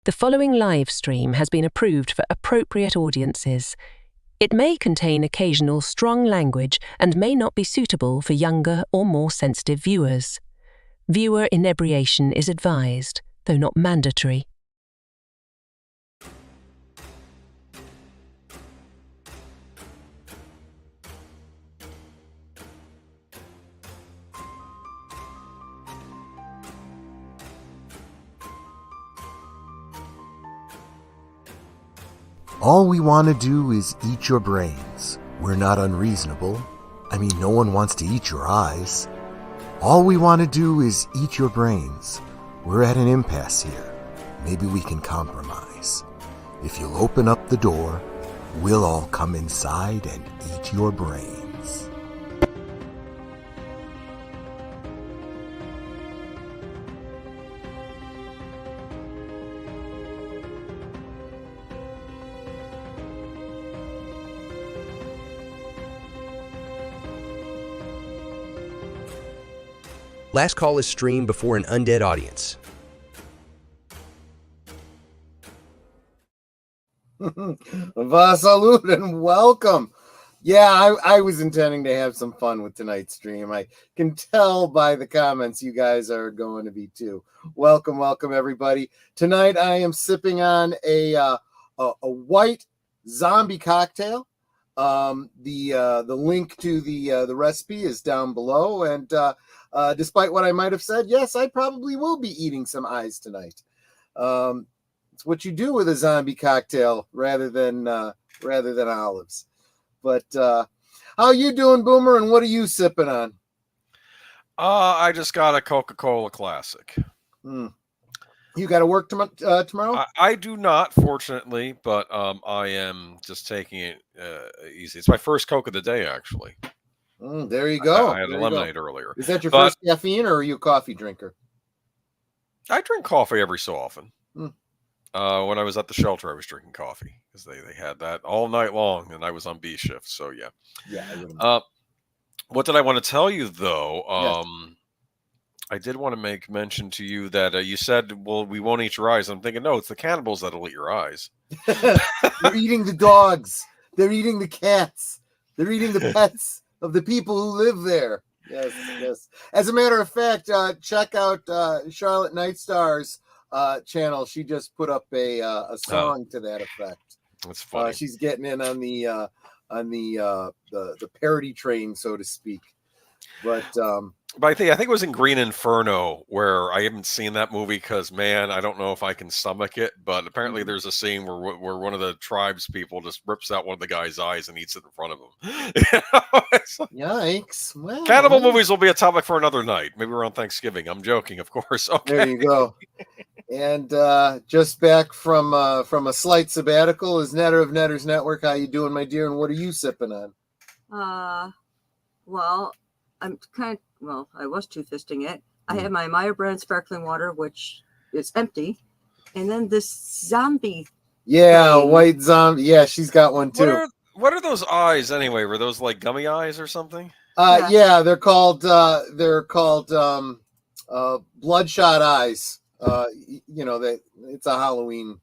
The following live stream has been approved for appropriate audiences. It may contain occasional strong language and may not be suitable for younger or more sensitive viewers. Viewer inebriation is advised, though not mandatory. All we want to do is eat your brains. We're not unreasonable. I mean, no one wants to eat your eyes. All we want to do is eat your brains. We're at an impasse here. Maybe we can compromise. If you'll open up the door, we'll all come inside and eat your brains. Last Call is streamed before an undead audience. Vasalud and welcome. Yeah, I was intending to have some fun with tonight's stream. I can tell by the comments you guys are going to be too. Welcome, everybody. Tonight I am sipping on a white zombie cocktail. The link to the recipe is down below, and despite what I might have said, yes, I probably will be eating some eyes tonight. It's what you do with a zombie cocktail rather than olives. But how you doing, Boomer? And what are you sipping on? I just got a Coca-Cola Classic. You got to work tomorrow? I do not, fortunately, but I am just taking it easy. It's my first Coke of the day, actually. There you go. I had a lemonade earlier. Is that your first caffeine, or are you a coffee drinker? I drink coffee every so often. When I was at the shelter, I was drinking coffee because they had that all night long, and I was on B shift. So yeah. Yeah. What did I want to tell you though? Yes. I did want to make mention to you that you said, "Well, we won't eat your eyes." I'm thinking, no, it's the cannibals that'll eat your eyes. They're eating the dogs. They're eating the cats. They're eating the pets of the people who live there. Yes. As a matter of fact, check out Charlotte Nightstar's channel. She just put up a song to that effect. That's funny. She's getting in on the parody train, so to speak. But I think it was in Green Inferno, where I haven't seen that movie because, man, I don't know if I can stomach it. But apparently there's a scene where one of the tribes people just rips out one of the guy's eyes and eats it in front of him. Yikes. Well, cannibal movies will be a topic for another night. Maybe around Thanksgiving. I'm joking, of course. Okay. There you go. And just back from a slight sabbatical is Netter of Netter's Network. How you doing, my dear? And what are you sipping on? Well, I was two-fisting it. I have my Meyer brand sparkling water, which is empty. And then this zombie. Yeah, white zombie. Yeah, she's got one too. What are those eyes anyway? Were those like gummy eyes or something? Yeah, they're called bloodshot eyes. It's a Halloween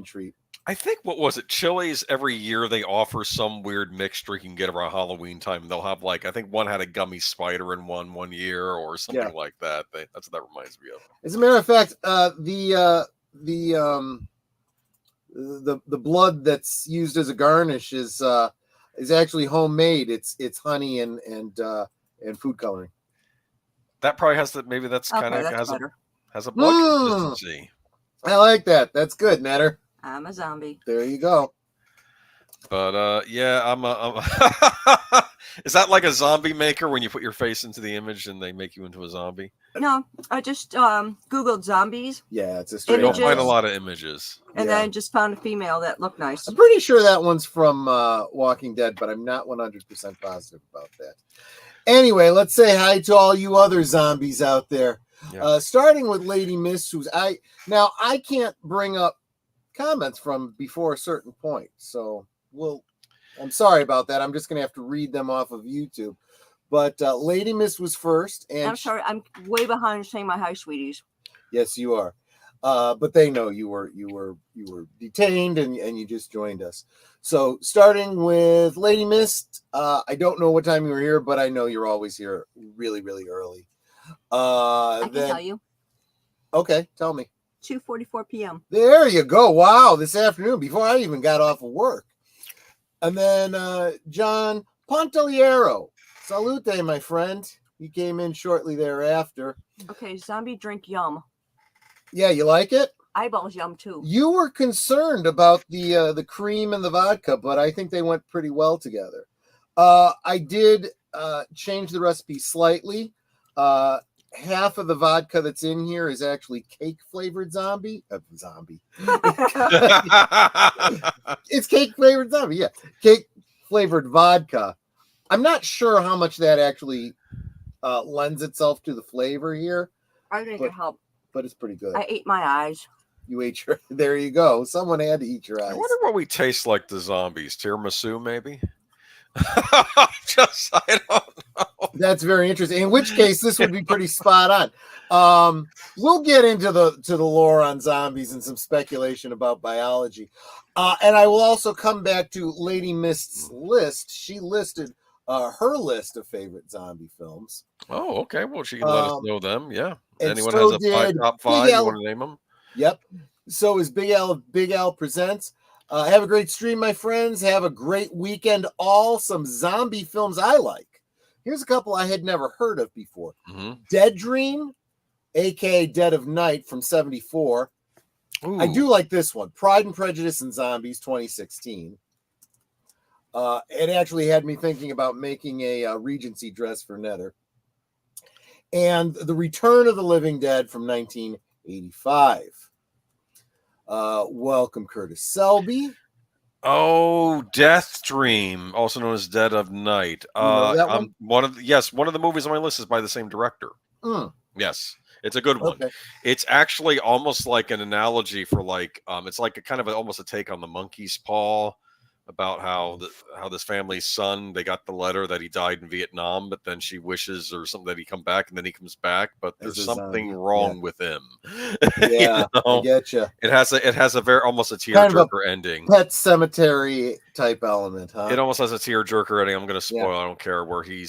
treat. I think, what was it? Chili's, every year they offer some weird mixture you can get around Halloween time. They'll have I think one had a gummy spider in one year or something like that. That's what that reminds me of. As a matter of fact, the blood that's used as a garnish is actually homemade. It's honey and food coloring. That probably has that. Maybe that's kind of has a blood consistency. I like that. That's good, Natter. I'm a zombie. There you go. But yeah, I'm Is that like a zombie maker when you put your face into the image and they make you into a zombie? No, I just Googled zombies. Yeah, it's a straight. You don't find a lot of images. And then I just found a female that looked nice. I'm pretty sure that one's from Walking Dead, but I'm not 100% positive about that. Anyway, let's say hi to all you other zombies out there. Yeah. Starting with Lady Miss, I can't bring up comments from before a certain point, so I'm sorry about that. I'm just gonna have to read them off of YouTube. But Lady Miss was first, and I'm sorry, I'm way behind saying my hi, sweeties. Yes, you are. But they know you were detained and you just joined us. So starting with Lady Mist, I don't know what time you were here, but I know you're always here really, really early. I can tell you. Okay, tell me. 2:44 p.m. There you go. Wow, this afternoon before I even got off of work. And then John Ponteliero. Salute, my friend. He came in shortly thereafter. Okay, zombie drink yum. Yeah, you like it? Eyeballs yum too. You were concerned about the cream and the vodka, but I think they went pretty well together. I did change the recipe slightly. Half of the vodka that's in here is actually cake flavored zombie. It's cake flavored zombie. Yeah, cake flavored vodka. I'm not sure how much that actually lends itself to the flavor here. I think it helped. But it's pretty good. I ate my eyes. You ate your. There you go. Someone had to eat your eyes. I wonder what we taste like the zombies. Tiramisu, maybe. I don't know. That's very interesting. In which case, this would be pretty spot on. We'll get into the lore on zombies and some speculation about biology, and I will also come back to Lady Mist's list. She listed her list of favorite zombie films. Oh, okay. Well, she can let us know them. Yeah. Anyone so has a top five? You want to name them? Yep. So is Big Al Presents. Have a great stream, my friends. Have a great weekend. All some zombie films I like. Here's a couple I had never heard of before. Mm-hmm. Dead Dream, aka Dead of Night from 1974. I do like this one. Pride and Prejudice and Zombies 2016. It actually had me thinking about making a Regency dress for Netter. And The Return of the Living Dead from 1985. Welcome, Curtis Selby. Oh, Death Dream, also known as Dead of Night. You know that one? One of the movies on my list is by the same director. Yes, it's a good one. Okay. It's actually almost like an analogy for it's like a kind of almost a take on the Monkey's Paw, about how this family's son, they got the letter that he died in Vietnam, but then she wishes or something that he come back, and then he comes back, but there's something wrong with him. Yeah, you know? I get you. It has a very almost a tearjerker ending. Pet Cemetery type element, huh? It almost has a tearjerker ending. I'm going to spoil. I don't care where he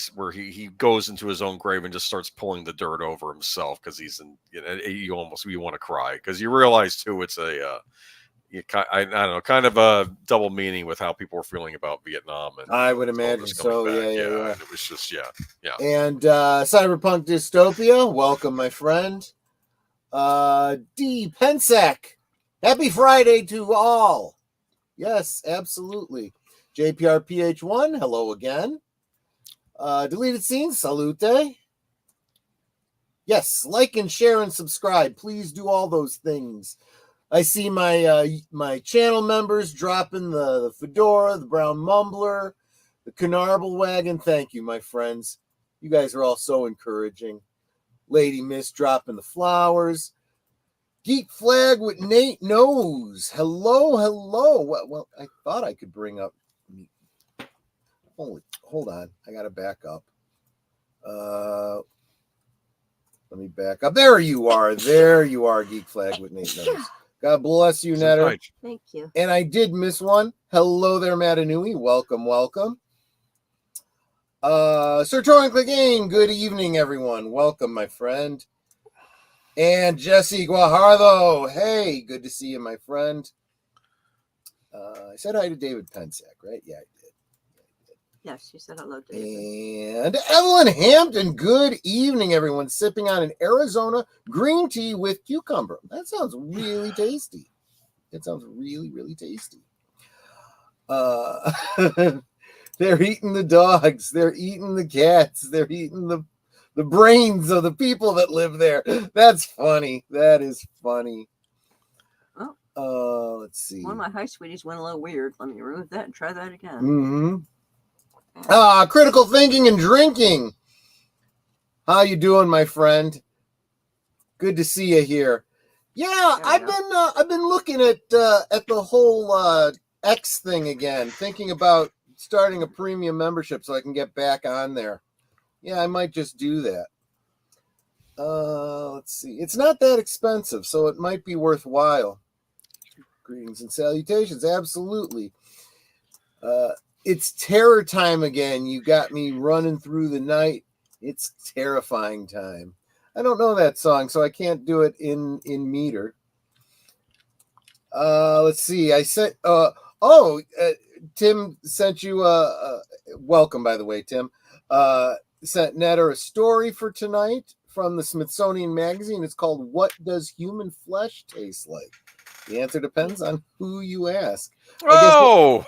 goes into his own grave and just starts pulling the dirt over himself because he's in. You want to cry because you realize too it's a. I don't know, kind of a double meaning with how people were feeling about Vietnam. And I would imagine so. Yeah. It was just, yeah. And Cyberpunk Dystopia, welcome, my friend. D. Pensek, happy Friday to all. Yes, absolutely. JPRPH1, hello again. Deleted Scenes, salute. Yes, like and share and subscribe. Please do all those things. I see my channel members dropping the Fedora, the Brown Mumbler, the Canarble Wagon. Thank you, my friends. You guys are all so encouraging. Lady Miss dropping the flowers. Geek Flag with Nate Knows. Hello. Well, I thought I could bring up. Hold on. I got to back up. Let me back up. There you are, Geek Flag with Nate Knows. God bless you, Netter. Thank you. And I did miss one. Hello there, Matanui. Welcome. Sir Torrent Clegane, good evening, everyone. Welcome, my friend. And Jesse Guajardo. Hey, good to see you, my friend. I said hi to David Pensek, right? Yeah, I did. Yes, you said hello, David. And Evelyn Hampton, good evening, everyone. Sipping on an Arizona green tea with cucumber. That sounds really tasty. It sounds really, really tasty. They're eating the dogs. They're eating the cats. They're eating the brains of the people that live there. That's funny. That is funny. Oh. Let's see. One of my high sweeties went a little weird. Let me remove that and try that again. Mm-hmm. Critical Thinking and Drinking. How you doing, my friend? Good to see you here. Yeah, I've been looking at the whole X thing again, thinking about starting a premium membership so I can get back on there. Yeah, I might just do that. Let's see. It's not that expensive, so it might be worthwhile. Greetings and salutations. Absolutely. It's terror time again. You got me running through the night. It's terrifying time. I don't know that song, so I can't do it in meter. Let's see. I sent. Tim sent you welcome, by the way, Tim. Sent Netter a story for tonight from the Smithsonian Magazine. It's called "What Does Human Flesh Taste Like?" The answer depends on who you ask. Oh,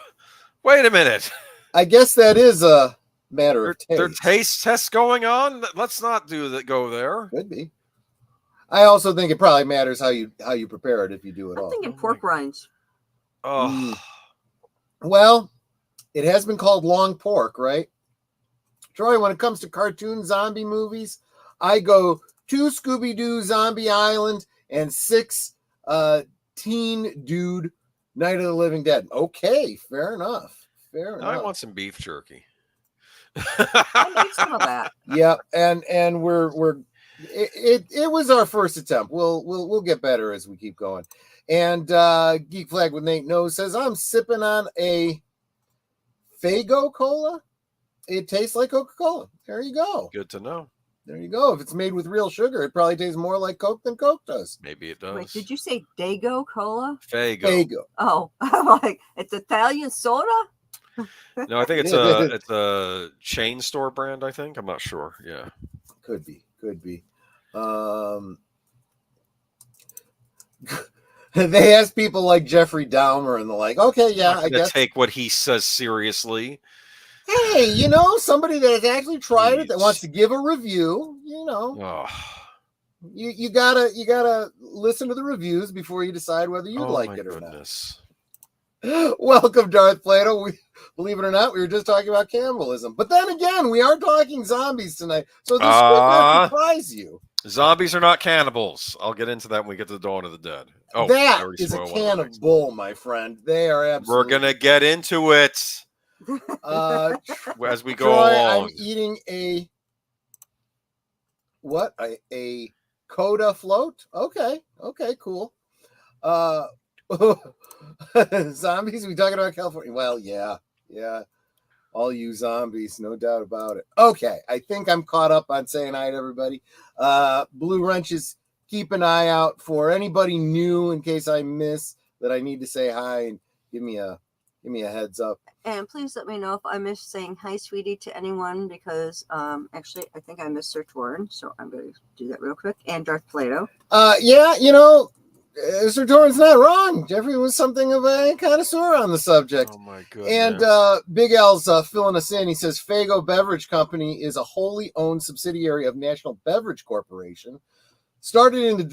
wait a minute. I guess that is a matter of taste. There are taste tests going on. Let's not go there. Could be. I also think it probably matters how you prepare it if you do it all. I'm thinking pork rinds. Oh. Well, it has been called long pork, right? Troy, when it comes to cartoon zombie movies, I go 2 Scooby-Doo Zombie Island and 6 Teen Dude Night of the Living Dead. Okay, fair enough. I want some beef jerky. I made some of that. Yeah, and it was our first attempt. We'll get better as we keep going. And Geek Flag with Nate Knows says, I'm sipping on a Faygo Cola. It tastes like Coca-Cola. There you go. Good to know. There you go. If it's made with real sugar, it probably tastes more like Coke than Coke does. Maybe it does. Wait, did you say Dago Cola? Faygo. Faygo. Oh, I'm like, it's Italian soda? No, I think it's a chain store brand, I think. I'm not sure. Yeah. Could be. They ask people like Jeffrey Dahmer and they're like, okay, yeah, I guess. Take what he says seriously. Hey, somebody that has actually tried it that wants to give a review, you gotta listen to the reviews before you decide whether you like it or goodness. not. Welcome, Darth Plato. Believe it or not, we were just talking about cannibalism, but then again, we are talking zombies tonight, so this could surprise you. Zombies are not cannibals. I'll get into that when we get to the Dawn of the Dead. Oh, that is a can of bull, my friend. They are absolutely. We're gonna get into it. As we go Troy, along. I'm eating a Coda float. Okay, cool. Zombies, we talking about California? Well, yeah. All you zombies, no doubt about it. Okay, I think I'm caught up on saying hi to everybody. Blue Wrenches, keep an eye out for anybody new in case I miss that I need to say hi, and give me a heads up. And please let me know if I miss saying hi, sweetie, to anyone, because actually I think I missed Sir Torin, so I'm going to do that real quick. And Darth Plato. Sir Torin's not wrong. Jeffrey was something of a connoisseur on the subject. Oh my goodness. And Big L's filling us in. He says Faygo Beverage Company is a wholly owned subsidiary of National Beverage Corporation. Started in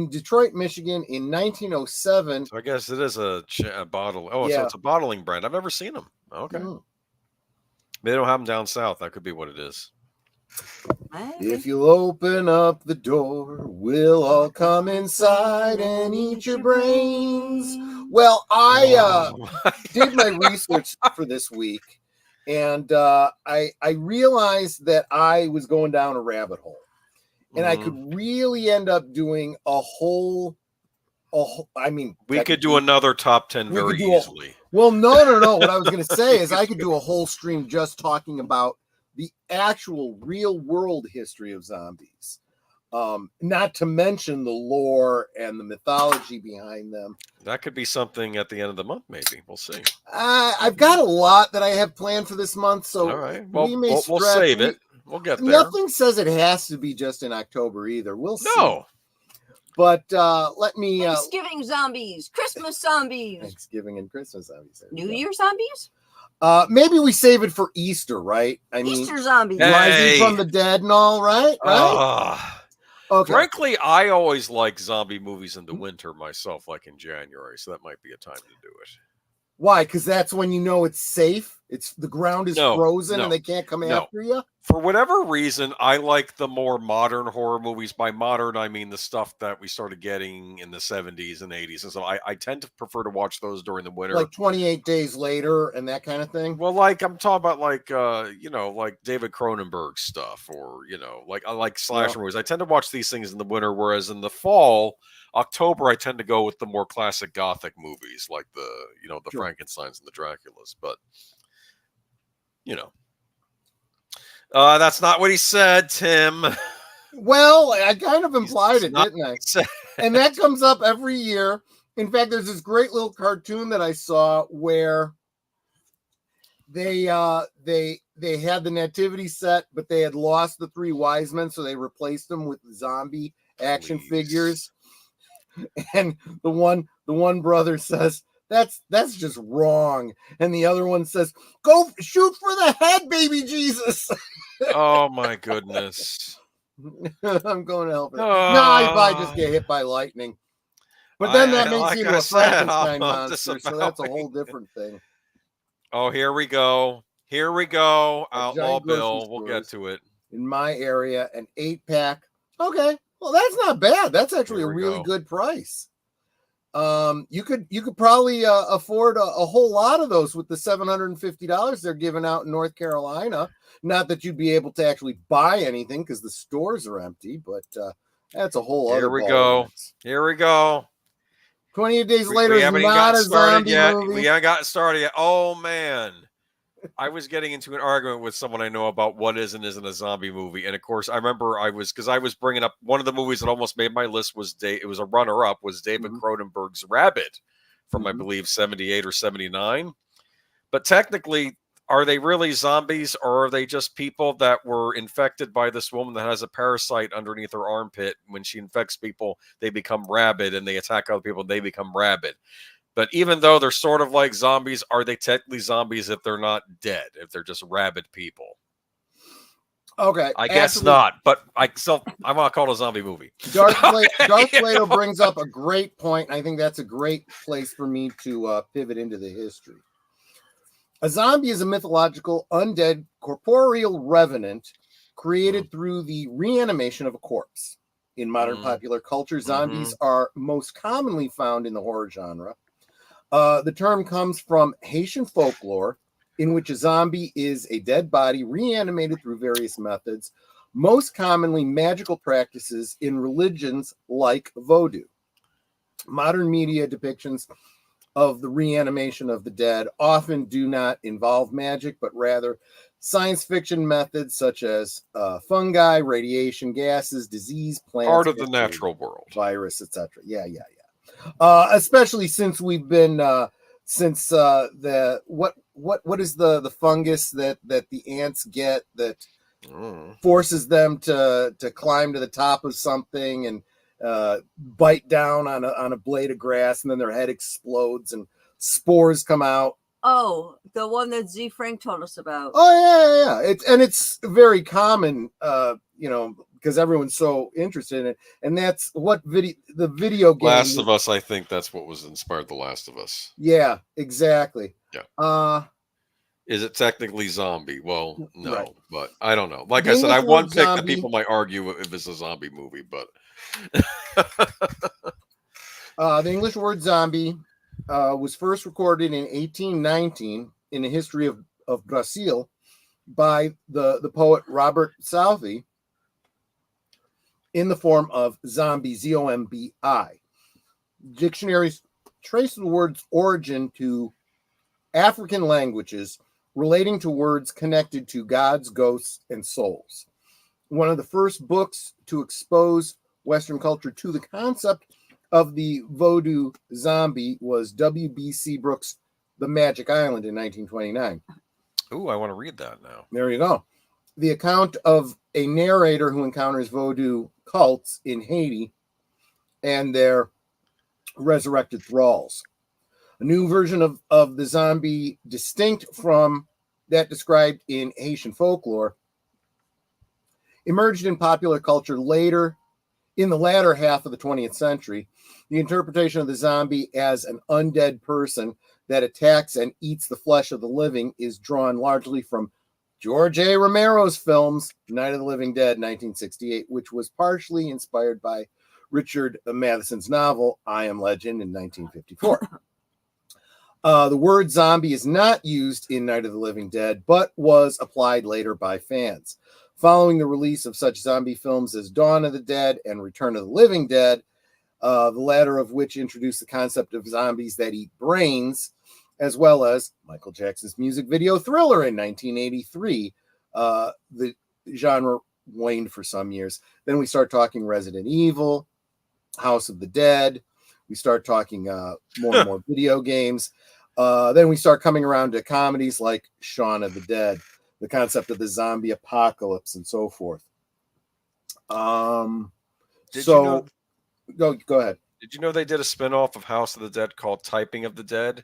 Detroit, Michigan in 1907. So I guess it is a bottle. Oh, yeah. So it's a bottling brand. I've never seen them. Okay. They don't have them down south. That could be what it is. If you'll open up the door, we'll all come inside and eat your brains. Well, I did my research for this week, and I realized that I was going down a rabbit hole. And I could really end up doing a whole. We could do another top 10 very easily. No. What I was going to say is I could do a whole stream just talking about the actual real world history of zombies. Not to mention the lore and the mythology behind them. That could be something at the end of the month, maybe. We'll see. I've got a lot that I have planned for this month, so all right. Well, we'll save it. We'll get there. Nothing says it has to be just in October either. We'll see. No. But let me... Thanksgiving zombies, Christmas zombies. Thanksgiving and Christmas zombies. New Year zombies? Maybe we save it for Easter, right? Easter zombies. Rising from the dead and all, right? Okay. Frankly, I always like zombie movies in the winter myself, like in January. So that might be a time to do it. Why? Because that's when you know it's safe. It's the ground is No, frozen no, and they can't come no. after you. For whatever reason, I like the more modern horror movies. By modern, I mean the stuff that we started getting in the 70s and 80s. And so I tend to prefer to watch those during the winter. Like 28 Days Later and that kind of thing. Well, like I'm talking about like like David Cronenberg stuff, or I like slasher movies. I tend to watch these things in the winter, whereas in the fall, October, I tend to go with the more classic Gothic movies, like the Sure. Frankensteins and the Draculas. But that's not what he said, Tim. Well, I kind of implied it, didn't I? Said. And that comes up every year. In fact, there's this great little cartoon that I saw where they had the nativity set, but they had lost the three wise men, so they replaced them with zombie action figures. And the one brother says, That's just wrong. And the other one says, go shoot for the head, baby Jesus. Oh my goodness. I'm going to help it. No, I probably just get hit by lightning. But then that makes you into a Frankenstein monster, so that's a whole different thing. Oh, here we go. Outlaw Bill. We'll get to it. In my area, an 8-pack. Okay. Well, that's not bad. That's actually a really good price. You could probably afford a whole lot of those with the $750 they're giving out in North Carolina. Not that you'd be able to actually buy anything because the stores are empty, but that's a whole other. Here we go. 28 Days Later is not a zombie movie. We haven't gotten started yet. Oh man. I was getting into an argument with someone I know about what is and isn't a zombie movie. And of course, I remember I was bringing up one of the movies that almost made my list it was a runner-up, was David Cronenberg's Rabid from, I believe, 78 or 79. But technically, are they really zombies, or are they just people that were infected by this woman that has a parasite underneath her armpit? When she infects people, they become rabid, and they attack other people, and they become rabid. But even though they're sort of like zombies, are they technically zombies if they're not dead, if they're just rabid people? Okay. I guess not, but I want to call it a zombie movie. Darth Plato brings up a great point, and I think that's a great place for me to pivot into the history. A zombie is a mythological, undead, corporeal revenant created through the reanimation of a corpse. In modern popular culture, zombies are most commonly found in the horror genre. The term comes from Haitian folklore, in which a zombie is a dead body reanimated through various methods, most commonly magical practices in religions like Vodou. Modern media depictions of the reanimation of the dead often do not involve magic, but rather science fiction methods such as fungi, radiation, gases, disease, plants, part of the natural world, virus, etc. Yeah. Especially since we've been what is the fungus that the ants get that forces them to climb to the top of something and bite down on a blade of grass, and then their head explodes and spores come out. Oh, the one that Z Frank told us about. Oh yeah. It's very common, because everyone's so interested in it, and that's what the video game. Last of Us, I think that's what was inspired The Last of Us. Yeah, exactly. Yeah. Is it technically zombie? Well, no, right. But I don't know. Like I said, I have one pick that people might argue if it's a zombie movie, but the English word zombie was first recorded in 1819 in the history of Brazil by the poet Robert Salvi in the form of zombie, Z-O-M-B-I. Dictionaries trace the word's origin to African languages relating to words connected to gods, ghosts, and souls. One of the first books to expose Western culture to the concept of the Vodou zombie was W.B. Seabrook's The Magic Island in 1929. Ooh, I want to read that now. There you go. The account of a narrator who encounters Vodou cults in Haiti and their resurrected thralls. A new version of the zombie, distinct from that described in Haitian folklore, emerged in popular culture later, in the latter half of the 20th century. The interpretation of the zombie as an undead person that attacks and eats the flesh of the living is drawn largely from George A. Romero's films, Night of the Living Dead, 1968, which was partially inspired by Richard Matheson's novel, I Am Legend, in 1954. The word zombie is not used in Night of the Living Dead, but was applied later by fans. Following the release of such zombie films as Dawn of the Dead and Return of the Living Dead, the latter of which introduced the concept of zombies that eat brains, as well as Michael Jackson's music video Thriller in 1983. The genre waned for some years. Then we start talking Resident Evil, House of the Dead. We start talking more and more video games. Then we start coming around to comedies like Shaun of the Dead, the concept of the zombie apocalypse, and so forth. Go ahead. Did you know they did a spinoff of House of the Dead called Typing of the Dead,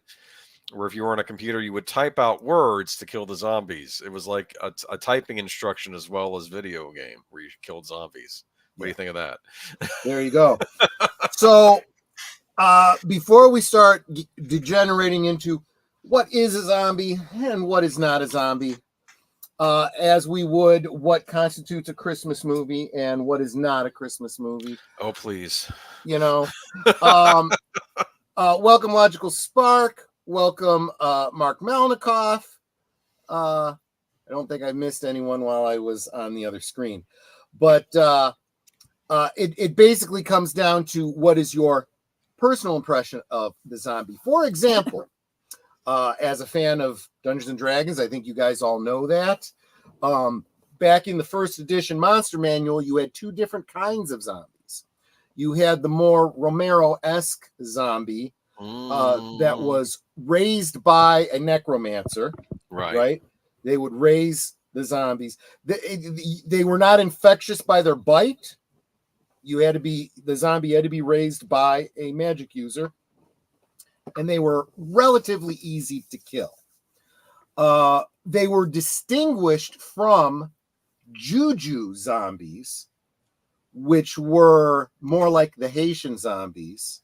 where if you were on a computer, you would type out words to kill the zombies? It was like a typing instruction as well as video game where you killed zombies. What do you think of that? There you go. So before we start degenerating into what is a zombie and what is not a zombie, as we would what constitutes a Christmas movie and what is not a Christmas movie. Oh, please. You know, welcome Logical Spark. Welcome Mark Melnikoff. I don't think I missed anyone while I was on the other screen, but it basically comes down to what is your personal impression of the zombie. For example, as a fan of Dungeons and Dragons, I think you guys all know that. Back in the first edition Monster Manual, you had two different kinds of zombies. You had the more Romero-esque zombie that was raised by a necromancer. Right? They would raise the zombies. They were not infectious by their bite. The zombie had to be raised by a magic user, and they were relatively easy to kill. They were distinguished from juju zombies, which were more like the Haitian zombies.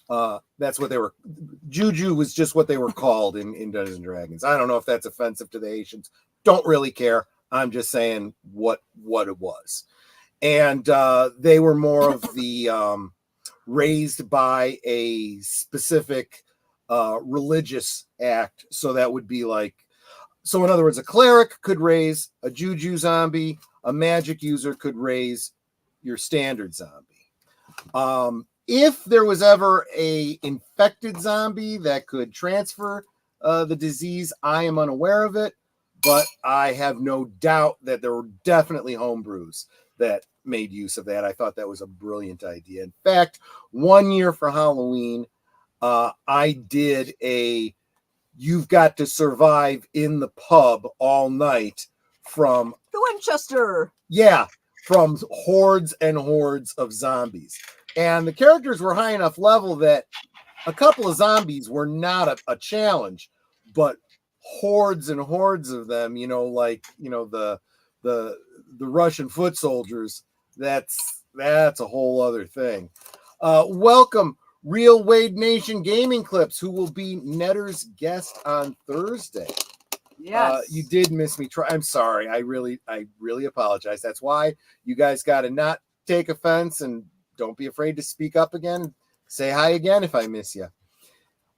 That's what they were. Juju was just what they were called in Dungeons and Dragons. I don't know if that's offensive to the Haitians. Don't really care. I'm just saying what it was. And they were more of the raised by a specific religious act. So that would be like, so in other words, a cleric could raise a juju zombie. A magic user could raise your standard zombie. If there was ever a infected zombie that could transfer the disease, I am unaware of it, but I have no doubt that there were definitely homebrews that made use of that. I thought that was a brilliant idea. In fact, one year for Halloween, I did a You've Got to Survive in the Pub All Night from The Winchester. Yeah, from hordes and hordes of zombies. And the characters were high enough level that a couple of zombies were not a challenge, but hordes and hordes of them, the Russian foot soldiers, that's a whole other thing. Welcome Real Wade Nation Gaming Clips, who will be Netter's guest on Thursday. Yes. You did miss me. I'm sorry. I really apologize. That's why you guys got to not take offense and don't be afraid to speak up again. Say hi again if I miss you.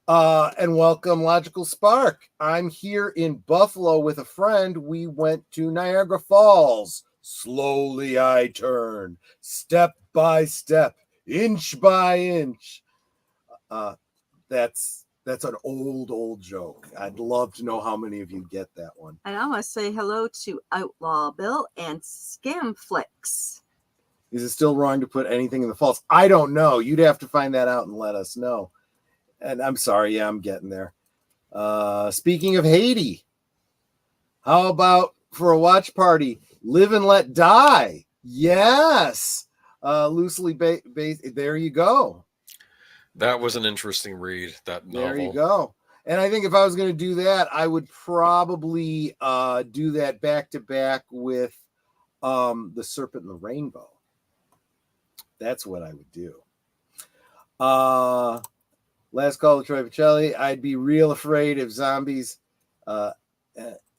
And welcome Logical Spark. I'm here in Buffalo with a friend. We went to Niagara Falls. Slowly I turn, step by step, inch by inch. That's an old joke. I'd love to know how many of you get that one. And I want to say hello to Outlaw Bill and Scamflix. Is it still wrong to put anything in the false? I don't know. You'd have to find that out and let us know. And I'm sorry. Yeah, I'm getting there. Speaking of Haiti, how about for a watch party, Live and Let Die? Yes. Loosely based. There you go. That was an interesting read, that novel. There you go. And I think if I was going to do that, I would probably do that back to back with The Serpent and the Rainbow. That's what I would do. Last call to Troy Pacelli. I'd be real afraid if zombies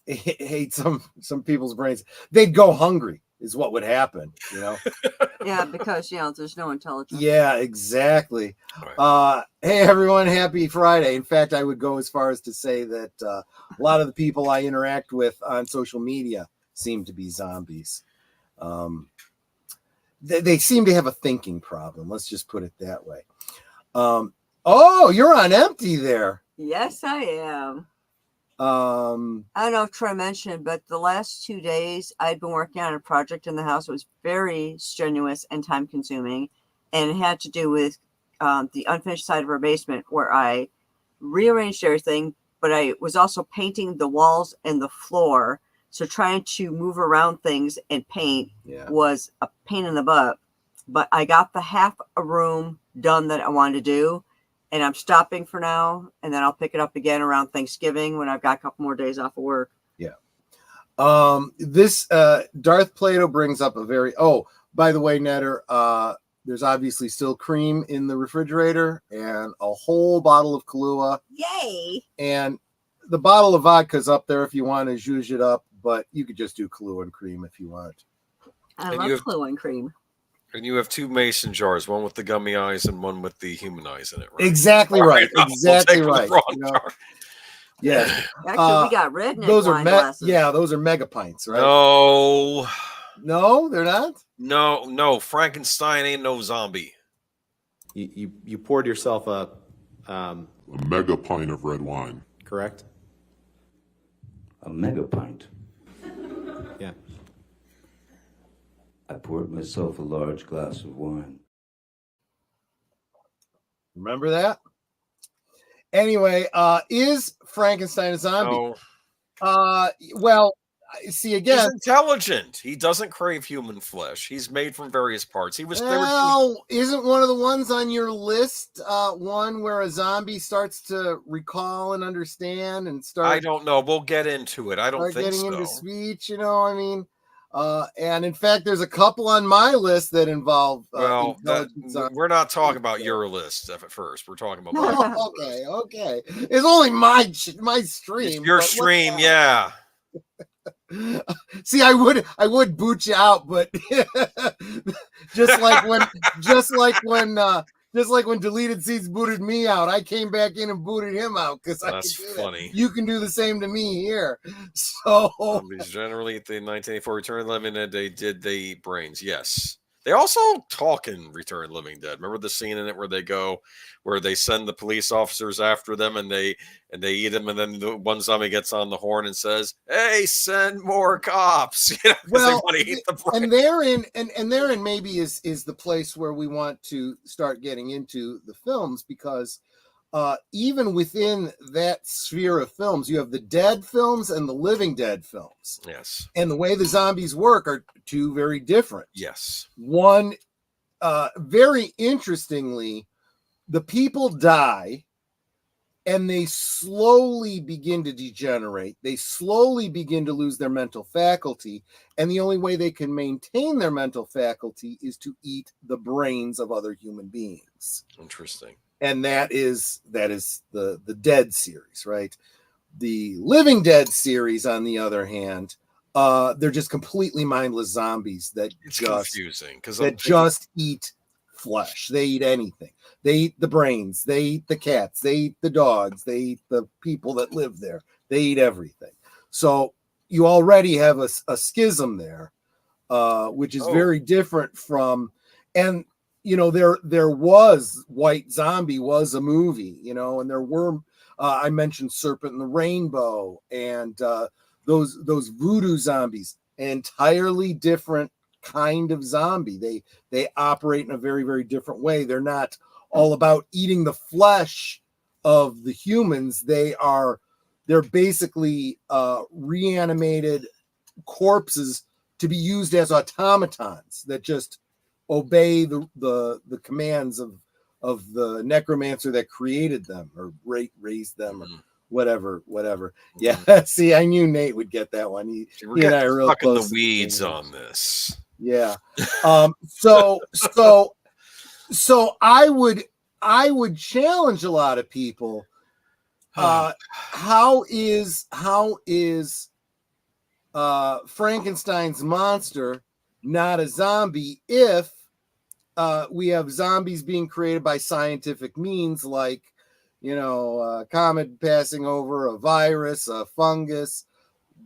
ate some people's brains. They'd go hungry is what would happen, you know? Yeah, because, there's no intelligence. Yeah, exactly. Hey, everyone, happy Friday. In fact, I would go as far as to say that a lot of the people I interact with on social media seem to be zombies. They seem to have a thinking problem. Let's just put it that way. Oh, you're on empty there. Yes, I am. I don't know if Troy mentioned, but the last 2 days I'd been working on a project in the house. It was very strenuous and time consuming, and it had to do with the unfinished side of our basement where I rearranged everything, but I was also painting the walls and the floor. So trying to move around things and paint was a pain in the butt, but I got the half a room done that I wanted to do. And I'm stopping for now, and then I'll pick it up again around Thanksgiving when I've got a couple more days off of work. Yeah. This Darth Plato brings up a very by the way, Netter, there's obviously still cream in the refrigerator and a whole bottle of Kahlua. Yay! And the bottle of vodka's up there if you want to zhuzh it up, but you could just do Kahlua and cream if you want. I love Kahlua and cream. And you have 2 mason jars, one with the gummy eyes and one with the human eyes in it, right? Exactly right. Exactly right. Yeah. Actually, we got redneck those wine glasses. Those are mega pints, right? No, they're not. No. Frankenstein ain't no zombie. You poured yourself a mega pint of red wine. Correct. A mega pint. Yeah. I poured myself a large glass of wine. Remember that? Anyway, is Frankenstein a zombie? No. Well, see again. He's intelligent. He doesn't crave human flesh. He's made from various parts. Isn't one of the ones on your list one where a zombie starts to recall and understand and start? I don't know. We'll get into it. I don't think getting so. Into speech, I mean. And in fact, there's a couple on my list that involve. We're not talking about your list at first. We're talking about. Okay. It's only my stream. It's your stream, yeah. See, I would boot you out, but just like when Deleted Seats booted me out, I came back in and booted him out because that's funny. You can do the same to me here. So generally, the 1984 Return of the Living Dead, they did the brains. Yes, they also talk in Return of the Living Dead. Remember the scene in it where they send the police officers after them and they eat them, and then the one zombie gets on the horn and says, "Hey, send more cops!" Because they want to eat the brain. And therein maybe is the place where we want to start getting into the films, because even within that sphere of films, you have the dead films and the living dead films. Yes. And the way the zombies work are 2 very different. Yes. One, very interestingly, the people die and they slowly begin to degenerate. They slowly begin to lose their mental faculty. And the only way they can maintain their mental faculty is to eat the brains of other human beings. Interesting. And that is the Dead series, right? The Living Dead series, on the other hand, they're just completely mindless zombies that just eat flesh. They eat anything. They eat the brains. They eat the cats. They eat the dogs. They eat the people that live there. They eat everything. So you already have a schism there, which is very different from, and there was White Zombie was a movie, and there were I mentioned Serpent and the Rainbow and those voodoo zombies, entirely different kind of zombie. They operate in a very, very different way. They're not all about eating the flesh of the humans. They're basically reanimated corpses to be used as automatons that just obey the commands of the necromancer that created them or raised them or whatever. Yeah. See, I knew Nate would get that one. He and I are real stuck in close the weeds on this. Yeah. So I I would challenge a lot of people. How is Frankenstein's monster not a zombie if we have zombies being created by scientific means, like, a comet passing over, a virus, a fungus?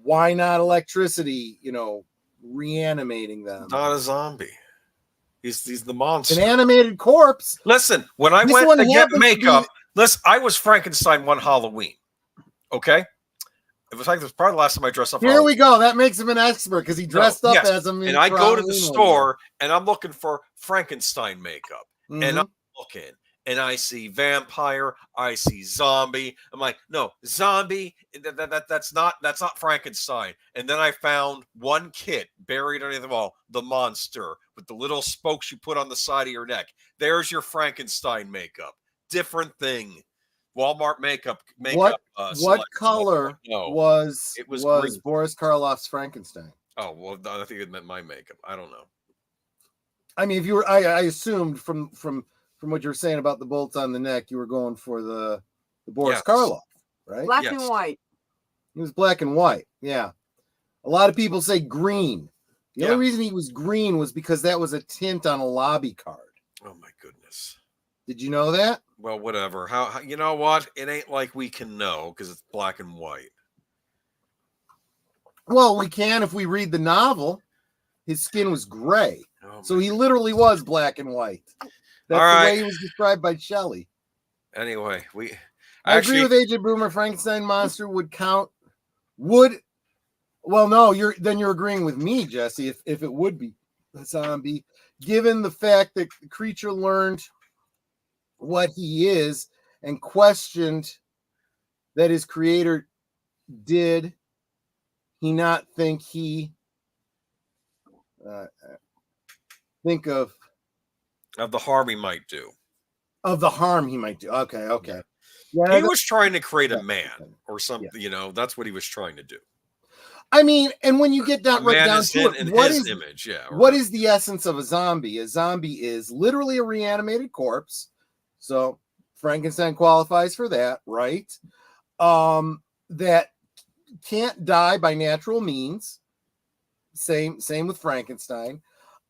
Why not electricity, reanimating them? Not a zombie. He's the monster. An animated corpse. Listen, when I went to get makeup, listen, I was Frankenstein one Halloween. Okay? It was probably the last time I dressed up. Here we go. That makes him an expert because he dressed up as him. And I go to the store and I'm looking for Frankenstein makeup. Mm-hmm. And I'm looking and I see vampire, I see zombie. I'm like, no, zombie, that's not Frankenstein. And then I found one kit buried underneath the wall, the monster with the little spokes you put on the side of your neck. There's your Frankenstein makeup. Different thing. Walmart makeup. What color was green. Boris Karloff's Frankenstein? Oh, well, I think it meant my makeup. I don't know. I mean, if you were, I assumed from what you were saying about the bolts on the neck, you were going for the Boris Karloff, right? Black and white. He was black and white. Yeah. A lot of people say green. The only reason he was green was because that was a tint on a lobby card. Oh my goodness. Did you know that? Well, whatever. How you know what? It ain't like we can know because it's black and white. Well, we can if we read the novel. His skin was gray. So he literally was black and white. That's the way he was described by Shelley. Anyway, I agree with Agent Boomer. Frankenstein monster would count. Well, no, you're agreeing with me, Jesse, if it would be a zombie, given the fact that the creature learned what he is and questioned that his creator did he not think he think of the harm he might do. Of the harm he might do. Okay. Yeah, he was trying to create a man or something, that's what he was trying to do. I mean, and when you get down right down to it, what is image? Yeah. What is the essence of a zombie? A zombie is literally a reanimated corpse. So Frankenstein qualifies for that, right? That can't die by natural means. Same with Frankenstein.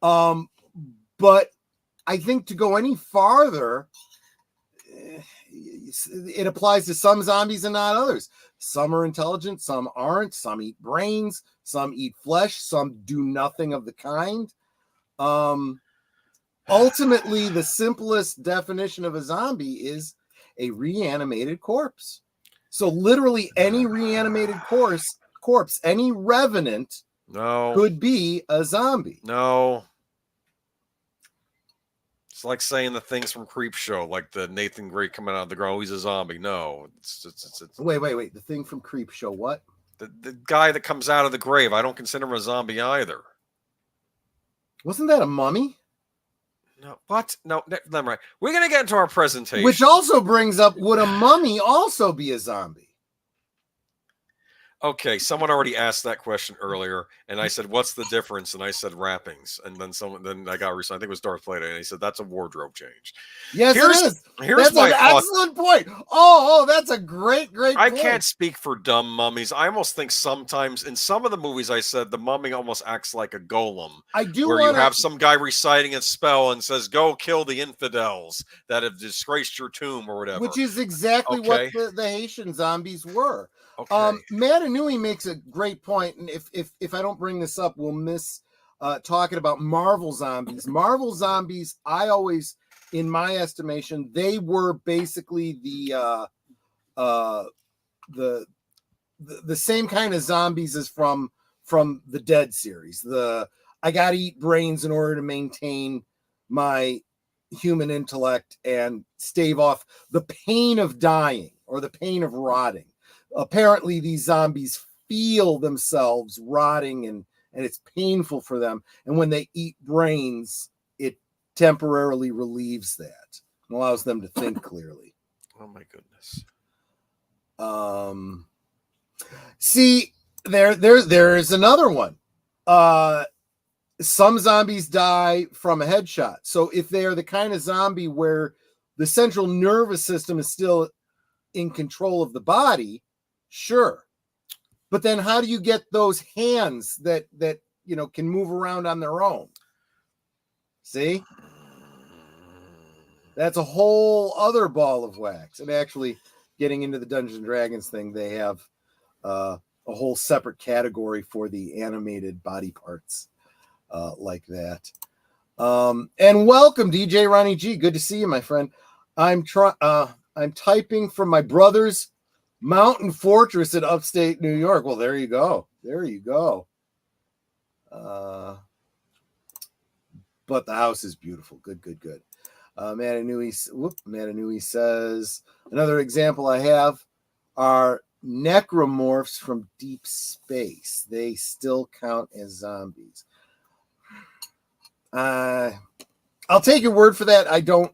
But I think to go any farther, it applies to some zombies and not others. Some are intelligent, some aren't. Some eat brains, some eat flesh, some do nothing of the kind. Ultimately, the simplest definition of a zombie is a reanimated corpse. So literally any reanimated corpse, any revenant could be a zombie. No. It's like saying the things from Creepshow, like the Nathan Drake coming out of the ground. He's a zombie. No. It's Wait. The thing from Creepshow, what? The guy that comes out of the grave. I don't consider him a zombie either. Wasn't that a mummy? No. What? No, never mind. We're going to get into our presentation. Which also brings up, would a mummy also be a zombie? Okay, someone already asked that question earlier, and I said, "What's the difference?" And I said, "Wrappings." And then I got I think it was Darth Vader, and he said, "That's a wardrobe change." Yes, it is. Here's my excellent point. Oh, that's a great point. I can't speak for dumb mummies. I almost think sometimes in some of the movies I said the mummy almost acts like a golem. Where you have some guy reciting a spell and says, "Go kill the infidels that have disgraced your tomb," or whatever. Which is exactly what the Haitian zombies were. Okay. Matt Inouye makes a great point, and if I don't bring this up, we'll miss talking about Marvel zombies. Marvel zombies, I always, in my estimation, they were basically the same kind of zombies as from the Dead series. I gotta eat brains in order to maintain my human intellect and stave off the pain of dying or the pain of rotting. Apparently these zombies feel themselves rotting and it's painful for them. And when they eat brains, it temporarily relieves that and allows them to think clearly. Oh my goodness. See, there is another one. Some zombies die from a headshot. So if they are the kind of zombie where the central nervous system is still in control of the body, sure. But then how do you get those hands that can move around on their own? See? That's a whole other ball of wax. And actually, getting into the Dungeons and Dragons thing, they have a whole separate category for the animated body parts like that. And welcome, DJ Ronnie G. Good to see you, my friend. I'm typing from my brother's mountain fortress in upstate New York. Well, there you go. There you go. But the house is beautiful. Good. Matanui says, another example I have are necromorphs from deep space. They still count as zombies. I'll take your word for that. I don't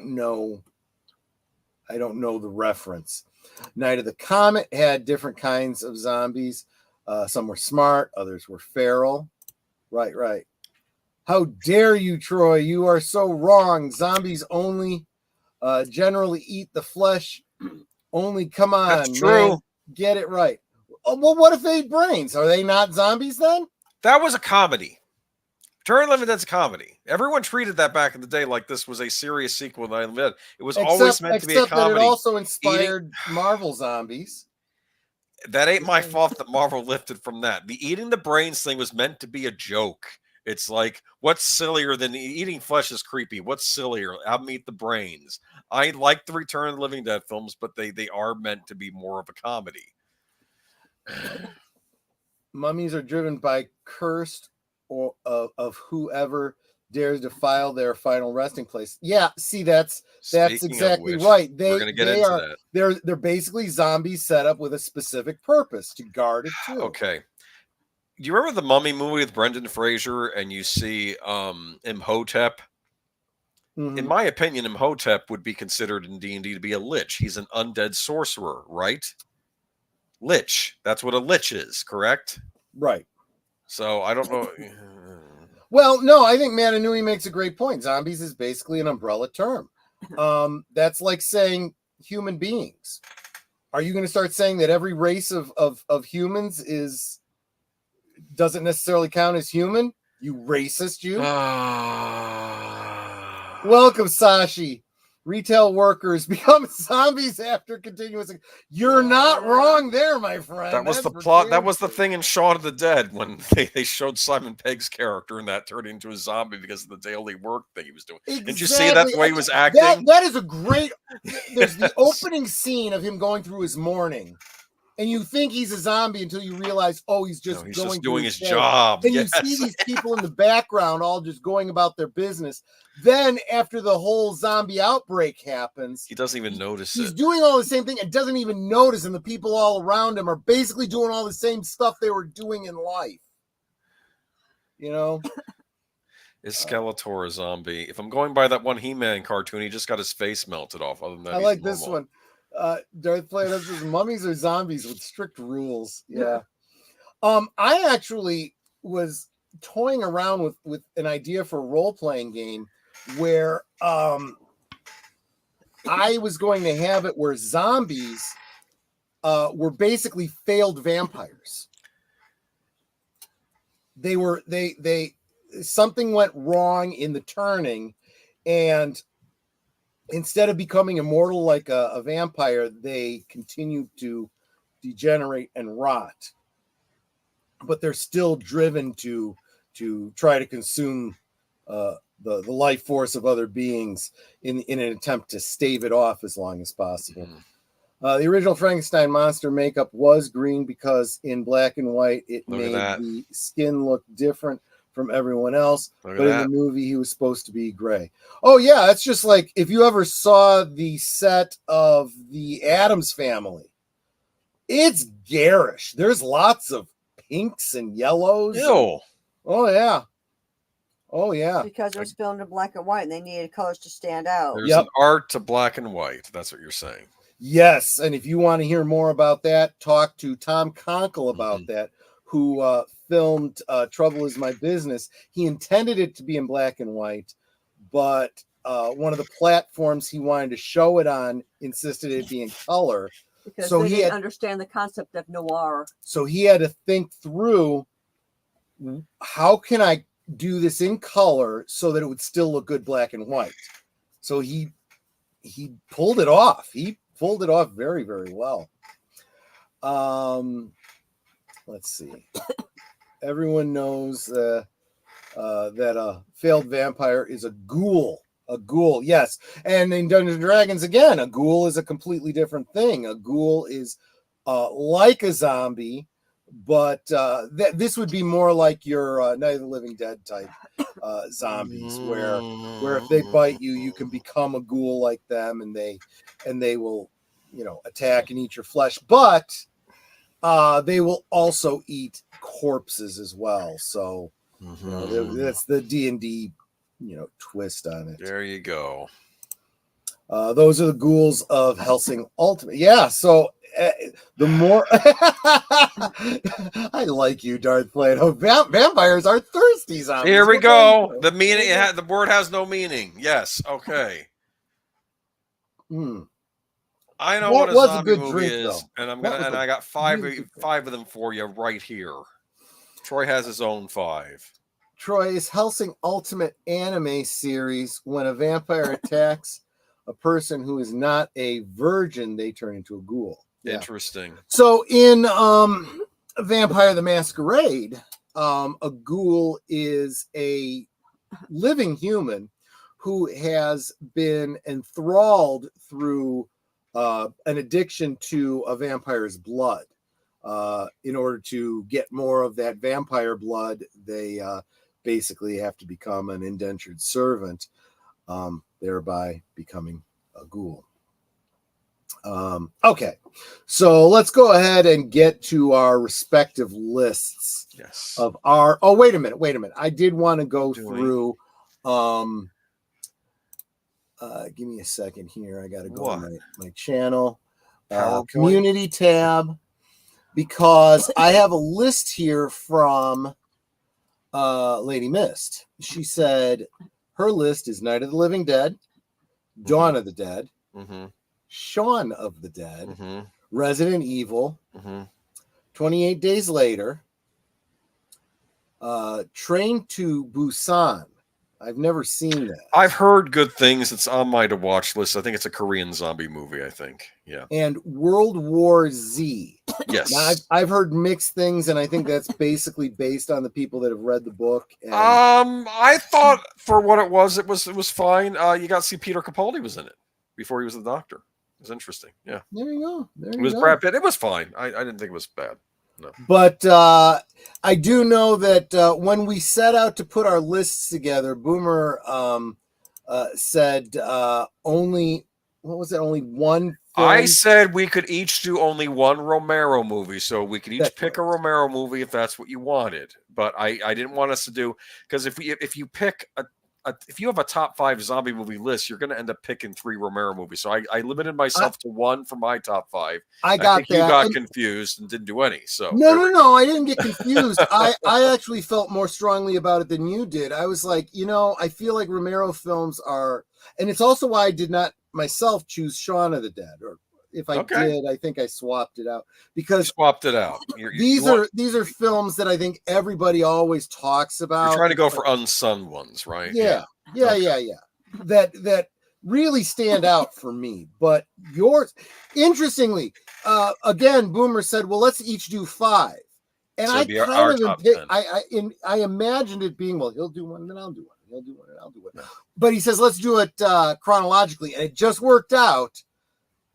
know the reference. Night of the Comet had different kinds of zombies. Some were smart, others were feral. Right. How dare you, Troy? You are so wrong. Zombies only generally eat the flesh. Only, come on, That's true. Man. Get it right. Oh, well, what if they ate brains? Are they not zombies then? That was a comedy. Return of the Living Dead's a comedy. Everyone treated that back in the day like this was a serious sequel. It was always meant to be a comedy. Except that it also inspired Marvel zombies. That ain't my fault that Marvel lifted from that. The eating the brains thing was meant to be a joke. It's like, what's sillier than eating flesh is creepy? What's sillier? Have them eat the brains. I like the Return of the Living Dead films, but they are meant to be more of a comedy. Mummies are driven by cursed or of whoever dares defile their final resting place. Yeah, see, that's exactly right. We're gonna get into that. They're basically zombies set up with a specific purpose to guard it too. Okay. Do you remember the Mummy movie with Brendan Fraser and you see Imhotep? Mm-hmm. In my opinion, Imhotep would be considered in D&D to be a lich. He's an undead sorcerer, right? Lich. That's what a lich is, correct? Right. So I don't know. Well, no, I think Matanui makes a great point. Zombies is basically an umbrella term. That's like saying human beings. Are you going to start saying that every race of humans doesn't necessarily count as human? You racist, you. Welcome, Sashi. Retail workers become zombies after continuous. You're not wrong there, my friend. That was the plot. That was the thing in Shaun of the Dead when they showed Simon Pegg's character and that turned into a zombie because of the daily work that he was doing. Exactly. Didn't you see that the way he was acting? That is a great. There's the opening scene of him going through his morning. And you think he's a zombie until you realize, he's just doing his job. And you see these people in the background all just going about their business. Then after the whole zombie outbreak happens, he doesn't even notice it. He's doing all the same thing and doesn't even notice. And the people all around him are basically doing all the same stuff they were doing in life. You know? Is Skeletor a zombie? If I'm going by that one He-Man cartoon, he just got his face melted off. Other than that, I like this one. Darth Player says mummies are zombies with strict rules. Yeah. I actually was toying around with an idea for a role-playing game where I was going to have it where zombies were basically failed vampires. Something went wrong in the turning, and instead of becoming immortal like a vampire, they continue to degenerate and rot. But they're still driven to try to consume the life force of other beings in an attempt to stave it off as long as possible. The original Frankenstein monster makeup was green because in black and white it made the skin look different from everyone else, but in the movie he was supposed to be gray. Oh yeah, it's just like if you ever saw the set of the Addams Family, it's garish. There's lots of pinks and yellows. Ew. Oh yeah. Because it was filmed in black and white and they needed colors to stand out. There's an art to black and white. That's what you're saying. Yes, and if you want to hear more about that, talk to Tom Conkle about that, who filmed Trouble Is My Business. He intended it to be in black and white, but one of the platforms he wanted to show it on insisted it be in color. Because So they he didn't had- understand the concept of noir. So he had to think through, how can I do this in color so that it would still look good black and white? So he pulled it off. He pulled it off very, very well. Let's see. Everyone knows that a failed vampire is a ghoul. A ghoul, yes. And in Dungeons and Dragons, again, a ghoul is a completely different thing. A ghoul is like a zombie, but this would be more like your Night of the Living Dead type zombies, where if they bite you, you can become a ghoul like them, and they will, attack and eat your flesh. But they will also eat corpses as well. So that's the D&D twist on it. There you go. Those are the ghouls of Helsing Ultimate. Yeah, so the more I like you, Darth Plato. Vampires are thirsty zombies. Here we go. The meaning. The word has no meaning. Yes. Okay. I know what a zombie movie is, and I got five of them for you right here. Troy has his own 5. Troy is Helsing Ultimate anime series. When a vampire attacks a person who is not a virgin, they turn into a ghoul. Yeah. Interesting. So in Vampire the Masquerade, a ghoul is a living human who has been enthralled through an addiction to a vampire's blood. In order to get more of that vampire blood, they basically have to become an indentured servant, thereby becoming a ghoul. Okay, so let's go ahead and get to our respective lists. Yes. Of our. Oh, wait a minute. I did want to go through. Give me a second here. I got to go to my channel, community tab, because I have a list here from Lady Mist. She said her list is Night of the Living Dead, Dawn of the Dead, Shaun of the Dead, Resident Evil, 28 Days Later, Train to Busan. I've never seen that. I've heard good things. It's on my to watch list. I think it's a Korean zombie movie, I think. Yeah. And World War Z. Yes. Now, I've heard mixed things, and I think that's basically based on the people that have read the book. And I thought for what it was fine. You got to see Peter Capaldi was in it before he was the Doctor. It was interesting. Yeah. There you go. It was Brad Pitt. It was fine. I didn't think it was bad. No. But I do know that when we set out to put our lists together, Boomer said only, what was it? Only one film? I said we could each do only one Romero movie, so we could each pick a Romero movie if that's what you wanted. But I didn't want us to do, because if you pick if you have a top 5 zombie movie list, you're going to end up picking 3 Romero movies. So I limited myself to one for my top 5. I think you got confused and didn't do any. So no, I didn't get confused. I actually felt more strongly about it than you did. I was like, I feel like Romero films are, and it's also why I did not myself choose Shaun of the Dead, or if I did, I think I swapped it out, because these are films that I think everybody always talks about. You're trying to go for unsung ones, right? Yeah. That really stand out for me. But yours, interestingly, again, Boomer said, "Well, let's each do 5," and I kind of I imagined it being, well, he'll do one, and then I'll do one. He'll do one, and I'll do one. But he says, "Let's do it chronologically," and it just worked out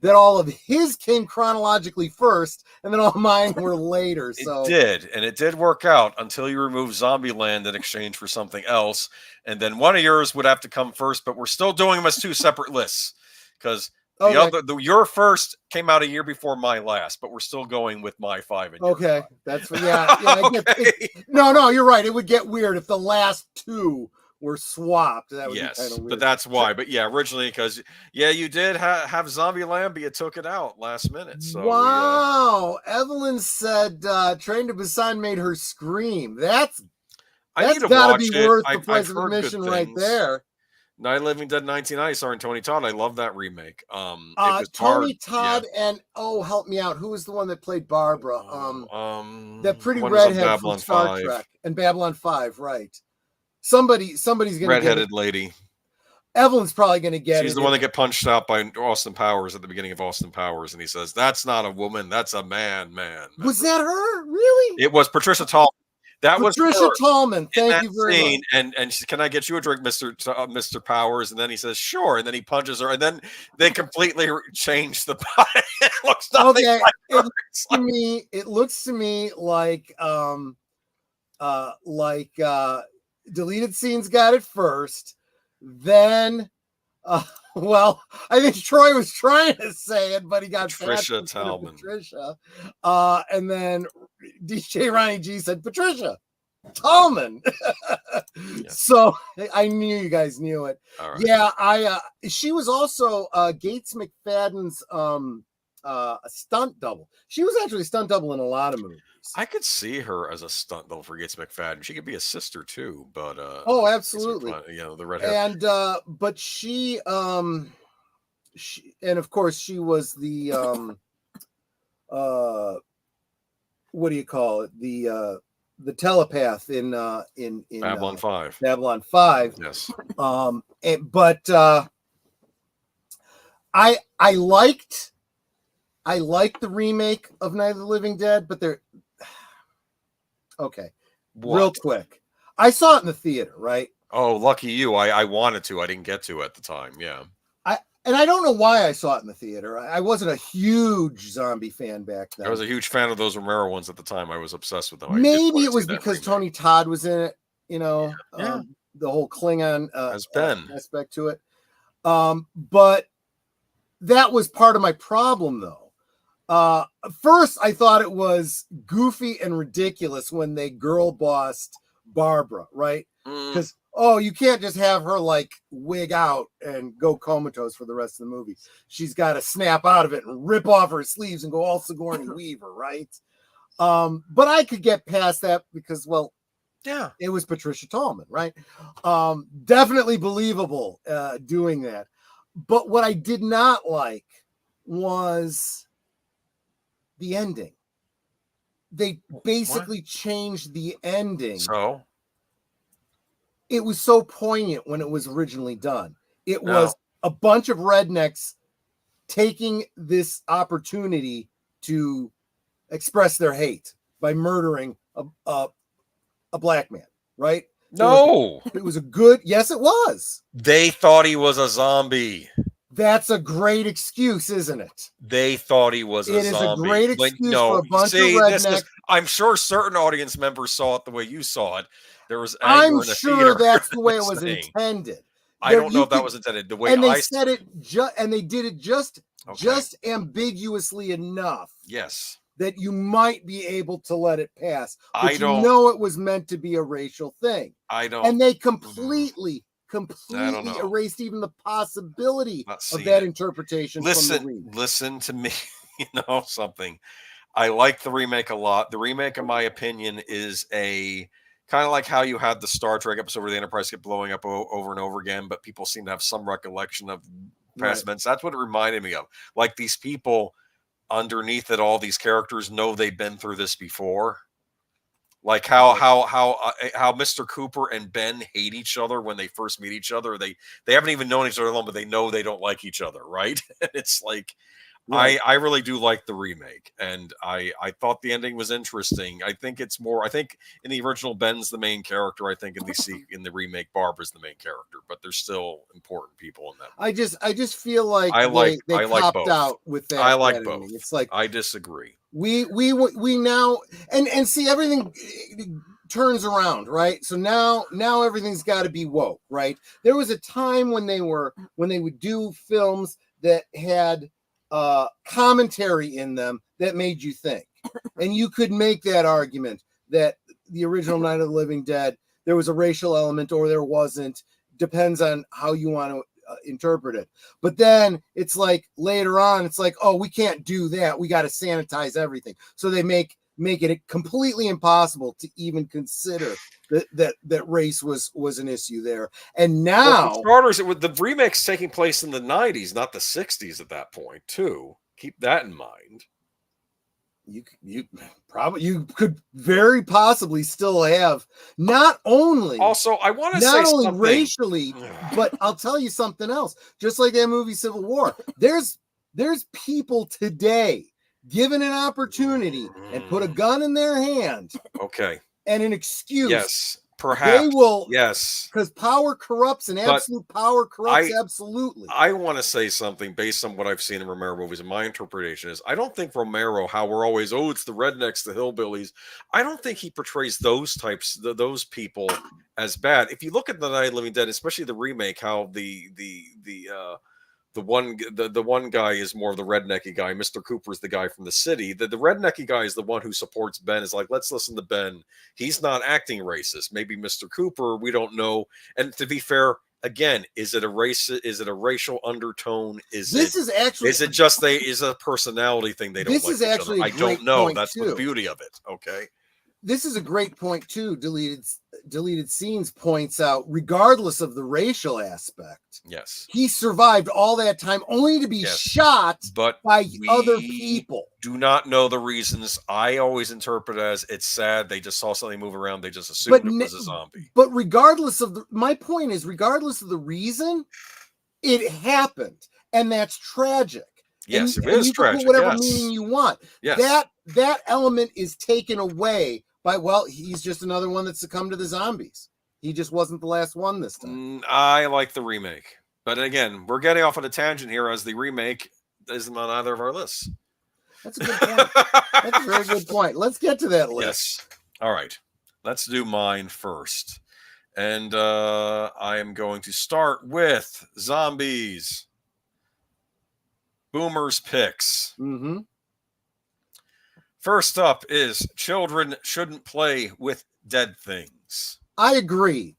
that all of his came chronologically first, and then all mine were later. So it did work out until you remove Zombieland in exchange for something else, and then one of yours would have to come first. But we're still doing them as 2 separate lists, because your first came out a year before my last, but we're still going with my 5 and your 5. That's no, you're right. It would get weird if the last 2 were swapped. That would be kind of weird. But that's why. But yeah, originally, because you did have Zombieland, but you took it out last minute. So wow, Evelyn said Train to Busan made her scream. That's gotta be worth the price of admission right there. Night of the Living Dead 1990 starring Tony Todd. I love that remake. It was Tony hard. Todd and help me out. Who was the one that played Barbara? That pretty one was on redhead from Babylon Star 5. Trek and Babylon 5, right? Somebody's gonna get Redheaded it. lady. Evelyn's probably gonna get it. She's the one that get punched out by Austin Powers at the beginning of Austin Powers, and he says, "That's not a woman, that's a man." Was that her? Really? It was Patricia Tallman. That was Patricia Tallman. Thank you very much. And she said, "Can I get you a drink, Mr. Powers?" And then he says, "Sure." And then he punches her, and then they completely change the body. It looks nothing like her. It looks to me like deleted scenes got it first. Then, well, I think Troy was trying to say it, but he got Patricia Tallman. Patricia, and then DJ Ronnie G said Patricia Tallman. Yeah. So I knew you guys knew it. Right. Yeah, she was also Gates McFadden's a stunt double. She was actually a stunt double in a lot of movies. I could see her as a stunt double for Gates McFadden. She could be a sister too, but oh, absolutely. The redhead. And but she and of course she was the what do you call it? The telepath in Babylon 5. Babylon 5. Yes. But I liked the remake of Night of the Living Dead, but they're okay. What? Real quick. I saw it in the theater, right? Oh, lucky you. I wanted to. I didn't get to at the time. Yeah. I don't know why I saw it in the theater. I wasn't a huge zombie fan back then. I was a huge fan of those Romero ones at the time. I was obsessed with them. Maybe it was because Tony Todd was in it, the whole Klingon as Ben aspect to it. But that was part of my problem, though. First, I thought it was goofy and ridiculous when they girl bossed Barbara, right? Because you can't just have her like wig out and go comatose for the rest of the movie. She's got to snap out of it and rip off her sleeves and go all Sigourney Weaver, right? But I could get past that because, well, yeah, it was Patricia Tallman, right? Definitely believable doing that. But what I did not like was the ending. They basically changed the ending. So it was so poignant when it was originally done. It was a bunch of rednecks taking this opportunity to express their hate by murdering a black man, right? No. It was a good, yes, it was. They thought he was a zombie. That's a great excuse, isn't it? They thought he was a zombie. It is a great excuse for a bunch of rednecks. I'm sure certain audience members saw it the way you saw it. There was I'm sure that's the way it was intended. I don't know if that was intended. The way and they said it, and they did it just ambiguously enough. Yes. That you might be able to let it pass. But you know it was meant to be a racial thing. I don't. And they completely erased even the possibility of that interpretation. Listen to me. You know something. I like the remake a lot. The remake, in my opinion, is a kind of like how you had the Star Trek episode where the Enterprise kept blowing up over and over again, but people seem to have some recollection of past events. That's what it reminded me of. Like these people underneath it, all these characters know they've been through this before. Like how Mr. Cooper and Ben hate each other when they first meet each other. They haven't even known each other long, but they know they don't like each other, right? It's like I really do like the remake, and I thought the ending was interesting. I think it's more. I think in the original, Ben's the main character. I think in the remake, Barbara's the main character, but there's still important people in that movie. I just feel like they copped out with that. I like editing. both. It's like I disagree. We now and see everything turns around, right? So now everything's got to be woke, right? There was a time when they would do films that had commentary in them that made you think, and you could make that argument that the original Night of the Living Dead, there was a racial element or there wasn't, depends on how you want to interpret it. But then it's like later on, it's like, oh, we can't do that, we got to sanitize everything, so they make making it completely impossible to even consider that race was an issue there. And now, for starters, the remake's taking place in the 90s, not the 60s at that point, too. Keep that in mind. You could very possibly still have not only I want to say not only something racially, but I'll tell you something else. Just like that movie Civil War, there's people today given an opportunity and put a gun in their hand, okay, and an excuse. Yes, perhaps they will. Yes, because power corrupts, and absolute power corrupts absolutely. I want to say something based on what I've seen in Romero movies, and my interpretation is I don't think Romero, how we're always, it's the rednecks, the hillbillies, I don't think he portrays those types, those people as bad. If you look at The Night of the Living Dead, especially the remake, how the one guy is more of the rednecky guy. Mr. Cooper's the guy from the city. The rednecky guy is the one who supports Ben, is like, let's listen to Ben. He's not acting racist. Maybe Mr. Cooper, we don't know. And to be fair, again, is it a racial undertone? Is it just a personality thing? They don't this like is each actually other. I don't know. That's too. the beauty of it. Okay. This is a great point too. Deleted scenes points out, regardless of the racial aspect, yes, he survived all that time only to be shot by other people. Do not know the reasons. I always interpret it as it's sad. They just saw something move around. They just assumed it was a zombie. But regardless of my point is, regardless of the reason, it happened, and that's tragic. Yes, and it is you tragic. Can put whatever meaning you want. Yes. That element is taken away by, he's just another one that succumbed to the zombies. He just wasn't the last one this time. I like the remake. But again, we're getting off on a tangent here, as the remake isn't on either of our lists. That's a good point. That's a very good point. Let's get to that list. Yes. All right. Let's do mine first. And I am going to start with zombies. Boomer's picks. Mm-hmm. First up is children shouldn't play with dead things. I agree.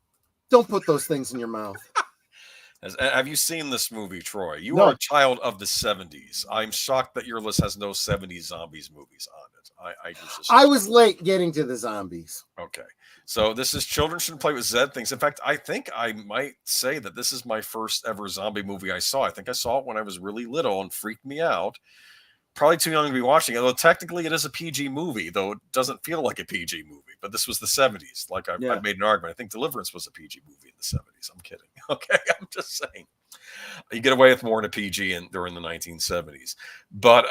Don't put those things in your mouth. Have you seen this movie, Troy? You are a child of the 70s. I'm shocked that your list has no 70s zombies movies on it. I was late getting to the zombies. Okay. So this is children shouldn't play with dead things. In fact, I think I might say that this is my first ever zombie movie I saw. I think I saw it when I was really little and freaked me out. Probably too young to be watching it, although technically it is a PG movie, though it doesn't feel like a PG movie. But this was the 70s. Like I made an argument. I think Deliverance was a PG movie in the 70s. I'm kidding. Okay, I'm just saying. You get away with more in a PG during the 1970s. But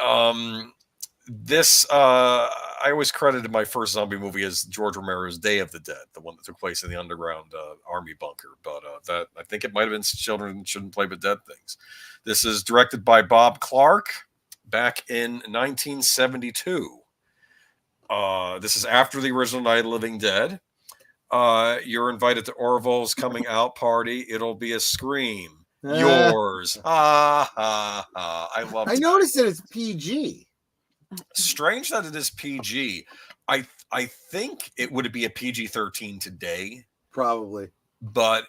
this, I always credited my first zombie movie as George Romero's Day of the Dead, the one that took place in the underground army bunker. But that I think it might have been Children Shouldn't Play with Dead Things. This is directed by Bob Clark. Back in 1972. This is after the original Night of the Living Dead. You're invited to Orville's coming out party. It'll be a scream. Yours. Ha, ha, ha. I noticed that it's PG. Strange that it is PG. I think it would be a PG-13 today. Probably. But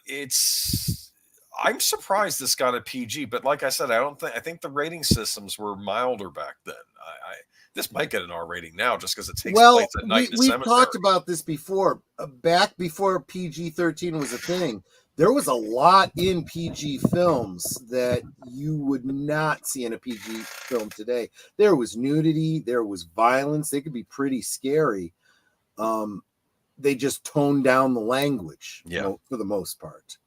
I'm surprised this got a PG, but like I said, I think the rating systems were milder back then. This might get an R rating now just because it takes place at night in the cemetery. We've talked about this before. Back before PG-13 was a thing, there was a lot in PG films that you would not see in a PG film today. There was nudity, there was violence. They could be pretty scary. They just toned down the language, for the most part.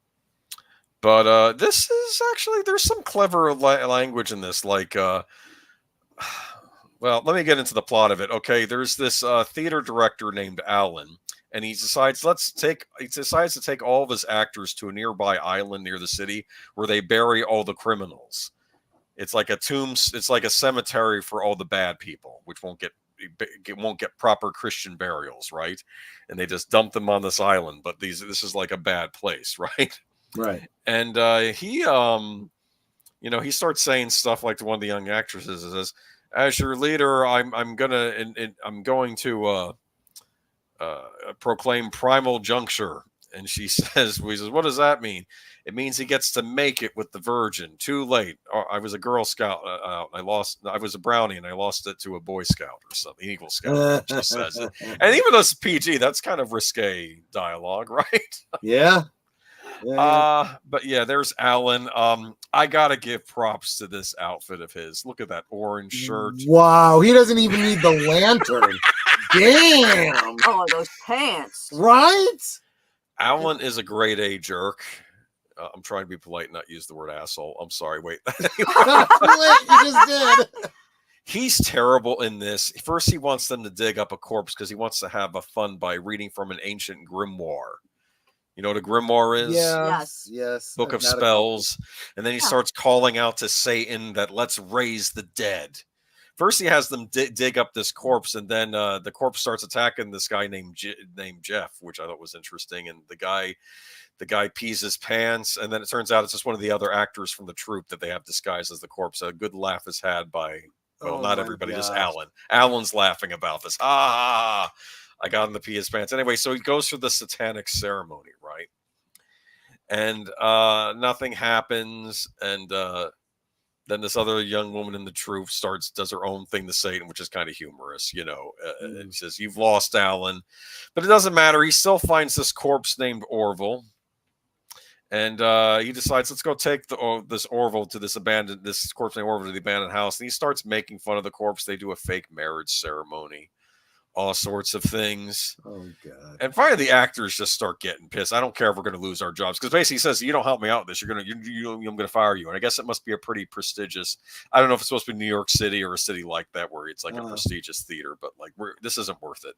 But this is actually, there's some clever language in this. Like, well, let me get into the plot of it. Okay, there's this theater director named Alan, and he decides to take all of his actors to a nearby island near the city where they bury all the criminals. It's like it's like a cemetery for all the bad people, which won't get proper Christian burials, right? And they just dump them on this island. But this is like a bad place, right? Right. And he starts saying stuff like to one of the young actresses, says, "As your leader, I'm going to proclaim primal juncture." And she says, "What does that mean?" It means he gets to make it with the Virgin. Too late. I was a Girl Scout. I lost. I was a Brownie, and I lost it to a Boy Scout or something. Eagle Scout. She says it. And even though it's PG, that's kind of risque dialogue, right? Yeah. But yeah, there's Alan. I gotta give props to this outfit of his. Look at that orange shirt. Wow, he doesn't even need the lantern. Damn. Oh, those pants. Right? Alan is a grade A jerk. I'm trying to be polite, not use the word asshole. I'm sorry. Wait. You just did. He's terrible in this. First, he wants them to dig up a corpse because he wants to have a fun by reading from an ancient grimoire. You know what a grimoire is? Yes. Book of spells. And then he starts calling out to Satan that let's raise the dead. First, he has them dig up this corpse, and then the corpse starts attacking this guy named Jeff, which I thought was interesting. And the guy pees his pants, and then it turns out it's just one of the other actors from the troupe that they have disguised as the corpse. A good laugh is had by, well, not everybody, just Alan. Alan's laughing about this. I got him to pee his pants. Anyway, so he goes through the satanic ceremony, right? And nothing happens, and then this other young woman in the troupe does her own thing to Satan, which is kind of humorous, you know. And says, "You've lost, Alan," but it doesn't matter. He still finds this corpse named Orville, and he decides, let's go take this Orville to this corpse named Orville to the abandoned house. And he starts making fun of the corpse. They do a fake marriage ceremony, all sorts of things. Oh God! And finally, the actors just start getting pissed. I don't care if we're going to lose our jobs, because basically he says, "You don't help me out with this, I'm going to fire you." And I guess it must be a pretty prestigious. I don't know if it's supposed to be New York City or a city like that where it's like a prestigious theater, but like this isn't worth it.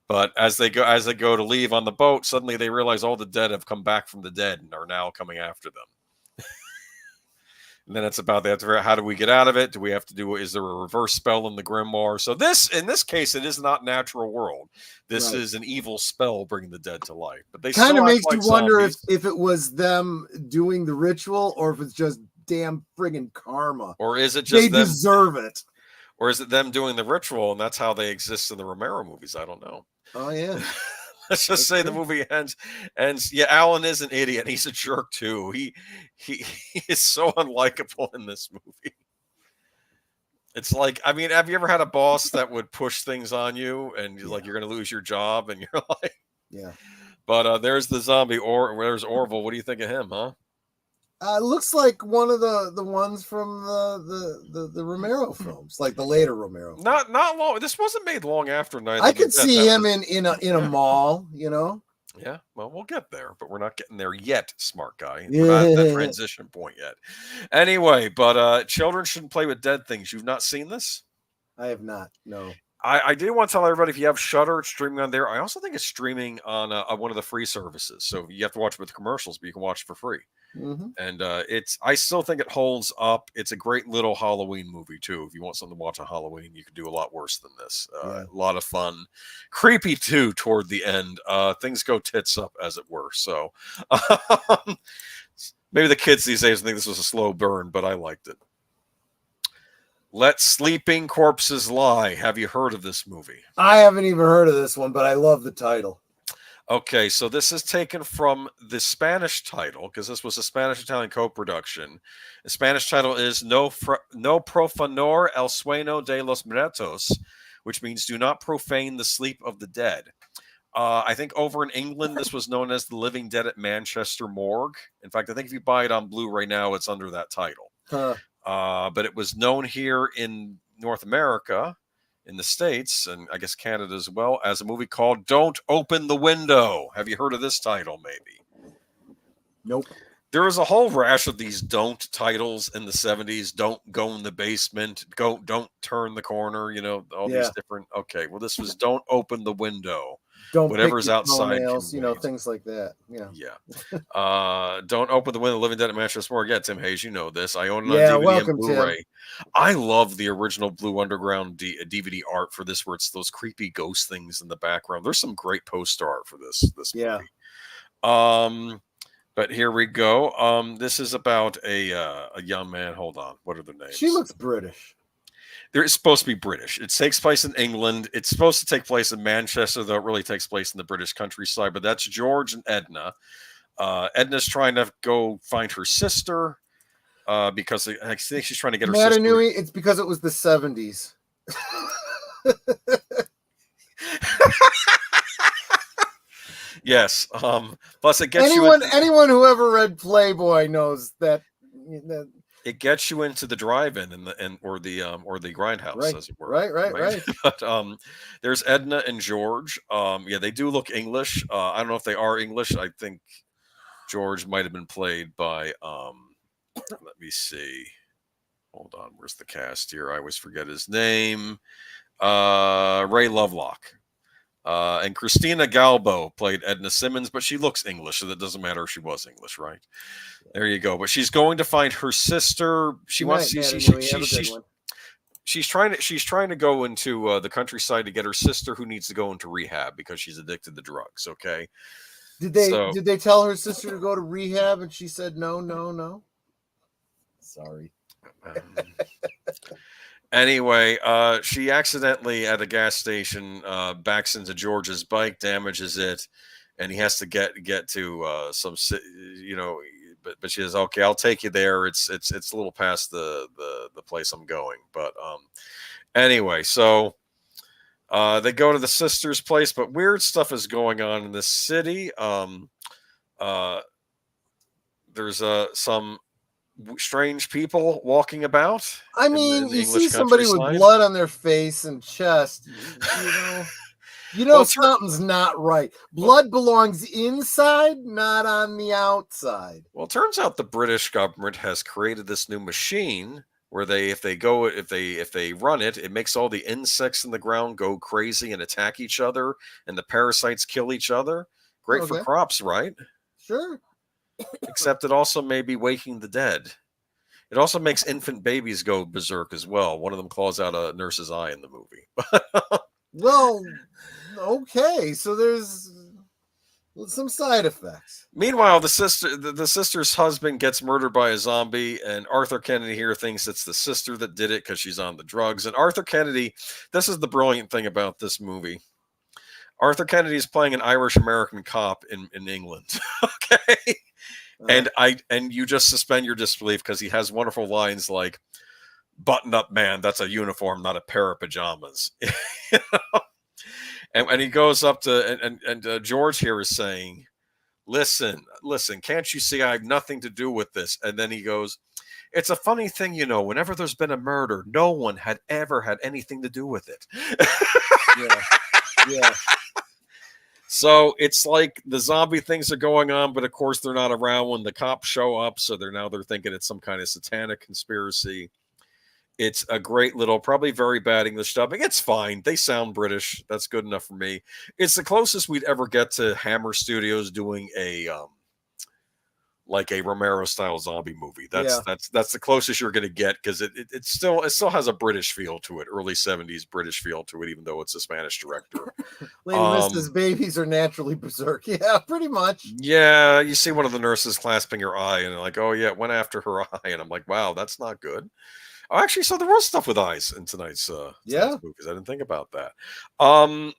But as they go to leave on the boat, suddenly they realize all the dead have come back from the dead and are now coming after them. And then it's about they have to figure out, how do we get out of it? Do we have to do? Is there a reverse spell in the grimoire? So in this case, it is not natural world. This is an evil spell bringing the dead to life. But they kind of makes like you wonder zombies. if it was them doing the ritual or if it's just damn friggin' karma. Or is it just they them, deserve it? Or is it them doing the ritual and that's how they exist in the Romero movies? I don't know. Oh yeah. Let's just say the movie ends. Yeah, Alan is an idiot. He's a jerk too. He is so unlikable in this movie. It's like, I mean, have you ever had a boss that would push things on you and you're like, you're going to lose your job, and you're like, yeah. But there's the zombie, there's Orville. What do you think of him, huh? Looks like one of the ones from the Romero films, like the later Romero. Not long. This wasn't made long after Night. I could see him in a mall, you know. Yeah, well, we'll get there, but we're not getting there yet, smart guy. We're not at that transition point yet. Anyway, but children shouldn't play with dead things. You've not seen this? I have not. No. I do want to tell everybody, if you have Shudder, it's streaming on there. I also think it's streaming on one of the free services. So you have to watch it with commercials, but you can watch it for free. Mm-hmm. And I still think it holds up. It's a great little Halloween movie too. If you want something to watch on Halloween, you could do a lot worse than this. A lot of fun, creepy too toward the end. Things go tits up, as it were. So maybe the kids these days think this was a slow burn, but I liked it. Let Sleeping Corpses Lie. Have you heard of this movie? I haven't even heard of this one, but I love the title. Okay, so this is taken from the Spanish title, because this was a Spanish-Italian co-production. The Spanish title is No profanor el sueño de los muertos, which means do not profane the sleep of the dead. I think over in England, this was known as The Living Dead at Manchester Morgue. In fact, I think if you buy it on Blu-ray now, it's under that title. But it was known here in North America, in the States, and I guess Canada as well, as a movie called Don't Open the Window. Have you heard of this title, maybe? Nope. There was a whole rash of these don't titles in the 70s. Don't go in the basement. Don't turn the corner. You know, all these different. Okay, well, this was Don't Open the Window. Don't whatever's outside. Nails, you know, things like that. Yeah. Don't Open the Window. Living Dead at Manchester Morgue. Yeah, Tim Hayes, you know this. I own it on DVD and Blu-ray. Tim. I love the original Blue Underground DVD art for this, where it's those creepy ghost things in the background. There's some great poster art for this movie. But here we go. This is about a young man. Hold on. What are their names? She looks British. It's supposed to be British. It takes place in England. It's supposed to take place in Manchester, though it really takes place in the British countryside. But that's George and Edna. Edna's trying to go find her sister because I think she's trying to get her sister. Matanui, it's because it was the 70s. Yes. Plus, it gets you anyone who ever read Playboy knows that. It gets you into the drive-in or the grindhouse, right, as it were. Right. But there's Edna and George. Yeah, they do look English. I don't know if they are English. I think George might have been played by. Let me see. Hold on. Where's the cast here? I always forget his name. Ray Lovelock. And Christina Galbo played Edna Simmons, but she looks English, so that doesn't matter if she was English, right? There you go. But she's going to find her sister. She wants. She's trying to go into the countryside to get her sister, who needs to go into rehab because she's addicted to drugs. Okay. Did they tell her sister to go to rehab and she said no? Sorry. Anyway, she accidentally at a gas station backs into George's bike, damages it, and he has to get to some, But she says, "Okay, I'll take you there. It's a little past the place I'm going." But anyway, so they go to the sister's place, but weird stuff is going on in this city. There's some strange people walking about. I mean, you see somebody with blood on their face and chest, something's not right. Blood belongs inside, not on the outside. Well, it turns out the British government has created this new machine where if they run it, it makes all the insects in the ground go crazy and attack each other, and the parasites kill each other. Great for crops, right? Sure. Except it also may be waking the dead. It also makes infant babies go berserk as well. One of them claws out a nurse's eye in the movie. Well, okay, so there's some side effects. Meanwhile, the sister's husband gets murdered by a zombie, and Arthur Kennedy here thinks it's the sister that did it because she's on the drugs. And Arthur Kennedy, this is the brilliant thing about this movie. Arthur Kennedy is playing an Irish-American cop in England. Okay. And you just suspend your disbelief because he has wonderful lines like, "Button up, man, that's a uniform, not a pair of pajamas." And he goes up to and George here is saying, listen, can't you see I have nothing to do with this? And then he goes, "It's a funny thing, whenever there's been a murder, no one had ever had anything to do with it." Yeah. So it's like the zombie things are going on, but of course they're not around when the cops show up. So they're thinking it's some kind of satanic conspiracy. It's a great little, probably very bad English dubbing. It's fine. They sound British. That's good enough for me. It's the closest we'd ever get to Hammer Studios doing a Romero style zombie movie. That's the closest you're going to get because it still has a British feel to it, early 70s British feel to it, even though it's a Spanish director. Lady Mrs. Babies are naturally berserk. Yeah, pretty much. Yeah, you see one of the nurses clasping her eye and they're like, "Oh yeah, it went after her eye," and I'm like, "Wow, that's not good." Oh, actually, so there was stuff with eyes in tonight's movie because I didn't think about that.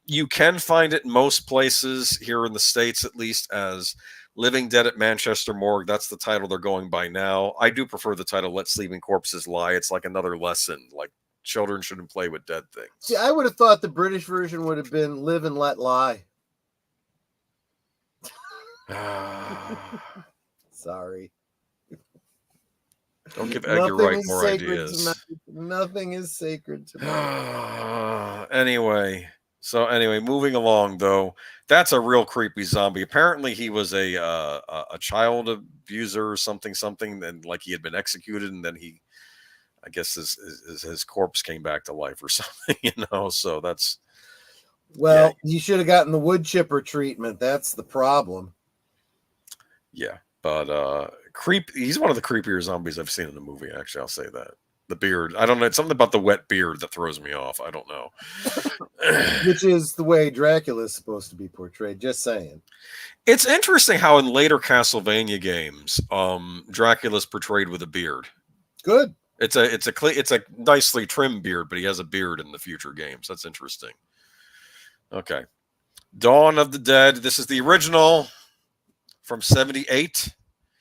You can find it in most places here in the States, at least, as Living Dead at Manchester Morgue. That's the title they're going by now. I do prefer the title Let Sleeping Corpses Lie. It's like another lesson, like children shouldn't play with dead things. See, I would have thought the British version would have been Live and Let Lie. Sorry. Don't give Edgar Wright more ideas. Nothing is sacred tonight. Anyway, moving along though, that's a real creepy zombie. Apparently, he was a child abuser or something, and like he had been executed, and then I guess his corpse came back to life or something. So that's. Well, you should have gotten the wood chipper treatment. That's the problem. Yeah, but he's one of the creepier zombies I've seen in the movie. Actually, I'll say that. The beard. I don't know. It's something about the wet beard that throws me off. I don't know. Which is the way Dracula is supposed to be portrayed. Just saying. It's interesting how in later Castlevania games, Dracula's portrayed with a beard. Good. It's a nicely trimmed beard, but he has a beard in the future games. That's interesting. Okay. Dawn of the Dead. This is the original from 78.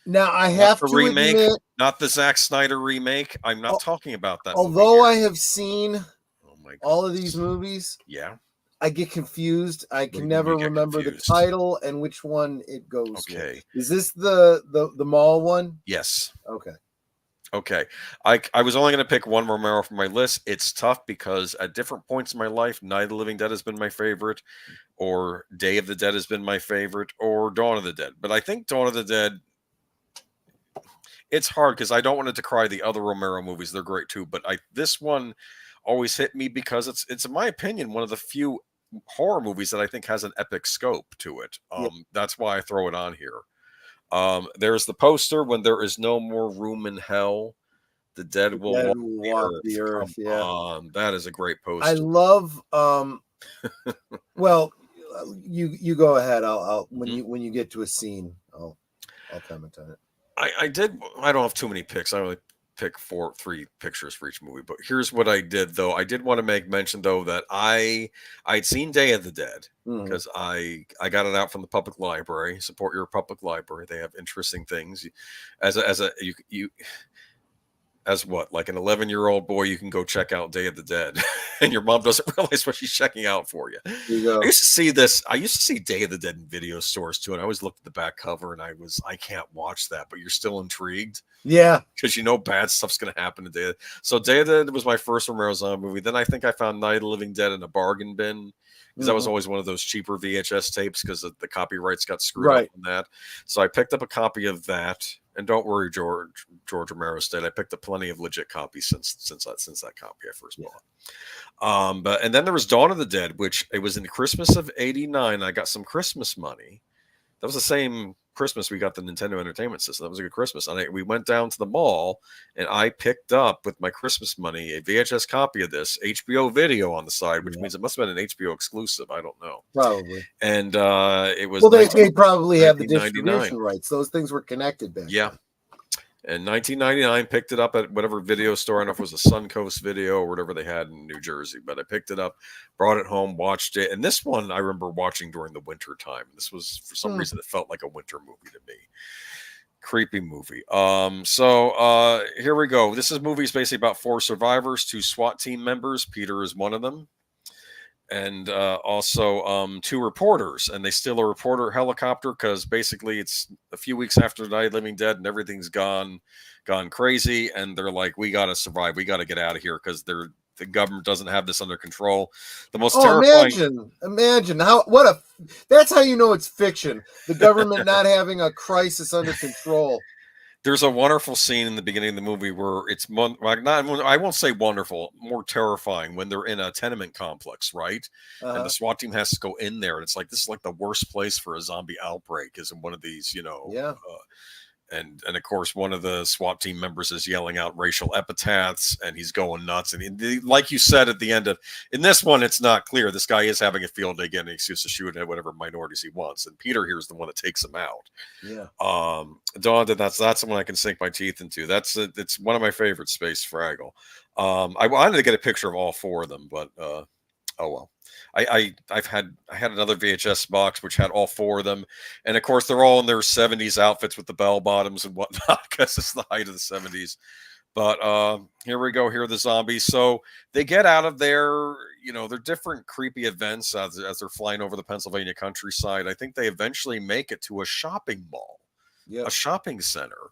Now I Not have the to remake, admit, not the Zack Snyder remake. I'm not talking about that. although I have seen my all of these movies, yeah, I get confused. I What can do you mean never you get remember the confused? title and which one it goes Okay. with. Is this the mall one? Yes. Okay. Okay. I was only going to pick one Romero from my list. It's tough because at different points in my life, Night of the Living Dead has been my favorite, or Day of the Dead has been my favorite, or Dawn of the Dead. But I think Dawn of the Dead, it's hard because I don't want to decry the other Romero movies. They're great too. But this one always hit me because it's in my opinion, one of the few horror movies that I think has an epic scope to it. That's why I throw it on here. There's the poster, when there is no more room in hell, the dead will Dead walk will the walk earth. the earth. Come Yeah. on, that is a great poster. I love well, you go ahead. I'll when you get to a scene, I'll comment on it. I don't have too many picks. I only pick 3 pictures for each movie. But here's what I did though. I did want to make mention though that I'd seen Day of the Dead because I got it out from the public library. Support your public library. They have interesting things. As what, like an 11-year-old boy, you can go check out Day of the Dead, and your mom doesn't realize what she's checking out for you. You go. I used to see Day of the Dead in video stores too, and I always looked at the back cover, and I can't watch that, but you're still intrigued. Yeah, because bad stuff's going to happen today. So Day of the Dead was my first Romero zombie movie. Then I think I found Night of the Living Dead in a bargain bin, because that was always one of those cheaper VHS tapes because the copyrights got screwed up on that. So I picked up a copy of that. And don't worry, George Romero State. I picked up plenty of legit copies since that copy I first bought. And then there was Dawn of the Dead, which it was in Christmas of '89. I got some Christmas money. That was the same Christmas we got the Nintendo Entertainment System. That was a good Christmas. And we went down to the mall, and I picked up with my Christmas money a VHS copy of this, HBO video on the side, which means it must have been an HBO exclusive. I don't know. Probably. And it was they probably have the distribution rights. Those things were connected back. Yeah. In 1999, picked it up at whatever video store. I don't know if it was a Suncoast Video or whatever they had in New Jersey, but I picked it up, brought it home, watched it. And this one I remember watching during the winter time. This was, for some reason, it felt like a winter movie to me. Creepy movie. So here we go. This movie is basically about 4 survivors, 2 SWAT team members. Peter is one of them. And also 2 reporters, and they steal a reporter helicopter because basically it's a few weeks after Night of the Living Dead and everything's gone crazy, and they're like, we gotta survive, we gotta get out of here because the government doesn't have this under control. The most terrifying. Imagine that's how you know it's fiction. The government not having a crisis under control. There's a wonderful scene in the beginning of the movie where it's I won't say wonderful, more terrifying, when they're in a tenement complex, right? And the SWAT team has to go in there, and it's like, this is like the worst place for a zombie outbreak, is in one of these, and of course one of the SWAT team members is yelling out racial epithets, and he's going nuts. And like you said at the end in this one, it's not clear. This guy is having a field day, getting an excuse to shoot at whatever minorities he wants, and Peter here is the one that takes him out. Yeah. Dawn, that's the one I can sink my teeth into. It's one of my favorite Space Fraggle. I wanted to get a picture of all 4 of them, but oh well. I had another VHS box which had all 4 of them, and of course they're all in their 70s outfits with the bell bottoms and whatnot because it's the height of the 70s. But here we go. Here are the zombies. So they get out of there. They're different creepy events as they're flying over the Pennsylvania countryside. I think they eventually make it to a shopping mall, a shopping center.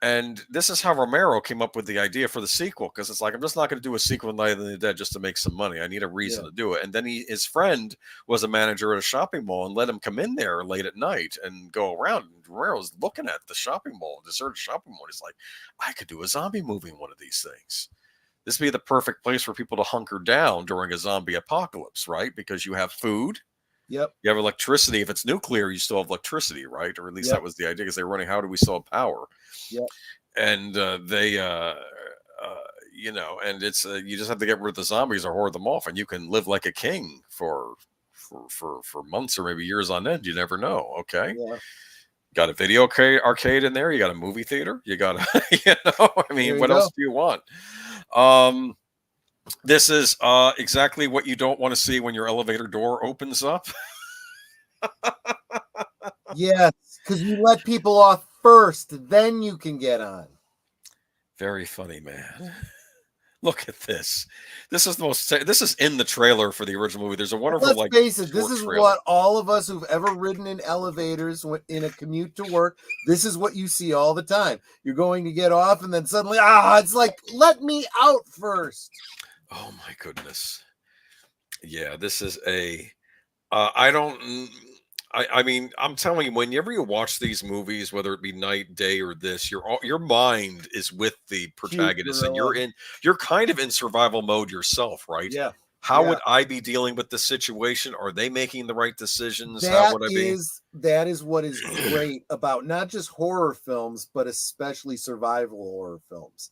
And this is how Romero came up with the idea for the sequel, because it's like, I'm just not going to do a sequel of Night of the Dead just to make some money. I need a reason to do it. And then his friend was a manager at a shopping mall and let him come in there late at night and go around. And Romero's looking at the shopping mall, deserted shopping mall. He's like, I could do a zombie movie in one of these things. This would be the perfect place for people to hunker down during a zombie apocalypse, right? Because you have food. Yep. You have electricity. If it's nuclear, you still have electricity, right? Or at least that was the idea, because they're running, how do we still have power? Yep. And and it's you just have to get rid of the zombies or hoard them off, and you can live like a king for months or maybe years on end. You never know. Okay. Yeah. Got a video arcade in there. You got a movie theater. You got what else do you want? This is exactly what you don't want to see when your elevator door opens up. Yes, because you let people off first, then you can get on. Very funny, man. Look at this. This is the most. This is in the trailer for the original movie. There's a wonderful, Let's like, face it, this short is trailer. what all of us who've ever ridden in elevators in a commute to work, this is what you see all the time. You're going to get off, and then suddenly, it's like, let me out first. Oh my goodness. Yeah, this is a. I don't. I mean, I'm telling you, whenever you watch these movies, whether it be night, day, or this, your mind is with the protagonist, and you're kind of in survival mode yourself, right? Yeah. How would I be dealing with the situation? Are they making the right decisions? How That would I be? is what is great about not just horror films, but especially survival horror films.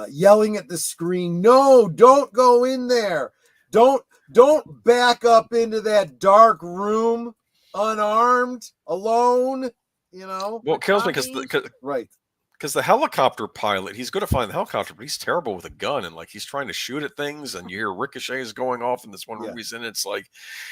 Yelling at the screen, no, don't go in there. Don't back up into that dark room unarmed, alone, Well, it kills me because the helicopter pilot, he's good at flying the helicopter, but he's terrible with a gun, and like he's trying to shoot at things, and you hear ricochets going off in this one movie he's in. It's like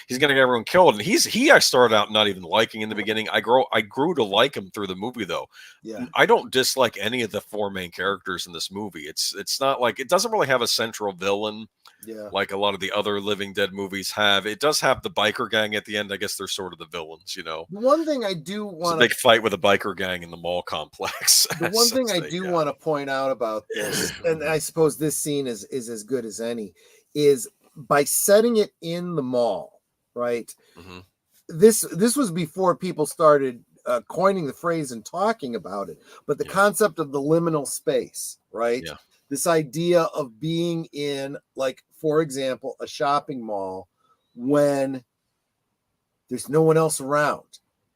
he's gonna get everyone killed, and I started out not even liking in the beginning. I grew to like him through the movie, though. Yeah, I don't dislike any of the four main characters in this movie. It's not like it doesn't really have a central villain. Yeah, like a lot of the other Living Dead movies have. It does have the biker gang at the end. I guess they're sort of the villains, One thing I do want It's a big fight with a biker gang in the mall complex. The one thing I do want to point out about this, and I suppose this scene is as good as any, is by setting it in the mall, right? Mm-hmm. This was before people started coining the phrase and talking about it, but the concept of the liminal space, right? Yeah. This idea of being in, like, for example, a shopping mall when there's no one else around.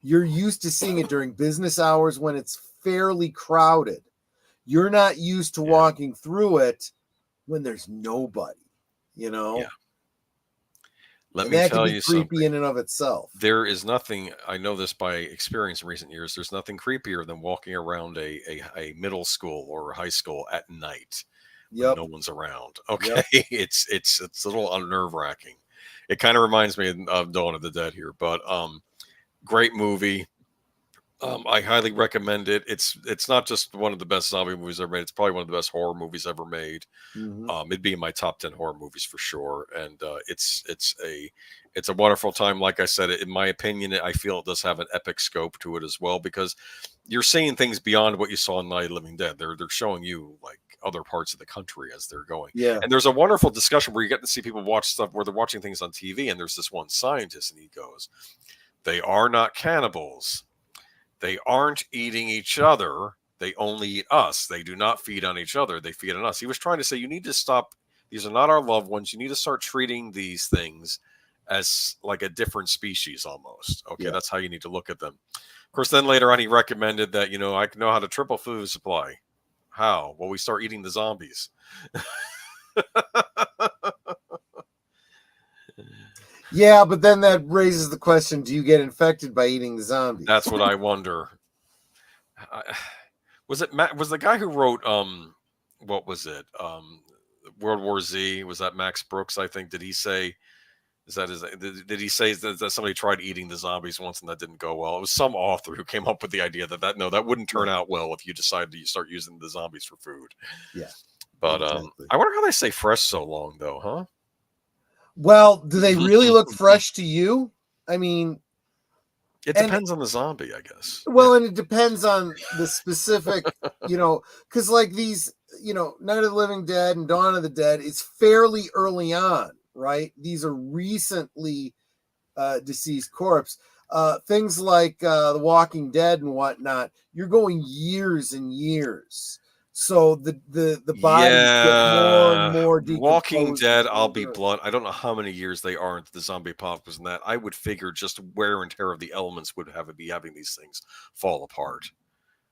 You're used to seeing it during business hours when it's fairly crowded. You're not used to walking through it when there's nobody, Yeah. Let and me that tell can be you creepy something. in and of itself. There is nothing, I know this by experience in recent years, there's nothing creepier than walking around a middle school or a high school at night when no one's around. Okay. It's a little nerve-wracking. It kind of reminds me of Dawn of the Dead here, but great movie. I highly recommend it. It's not just one of the best zombie movies ever made. It's probably one of the best horror movies ever made. It'd be in my top 10 horror movies for sure. And it's a wonderful time. Like I said, in my opinion, I feel it does have an epic scope to it as well, because you're seeing things beyond what you saw in Night of the Living Dead. They're showing you like other parts of the country as they're going. Yeah. And there's a wonderful discussion where you get to see people watch stuff where they're watching things on TV, and there's this one scientist, and he goes, "They are not cannibals. They aren't eating each other. They only eat us. They do not feed on each other. They feed on us." He was trying to say, you need to stop. These are not our loved ones. You need to start treating these things as like a different species almost. Okay, that's how you need to look at them. Of course, then later on, he recommended that, I can know how to triple food supply. How? Well, we start eating the zombies. Yeah, but then that raises the question, do you get infected by eating the zombies? That's what I wonder. Was the guy who wrote what was it? World War Z? Was that Max Brooks, I think? Did he say did he say that somebody tried eating the zombies once and that didn't go well? It was some author who came up with the idea that wouldn't turn out well if you decided to start using the zombies for food. Yeah. But exactly. I wonder how they stay fresh so long though, huh? Well, do they really look fresh to you? I mean, it depends on the zombie, I guess. Well, and it depends on the specific, because like these, Night of the Living Dead and Dawn of the Dead, it's fairly early on, right? These are recently deceased corpse. Things like The Walking Dead and whatnot, you're going years and years. So the bodies get more and more decomposed. Walking Dead, I'll be blunt. I don't know how many years they are into the zombie apocalypse and that. I would figure just wear and tear of the elements would be having these things fall apart.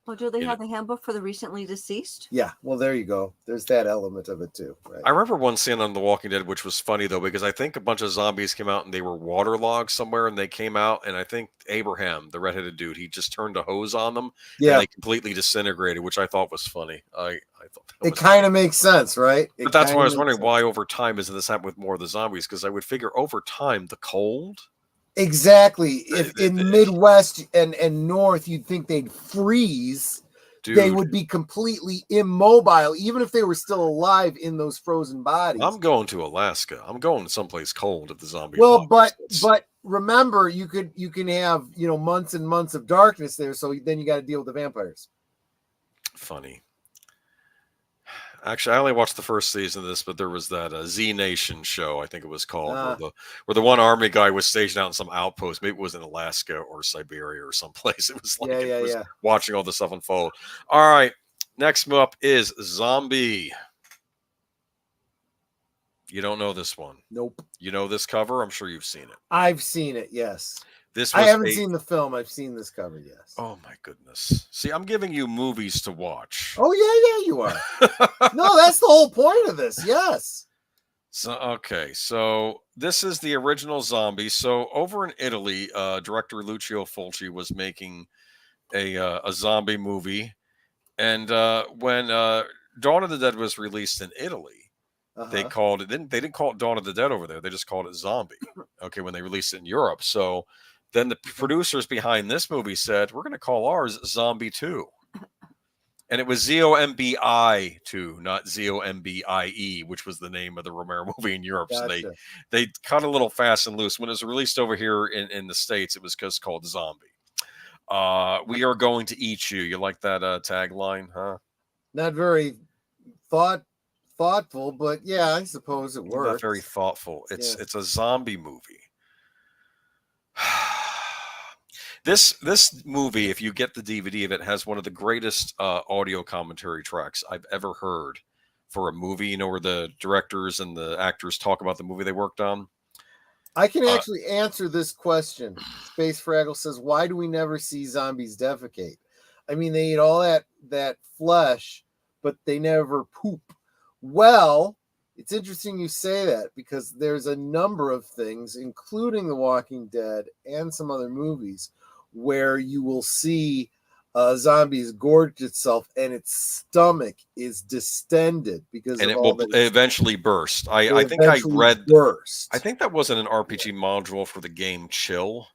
Well, do they have the handbook for the recently deceased? Yeah, well, there you go. There's that element of it too. Right? I remember one scene on The Walking Dead, which was funny though, because I think a bunch of zombies came out and they were waterlogged somewhere, and they came out, and I think Abraham, the redheaded dude, he just turned a hose on them, and they completely disintegrated, which I thought was funny. I thought it kind of makes sense, right? But that's why I was wondering why over time isn't this happening with more of the zombies? Because I would figure over time the cold Exactly. If in Midwest and North, you'd think they'd freeze. Dude, they would be completely immobile, even if they were still alive in those frozen bodies. I'm going to Alaska. I'm going someplace cold if the zombie. Well, apocalypse hits. but remember, you can have months and months of darkness there, so then you got to deal with the vampires. Funny. Actually, I only watched the first season of this, but there was that Z Nation show, I think it was called, where the one army guy was stationed out in some outpost. Maybe it was in Alaska or Siberia or someplace. It was like watching all this stuff unfold. All right, next up is Zombie. You don't know this one? Nope. You know this cover? I'm sure you've seen it. I've seen it, yes. I haven't seen the film. I've seen this cover, yes. Oh, my goodness. See, I'm giving you movies to watch. Oh, yeah, you are. No, that's the whole point of this, yes. So this is the original Zombie. So over in Italy, director Lucio Fulci was making a zombie movie. And when Dawn of the Dead was released in Italy, they called it, they didn't call it Dawn of the Dead over there. They just called it Zombie, okay, when they released it in Europe. So then the producers behind this movie said, we're going to call ours Zombie 2. And it was ZOMBI 2, not ZOMBIE, which was the name of the Romero movie in Europe. Gotcha. So they cut a little fast and loose. When it was released over here in the States, it was just called Zombie. We are going to eat you. You like that tagline, huh? Not very thoughtful, but yeah, I suppose it works. Not very thoughtful. It's a zombie movie. This movie, if you get the DVD of it, has one of the greatest audio commentary tracks I've ever heard for a movie. You know, where the directors and the actors talk about the movie they worked on. I can actually answer this question. Space Fraggle says, why do we never see zombies defecate? I mean, they eat all that flesh, but they never poop. Well, it's interesting you say that, because there's a number of things, including The Walking Dead and some other movies, where you will see zombies gorge itself and its stomach is distended because and of it all will that eventually burst. I think I read burst. I think that wasn't an RPG module for the game Chill.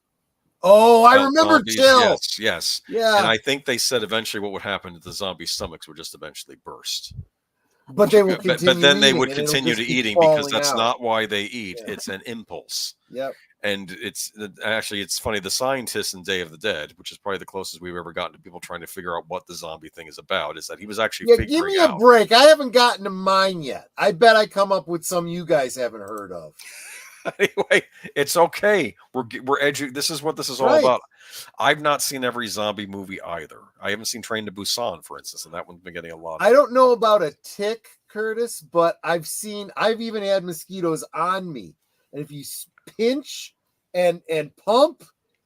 Oh, I remember zombies. Chill. Yes. Yeah. And I think they said eventually what would happen to the zombie stomachs would just eventually burst. But they will continue. But then they eating, would and it'll continue just to keep eating because falling that's out. not why they eat. Yeah. It's an impulse. Yep. And it's funny. The scientists in Day of the Dead, which is probably the closest we've ever gotten to people trying to figure out what the zombie thing is about, is that he was actually figuring give me out. a break. I haven't gotten to mine yet. I bet I come up with some you guys haven't heard of. Anyway, it's okay. This is what this is all about. I've not seen every zombie movie either. I haven't seen Train to Busan, for instance, and that one's been getting a lot. I don't know about a tick, Curtis, but I've even had mosquitoes on me, and if you pinch and pump,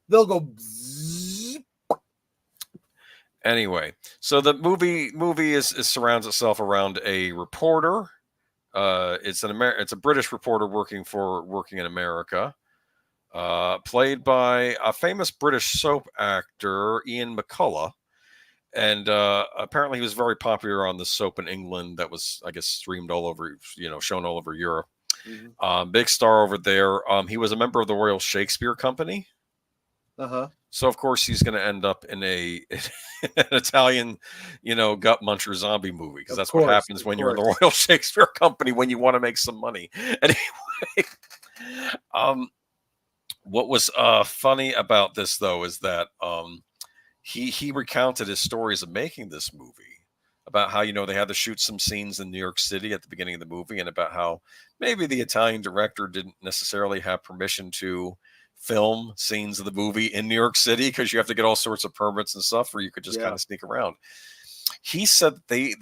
they'll go bzzz. Anyway, so the movie surrounds itself around a reporter. It's a British reporter working in America, played by a famous British soap actor, Ian McCulloch, and apparently he was very popular on the soap in England that was, I guess, streamed all over, shown all over Europe. Mm-hmm. Big star over there. He was a member of the Royal Shakespeare Company. So of course he's going to end up in an Italian, gut muncher zombie movie, because that's what happens when you're in the Royal Shakespeare Company when you want to make some money. Anyway, what was funny about this though is that he recounted his stories of making this movie, about how they had to shoot some scenes in New York City at the beginning of the movie, and about how maybe the Italian director didn't necessarily have permission to film scenes of the movie in New York City, because you have to get all sorts of permits and stuff, or you could just kind of sneak around. He said they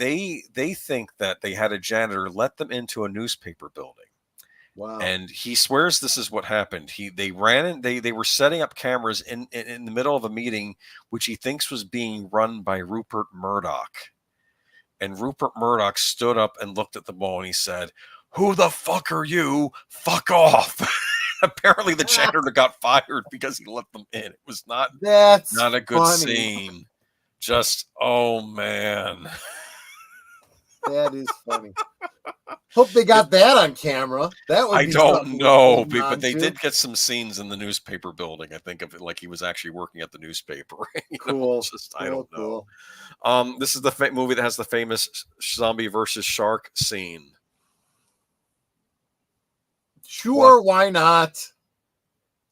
think that they had a janitor let them into a newspaper building. Wow. And he swears this is what happened. They were setting up cameras in the middle of a meeting, which he thinks was being run by Rupert Murdoch. And Rupert Murdoch stood up and looked at the ball and he said, "Who the fuck are you? Fuck off." Apparently the janitor got fired because he let them in. It was not a good scene. Just, oh man. That is funny. Hope they got that on camera. That would I be don't something know, to hold on but they to. did get some scenes in the newspaper building. I think of it like he was actually working at the newspaper. Cool. I don't know. Cool. This is the movie that has the famous zombie versus shark scene. Sure, why not?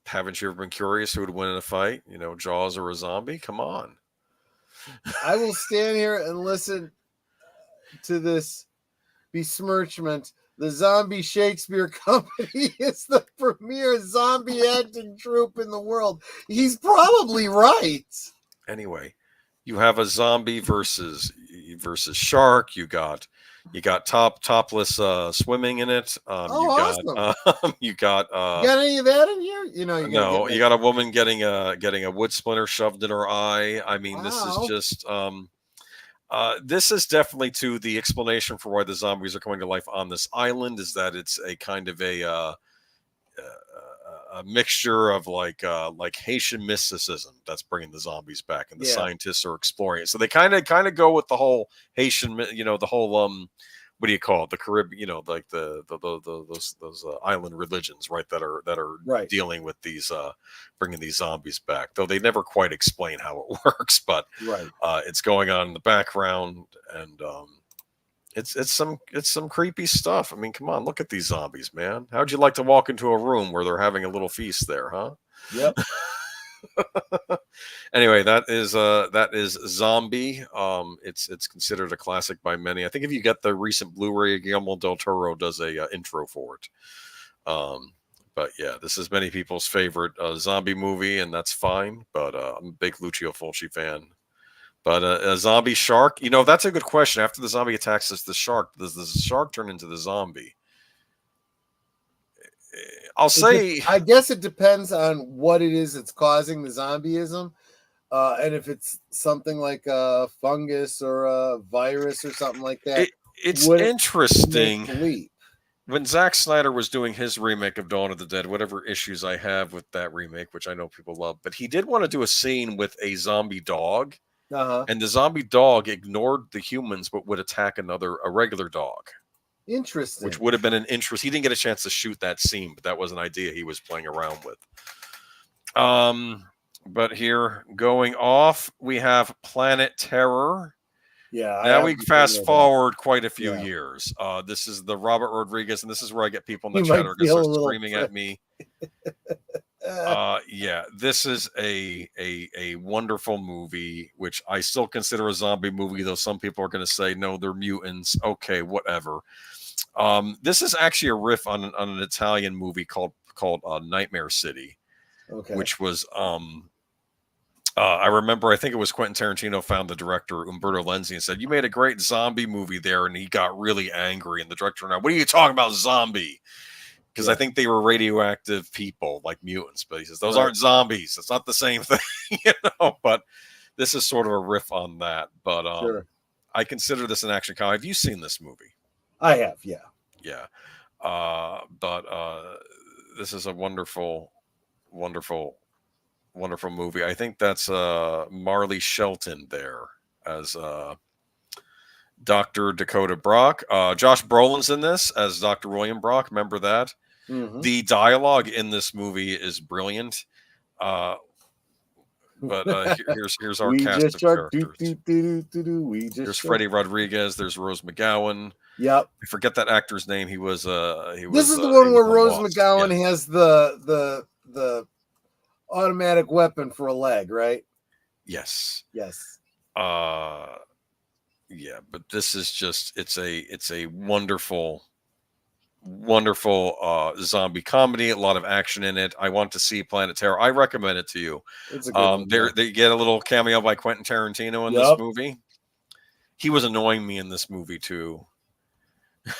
Haven't you ever been curious who would win in a fight? Jaws or a zombie? Come on. I will stand here and listen to this besmirchment. The Zombie Shakespeare Company is the premier zombie acting troupe in the world. He's probably right. Anyway, you have a zombie versus shark. You got topless swimming in it. Awesome. You got any of that in here? No, you got a woman getting a wood splinter shoved in her eye. I mean, Wow. this is just this is definitely to the explanation for why the zombies are coming to life on this island is that it's a kind of a mixture of like Haitian mysticism that's bringing the zombies back, and the scientists are exploring it. So they kind of go with the whole Haitian, the whole what do you call it? The Caribbean, like those island religions, right? That are right. dealing with these bringing these zombies back. Though they never quite explain how it works, but right. It's going on in the background, and it's some creepy stuff. I mean, come on, look at these zombies, man. How'd you like to walk into a room where they're having a little feast there, huh? Yep. Anyway, that is Zombie. It's considered a classic by many. I think if you get the recent Blu-ray, Guillermo del Toro does a intro for it. But yeah, this is many people's favorite zombie movie, and that's fine. But I'm a big Lucio Fulci fan. But a zombie shark, that's a good question. After the zombie attacks the shark, does the shark turn into the zombie? I'll say, I guess it depends on what it is that's causing the zombieism. And if it's something like a fungus or a virus or something like that. It's interesting. When Zack Snyder was doing his remake of Dawn of the Dead, whatever issues I have with that remake, which I know people love, but he did want to do a scene with a zombie dog. Uh-huh. And the zombie dog ignored the humans, but would attack a regular dog. Interesting. Which would have been an interest. He didn't get a chance to shoot that scene, but that was an idea he was playing around with. But here, going off, we have Planet Terror. Yeah. Now we fast forward quite a few years. This is the Robert Rodriguez, and this is where I get people in the chat are going to start screaming at me. Yeah, this is a wonderful movie, which I still consider a zombie movie, though some people are going to say, no, they're mutants. Okay, whatever. This is actually a riff on an Italian movie called Nightmare City, which was I remember, I think it was Quentin Tarantino found the director Umberto Lenzi and said, "You made a great zombie movie there," and he got really angry. And the director, "Now, what are you talking about, zombie?" Because I think they were radioactive people, like mutants. But he says, "Those aren't zombies. It's not the same thing," But this is sort of a riff on that. But I consider this an action comedy. Have you seen this movie? I have, yeah. Yeah. But this is a wonderful, wonderful, wonderful movie. I think that's Marley Shelton there as Dr. Dakota Brock. Josh Brolin's in this as Dr. William Brock. Remember that? Mm-hmm. The dialogue in this movie is brilliant. But here's our cast of characters. There's Freddie Rodriguez. There's Rose McGowan. Yep. I forget that actor's name. This is the one where Rose McGowan has the automatic weapon for a leg, right? Yes. Yes. Yeah, but this is just it's a wonderful zombie comedy, a lot of action in it. I want to see Planet Terror. I recommend it to you. It's a good one, they get a little cameo by Quentin Tarantino in this movie. He was annoying me in this movie too.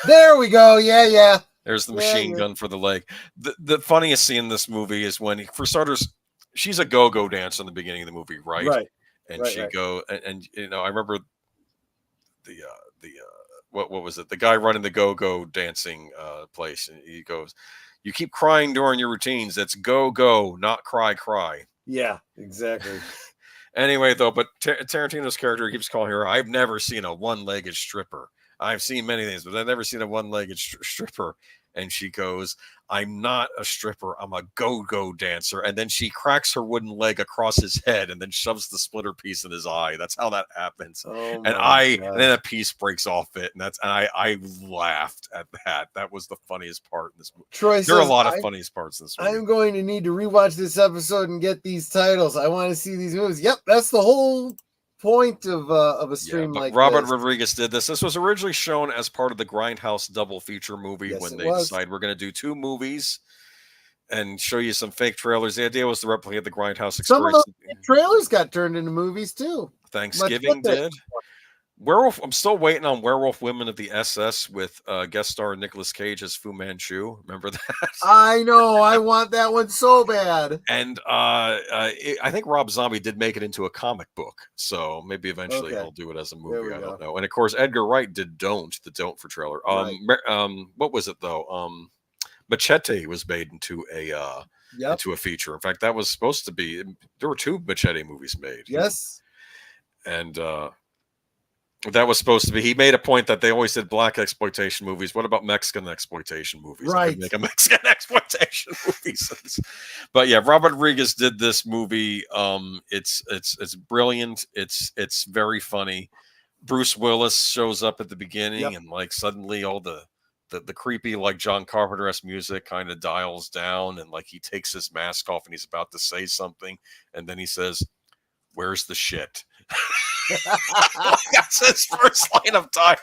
There we go. Yeah. There's the machine gun for the leg. The funniest scene in this movie is when, for starters, she's a go-go dancer in the beginning of the movie, right? Right. And and I remember the what was it? The guy running the go-go dancing place, and he goes, "You keep crying during your routines. That's go, not cry." Yeah, exactly. Anyway, though, but Tarantino's character keeps calling her, "I've never seen a one-legged stripper." I've seen many things, but I've never seen a one-legged stripper. And she goes, I'm not a stripper. I'm a go-go dancer. And then she cracks her wooden leg across his head and then shoves the splitter piece in his eye. That's how that happens. Oh And my and then a piece breaks off it. And I laughed at that. That was the funniest part in this movie. Troy There are a says, lot of funniest parts in this movie. I'm going to need to rewatch this episode and get these titles. I want to see these movies. Yep, that's the whole point of a stream like Robert this. Rodriguez did this. This was originally shown as part of the Grindhouse double feature movie when they decided we're going to do 2 movies and show you some fake trailers. The idea was to replicate the Grindhouse experience. Some of the trailers got turned into movies too. Thanksgiving did. Werewolf. I'm still waiting on Werewolf Women of the SS with guest star Nicolas Cage as Fu Manchu. Remember that? I know. I want that one so bad. And I think Rob Zombie did make it into a comic book, so maybe eventually he'll do it as a movie. I don't know. And of course, Edgar Wright did the Don't for trailer. What was it though? Machete was made into a feature. In fact, that was supposed to be. There were 2 Machete movies made. Yes. And that was supposed to be. He made a point that they always did black exploitation movies. What about Mexican exploitation movies? Right. Make a Mexican exploitation movies. But yeah, Robert Rodriguez did this movie. It's brilliant. It's very funny. Bruce Willis shows up at the beginning, and like suddenly all the creepy like John Carpenter-esque music kind of dials down, and like he takes his mask off and he's about to say something, and then he says, "Where's the shit?" That's his first line of time.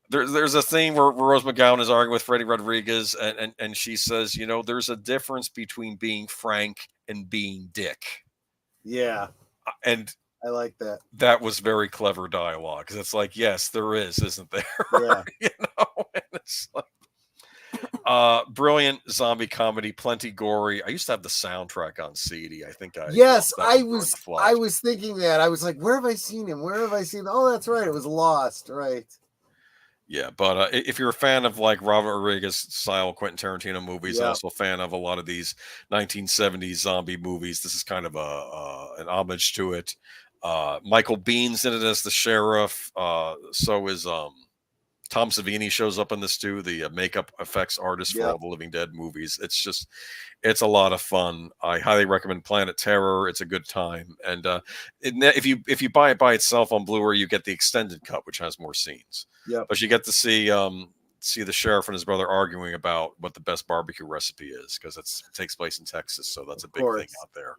There's a thing where Rose McGowan is arguing with Freddie Rodriguez, and she says, there's a difference between being frank and being Dick. Yeah. And I like that. That was very clever dialogue, because it's like, yes, there is, isn't there? Yeah. And it's like, brilliant zombie comedy, plenty gory. I used to have the soundtrack on CD. I think I was thinking that. I was like, where have I seen him? Where have I seen? Oh, that's right. It was Lost, right? Yeah, but if you're a fan of like Robert Rodriguez style Quentin Tarantino movies, also a fan of a lot of these 1970s zombie movies, this is kind of an homage to it. Michael Bihn's in it as the sheriff. So is Tom Savini shows up in this too, the makeup effects artist for all the Living Dead movies. It's a lot of fun. I highly recommend Planet Terror. It's a good time. And if you buy it by itself on Blu-ray, you get the extended cut, which has more scenes. Yeah, but you get to see the sheriff and his brother arguing about what the best barbecue recipe is, because it takes place in Texas, so that's a big thing out there.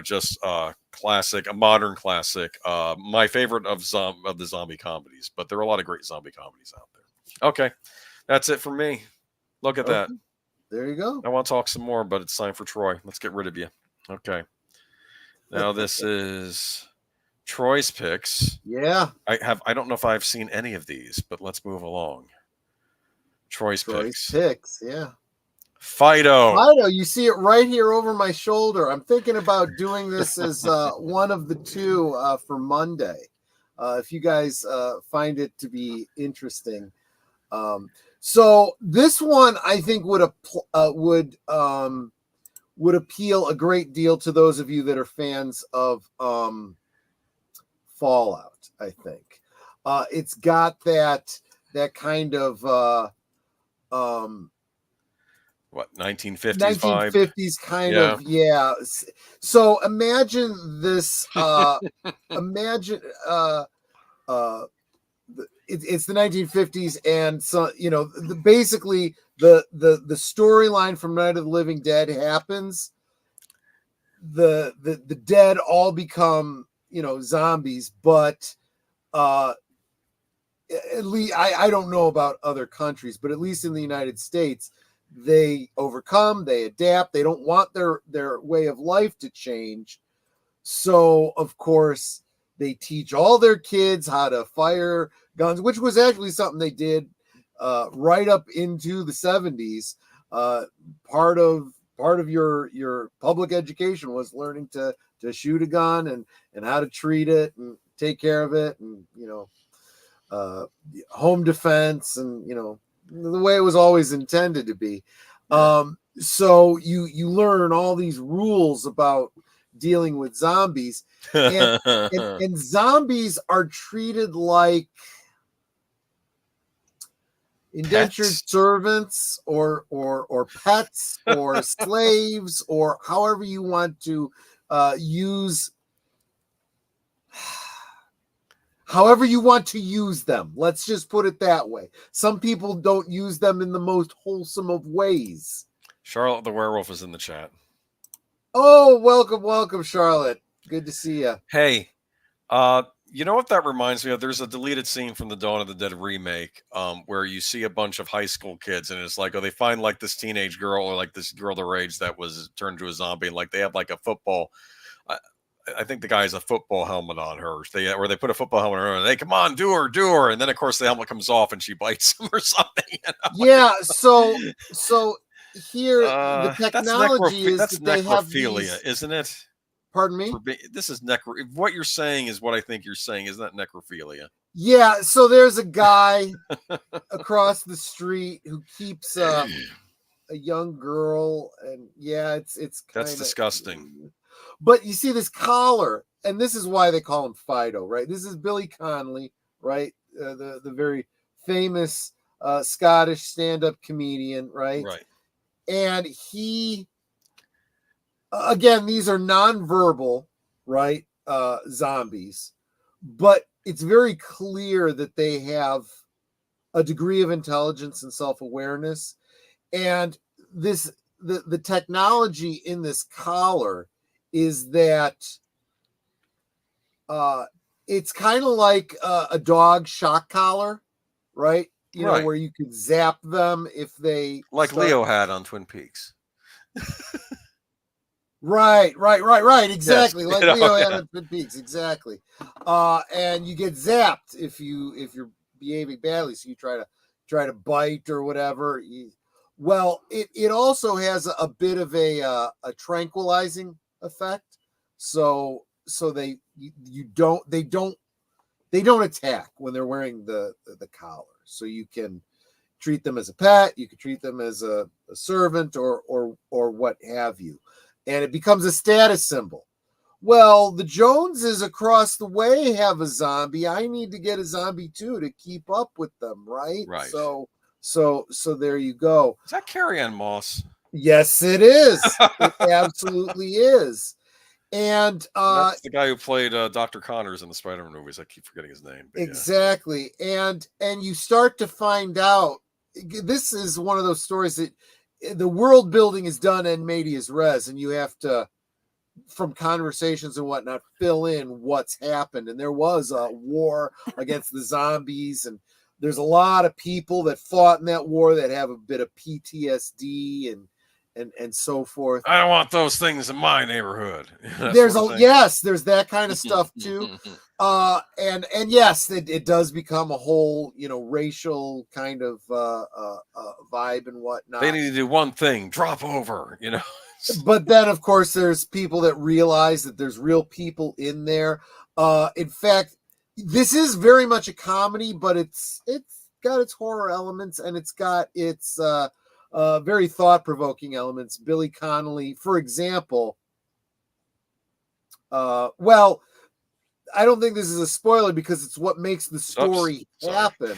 Just classic, a modern classic. My favorite of the zombie comedies, but there are a lot of great zombie comedies out there. Okay, that's it for me. Look at that. There you go. I want to talk some more, but it's time for Troy. Let's get rid of you. Okay. Now this is Troy's picks. Yeah. I don't know if I've seen any of these, but let's move along. Troy's picks. Yeah. Fido, you see it right here over my shoulder. I'm thinking about doing this as one of the 2 for Monday. If you guys find it to be interesting. So this one I think would appeal a great deal to those of you that are fans of Fallout. I think it's got that kind of what, 1950s vibe? 1950s kind of, yeah. So imagine this. It's the 1950s, and so basically the storyline from Night of the Living Dead happens. The dead all become zombies, but at least I don't know about other countries, but at least in the United States, they overcome, they adapt, they don't want their way of life to change. So of course they teach all their kids how to fire guns, which was actually something they did right up into the 70s. Part of your public education was learning to shoot a gun and how to treat it and take care of it, and home defense, and the way it was always intended to be. So you learn all these rules about dealing with zombies, and zombies are treated like indentured Pets? servants or pets or slaves, or however you want to use them. Let's just put it that way. Some people don't use them in the most wholesome of ways. Charlotte the werewolf is in the chat. Oh, welcome, Charlotte. Good to see you. Hey, you know what that reminds me of? There's a deleted scene from the Dawn of the Dead remake, where you see a bunch of high school kids, and it's like, oh, they find like this teenage girl or like this girl their age that was turned into a zombie, and like they have like a football. I think the guy has a football helmet on her. They put a football helmet on her, and they come on, do her, and then of course the helmet comes off and she bites him or something. Yeah, so here the technology is that's that they have necrophilia, these, isn't it? Pardon me? This is what you're saying is what I think you're saying. Isn't that necrophilia? Yeah, so there's a guy across the street who keeps a young girl, and yeah, it's That's disgusting. But you see this collar, and this is why they call him Fido, right? This is Billy Connolly, right? The very famous Scottish stand-up comedian, right? Right. And he, again, these are non-verbal, right? Zombies, but it's very clear that they have a degree of intelligence and self-awareness. And the technology in this collar is that it's kind of like a dog shock collar, right? You know, where you could zap them if they Leo had on Twin Peaks. Right. Exactly. Yes. Like Leo had on Twin Peaks. Exactly. And you get zapped if you're behaving badly. So you try to bite or whatever. Well, it also has a bit of a tranquilizing effect. So they don't attack when they're wearing the collar. So you can treat them as a pet, you can treat them as a servant or what have you. And it becomes a status symbol. Well, the Joneses across the way have a zombie. I need to get a zombie too to keep up with them, right? Right. So there you go. Is that Carrie-Ann Moss? Yes, it is. It absolutely is. And that's the guy who played Dr. Connors in the Spider-Man movies. I keep forgetting his name. Exactly. Yeah. And you start to find out, this is one of those stories that the world building is done in medias res, and you have to, from conversations and whatnot, fill in what's happened. And there was a war against the zombies, and there's a lot of people that fought in that war that have a bit of PTSD and so forth. I don't want those things in my neighborhood. There's that kind of stuff too. And yes, it does become a whole, racial kind of vibe and whatnot. They need to do one thing, drop over, But then, of course, there's people that realize that there's real people in there. In fact, this is very much a comedy, but it's got its horror elements, and it's got its very thought-provoking elements. Billy Connolly, for example, well, I don't think this is a spoiler because it's what makes the story happen.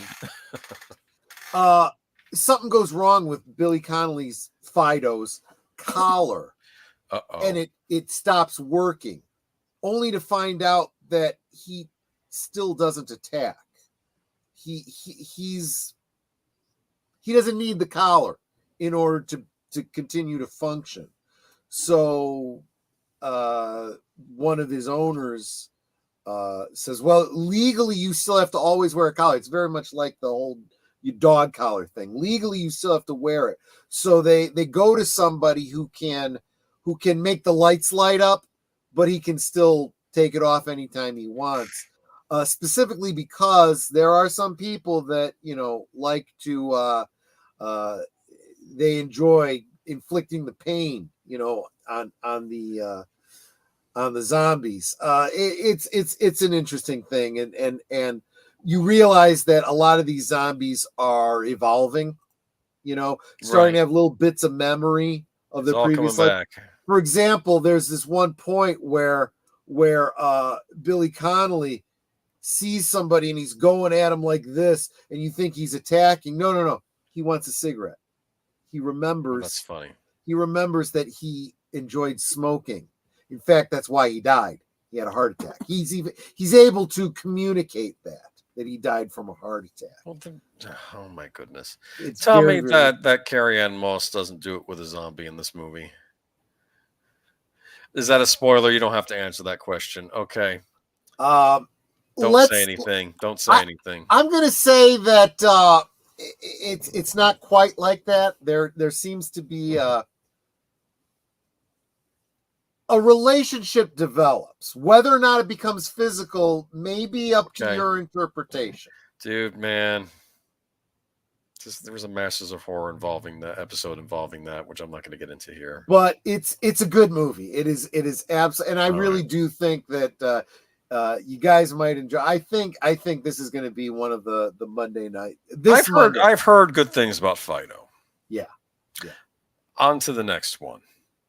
Something goes wrong with Billy Connolly's Fido's collar. And it stops working, only to find out that he still doesn't attack. He doesn't need the collar in order to continue to function. So one of his owners says, well, legally you still have to always wear a collar. It's very much like the whole dog collar thing. Legally you still have to wear it. So they go to somebody who can make the lights light up, but he can still take it off anytime he wants. Specifically because there are some people that like to they enjoy inflicting the pain on the zombies. It's an interesting thing, and you realize that a lot of these zombies are evolving, starting to have little bits of memory of their previous life. For example, there's this one point where Billy Connolly sees somebody and he's going at him like this, and you think he's attacking. No. he wants a cigarette. He remembers. That's funny. He remembers that he enjoyed smoking. In fact, that's why he died. He had a heart attack. He's able to communicate that he died from a heart attack. Well, oh my goodness! It's Tell very, me very... that Carrie Ann Moss doesn't do it with a zombie in this movie. Is that a spoiler? You don't have to answer that question. Okay. Don't say anything. Don't say anything. I'm going to say that it's not quite like that. There seems to be a relationship develops. Whether or not it becomes physical may be up to your interpretation. Dude, man. There was a Masters of Horror involving that, which I'm not going to get into here. But it's a good movie. It is absolutely, and I really do think that you guys might enjoy. I think this is going to be one of the Monday night. I've heard good things about Fido. Yeah. On to the next one.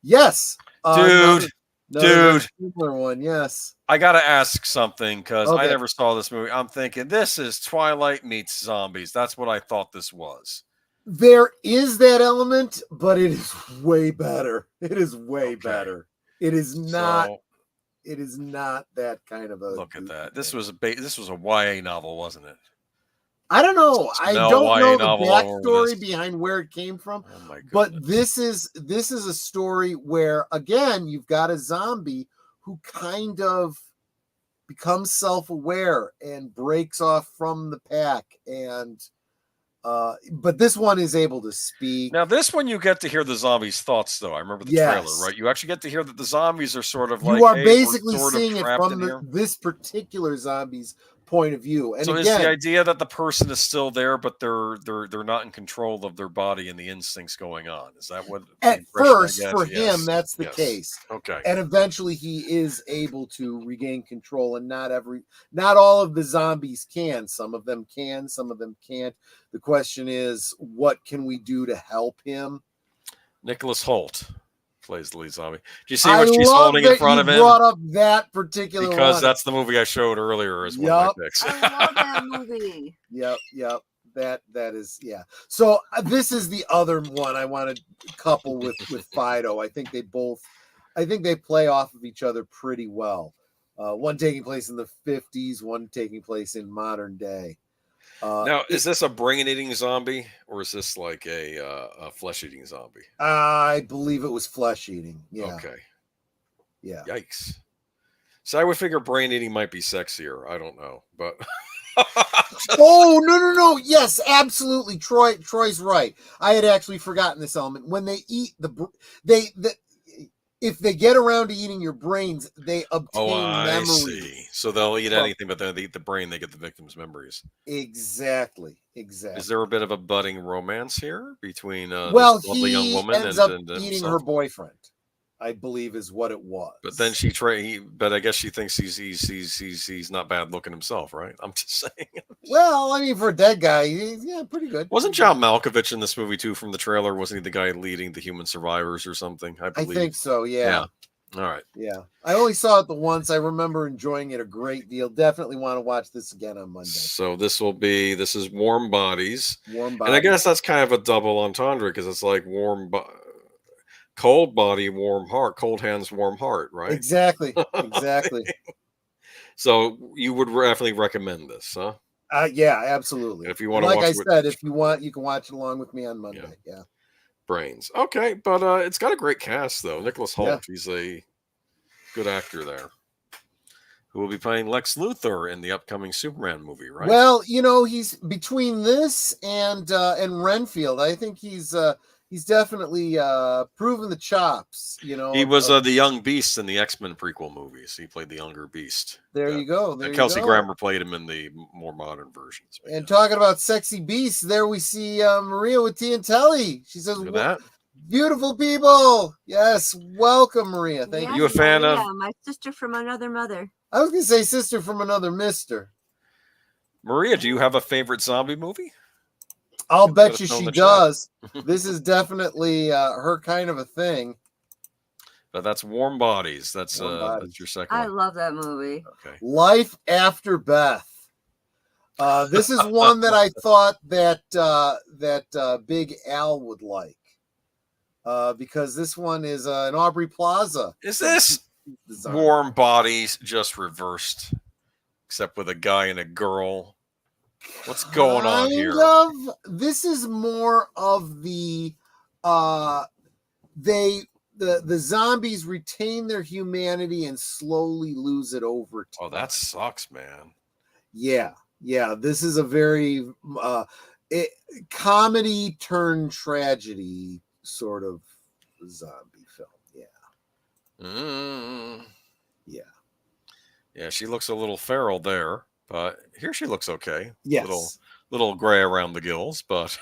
Yes. Dude. Similar one, yes. I got to ask something because I never saw this movie. I'm thinking this is Twilight meets zombies. That's what I thought this was. There is that element, but it is way better. It is way better. It is not. It is not that kind of a. Look at that. This was a YA novel, wasn't it? I don't know. I don't know the backstory behind where it came from. Oh my goodness. But this is a story where, again, you've got a zombie who kind of becomes self-aware and breaks off from the pack, and but this one is able to speak. Now, this one you get to hear the zombies' thoughts, though. I remember the trailer, right? You actually get to hear that the zombies are sort of like you are basically seeing it from this particular zombie's point of view. And so again, is the idea that the person is still there, but they're not in control of their body and the instincts going on? Is that what? At first, for him, that's the case. Okay. And eventually, he is able to regain control, and not all of the zombies can. Some of them can, some of them can't. The question is, what can we do to help him? Nicholas Hoult plays the lead zombie. Do you see what she's holding in front of him? Brought up that particular because one. That's the movie I showed earlier as one of my picks. I love that movie. Yep. That is So this is the other one I want to couple with Fido. I think they play off of each other pretty well. One taking place in the 50s, one taking place in modern day. Now, is this a brain-eating zombie, or is this like a flesh-eating zombie? I believe it was flesh-eating. Yeah. Okay. Yeah. Yikes. So I would figure brain-eating might be sexier. I don't know, but. Oh, no. Yes, absolutely. Troy's right. I had actually forgotten this element. When they eat if they get around to eating your brains, they obtain memories. See. So they'll eat anything, but then they eat the brain, they get the victim's memories. Exactly. Is there a bit of a budding romance here between this he lovely young woman ends up and eating her boyfriend, I believe is what it was. But then but I guess she thinks he's not bad looking himself, right? I'm just saying. Well, I mean, for a dead guy, he's pretty good. Wasn't John Malkovich in this movie too from the trailer? Wasn't he the guy leading the Human Survivors or something? I believe. I think so, yeah. All right. Yeah. I only saw it the once. I remember enjoying it a great deal. Definitely want to watch this again on Monday. So this is Warm Bodies. Warm Bodies. And I guess that's kind of a double entendre because it's like cold body, warm heart, cold hands, warm heart, right? Exactly. So you would definitely recommend this, huh? Yeah, absolutely. And if you want to watch if you want, you can watch it along with me on Monday. Yeah. Brains. Okay, but it's got a great cast though. Nicholas Hoult, he's a good actor there. Who will be playing Lex Luthor in the upcoming Superman movie, right? Well, he's between this and Renfield. I think he's definitely proven the chops. He was the young Beast in the X-Men prequel movies. He played the younger Beast. There you go. Kelsey Grammer played him in the more modern versions. And talking about sexy beasts, there we see Maria with Tiantelli. She says, look at that. Beautiful people. Yes, welcome, Maria. Thank you. You a fan of my sister from another mother? I was going to say sister from another mister. Maria, do you have a favorite zombie movie? I'll bet you she does. This is definitely her kind of a thing. But that's Warm Bodies. That's your second one. I love that movie. Okay. Life After Beth. This is one that I thought that Big Al would like, because this one is an Aubrey Plaza. Is this Warm Bodies just reversed, except with a guy and a girl? What's going on here? This is more of the the zombies retain their humanity and slowly lose it over time. Oh, that sucks, man. Yeah. This is a very comedy turned tragedy sort of zombie film. Yeah, she looks a little feral there, but here she looks okay. Yes. Little gray around the gills, but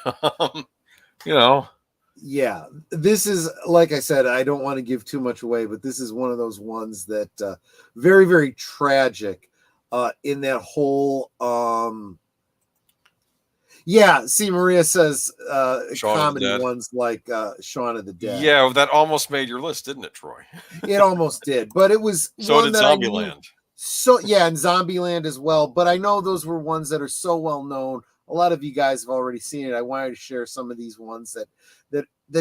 Yeah, this is, like I said, I don't want to give too much away, but this is one of those ones that very, very tragic in that whole see, Maria says comedy ones like Shaun of the Dead. Yeah, that almost made your list, didn't it, Troy? It almost did, but it was so did Zombieland. So yeah, and Zombieland as well. But I know those were ones that are so well known. A lot of you guys have already seen it. I wanted to share some of these ones that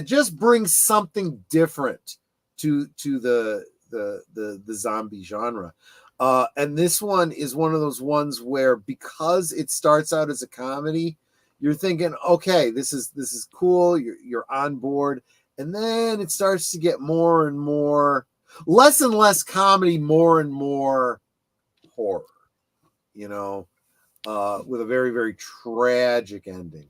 just bring something different to the zombie genre. And this one is one of those ones where, because it starts out as a comedy, you're thinking, okay, this is cool. You're on board, and then it starts to get more and more, less and less comedy, more and more horror. With a very, very tragic ending.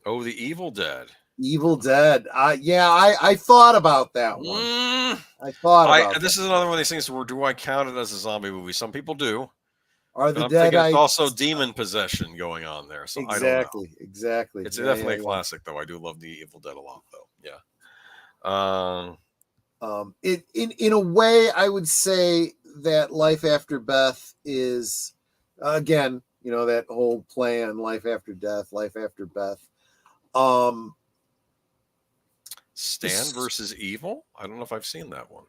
Oh, The Evil Dead. Evil Dead. I thought about that one. This is another one of these things where, do I count it as a zombie movie? Some people do. Are the Dead? It's also demon possession going on there. So exactly, I don't know. Exactly. It's definitely a classic, though. I do love The Evil Dead a lot, though. Yeah. In a way, I would say that Life After Beth is, again, that whole play on life after death, life after Beth. Stan versus Evil? I don't know if I've seen that one.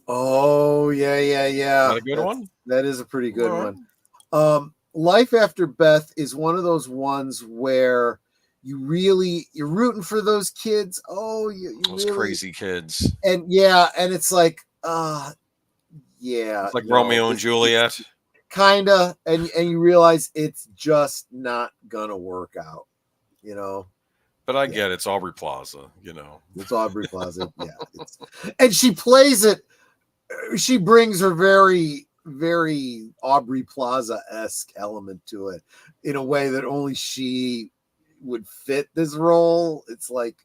Oh, yeah. Is that a good one? That is a pretty good one. Life After Beth is one of those ones where you're rooting for those kids. Oh, those really, crazy kids. And it's like, it's like Romeo and Juliet. Kinda, and you realize it's just not gonna work out, But I get it's Aubrey Plaza, It's Aubrey Plaza, yeah. And she plays it. She brings her very, very Aubrey Plaza-esque element to it in a way that only she would fit this role. It's like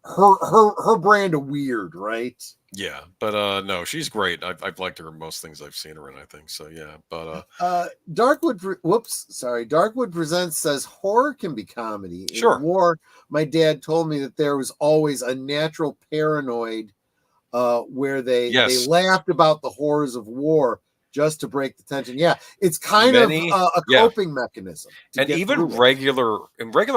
her brand of weird, right? Yeah, but no, she's great. I've liked her in most things I've seen her in, I think. So yeah, but Darkwood Presents says horror can be comedy. Sure. In war, my dad told me that there was always a natural paranoid where they laughed about the horrors of war just to break the tension. Yeah, it's kind of a coping mechanism. And even regular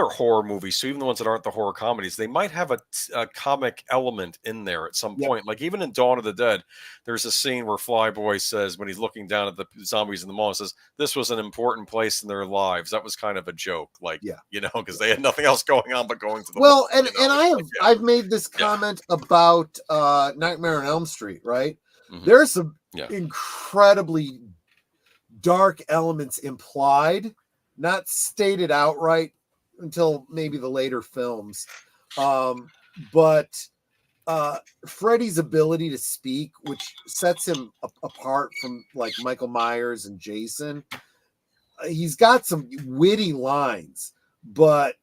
horror movies, so even the ones that aren't the horror comedies, they might have a comic element in there at some point. Like even in Dawn of the Dead, there's a scene where Flyboy says, when he's looking down at the zombies in the mall, says, this was an important place in their lives. That was kind of a joke, because they had nothing else going on but going to the mall, and I've made this comment about Nightmare on Elm Street, right? Mm-hmm. There's some incredibly dark elements implied, not stated outright until maybe the later films. But Freddy's ability to speak, which sets him apart from like Michael Myers and Jason, he's got some witty lines, but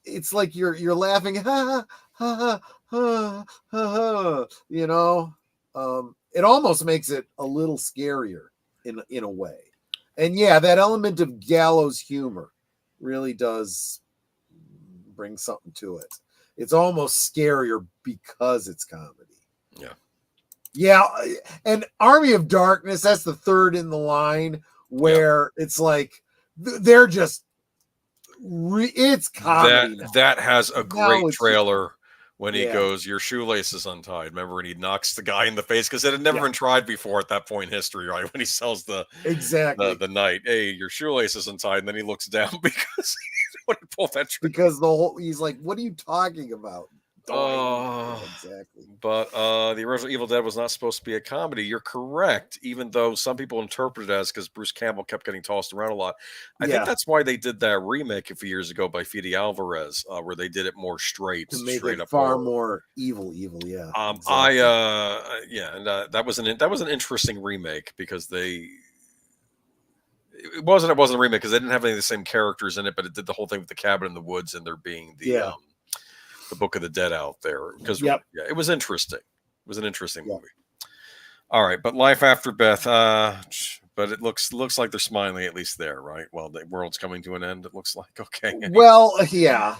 it's like you're laughing, ha ha ha ha ha, it almost makes it a little scarier in a way. And that element of gallows humor really does bring something to it. It's almost scarier because it's comedy. Yeah. And Army of Darkness, that's the third in the line where it's like they're just it's comedy. That has a great trailer when he goes, "Your shoelace is untied." Remember, and he knocks the guy in the face because it had never been tried before at that point in history, right? When he sells the knight, "Hey, your shoelace is untied," and then he looks down because when he pulled that trigger. Because he's like, "What are you talking about?" Exactly. But the original Evil Dead was not supposed to be a comedy. You're correct, even though some people interpret it as, because Bruce Campbell kept getting tossed around a lot. I think that's why they did that remake a few years ago by Fede Alvarez, where they did it more straight up, far horror. more evil. Yeah. Exactly. That was an interesting remake because it wasn't a remake because they didn't have any of the same characters in it, but it did the whole thing with the cabin in the woods and there being the Book of the Dead out there, because it was interesting. It was an interesting movie. All right, but Life After Beth, but it looks like they're smiling at least there, right? Well, the world's coming to an end. It looks like Well, yeah.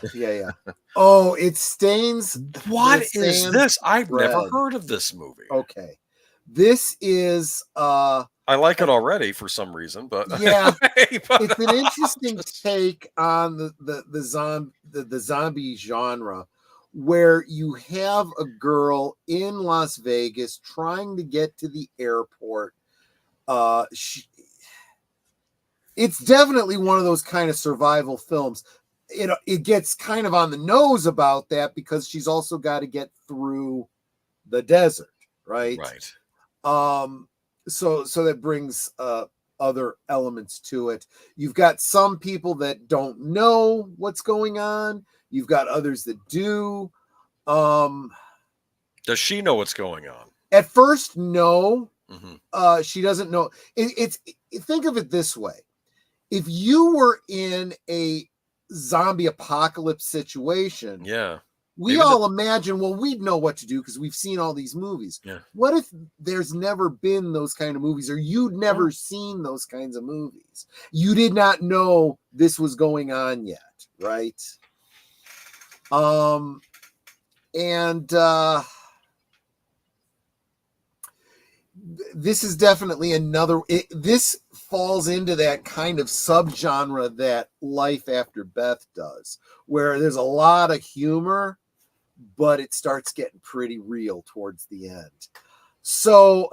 Oh, it stains. What is this? I've never heard of this movie. Okay, this is. I like it already for some reason, but it's an interesting take on the zombie genre, where you have a girl in Las Vegas trying to get to the airport. It's definitely one of those kind of survival films. It gets kind of on the nose about that because she's also got to get through the desert, right? So that brings other elements to it. You've got some people that don't know what's going on. You've got others that do. Does she know what's going on? At first, no. She doesn't know. Think of it this way. If you were in a zombie apocalypse situation, we all imagine, well, we'd know what to do because we've seen all these movies. What if there's never been those kind of movies, or you'd never seen those kinds of movies? You did not know this was going on yet, right? This is definitely this falls into that kind of subgenre that Life After Beth does, where there's a lot of humor, but it starts getting pretty real towards the end. So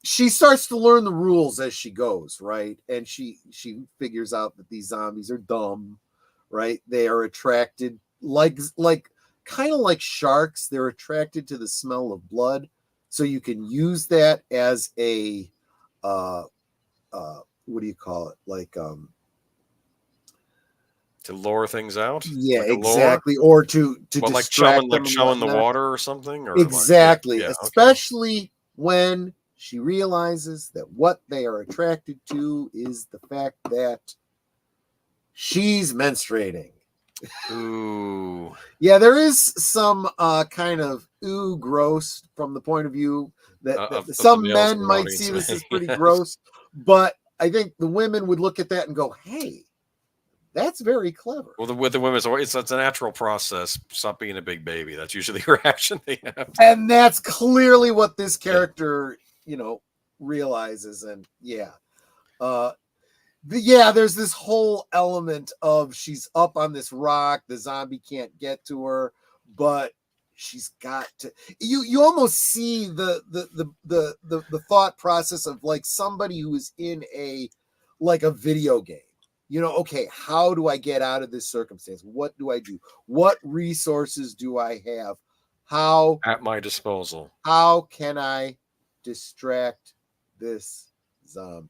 she starts to learn the rules as she goes, right? And she figures out that these zombies are dumb, right? They are attracted like kind of like sharks. They're attracted to the smell of blood. So you can use that as a what do you call it? Like to lure things out. Yeah, like exactly. Or to distract like showing the water or something. Or exactly. Especially when she realizes that what they are attracted to is the fact that she's menstruating. Ooh. Yeah, there is some kind of gross from the point of view that some men might see this as pretty gross, but I think the women would look at that and go, "Hey, that's very clever." Well, with the women, it's a natural process. Stop being a big baby. That's usually the reaction they have. And that's clearly what this character, realizes. And there's this whole element of she's up on this rock. The zombie can't get to her, but she's got to. You almost see the thought process of like somebody who is in a video game. Okay, how do I get out of this circumstance? What do I do? What resources do I have? How at my disposal? How can I distract this zombie?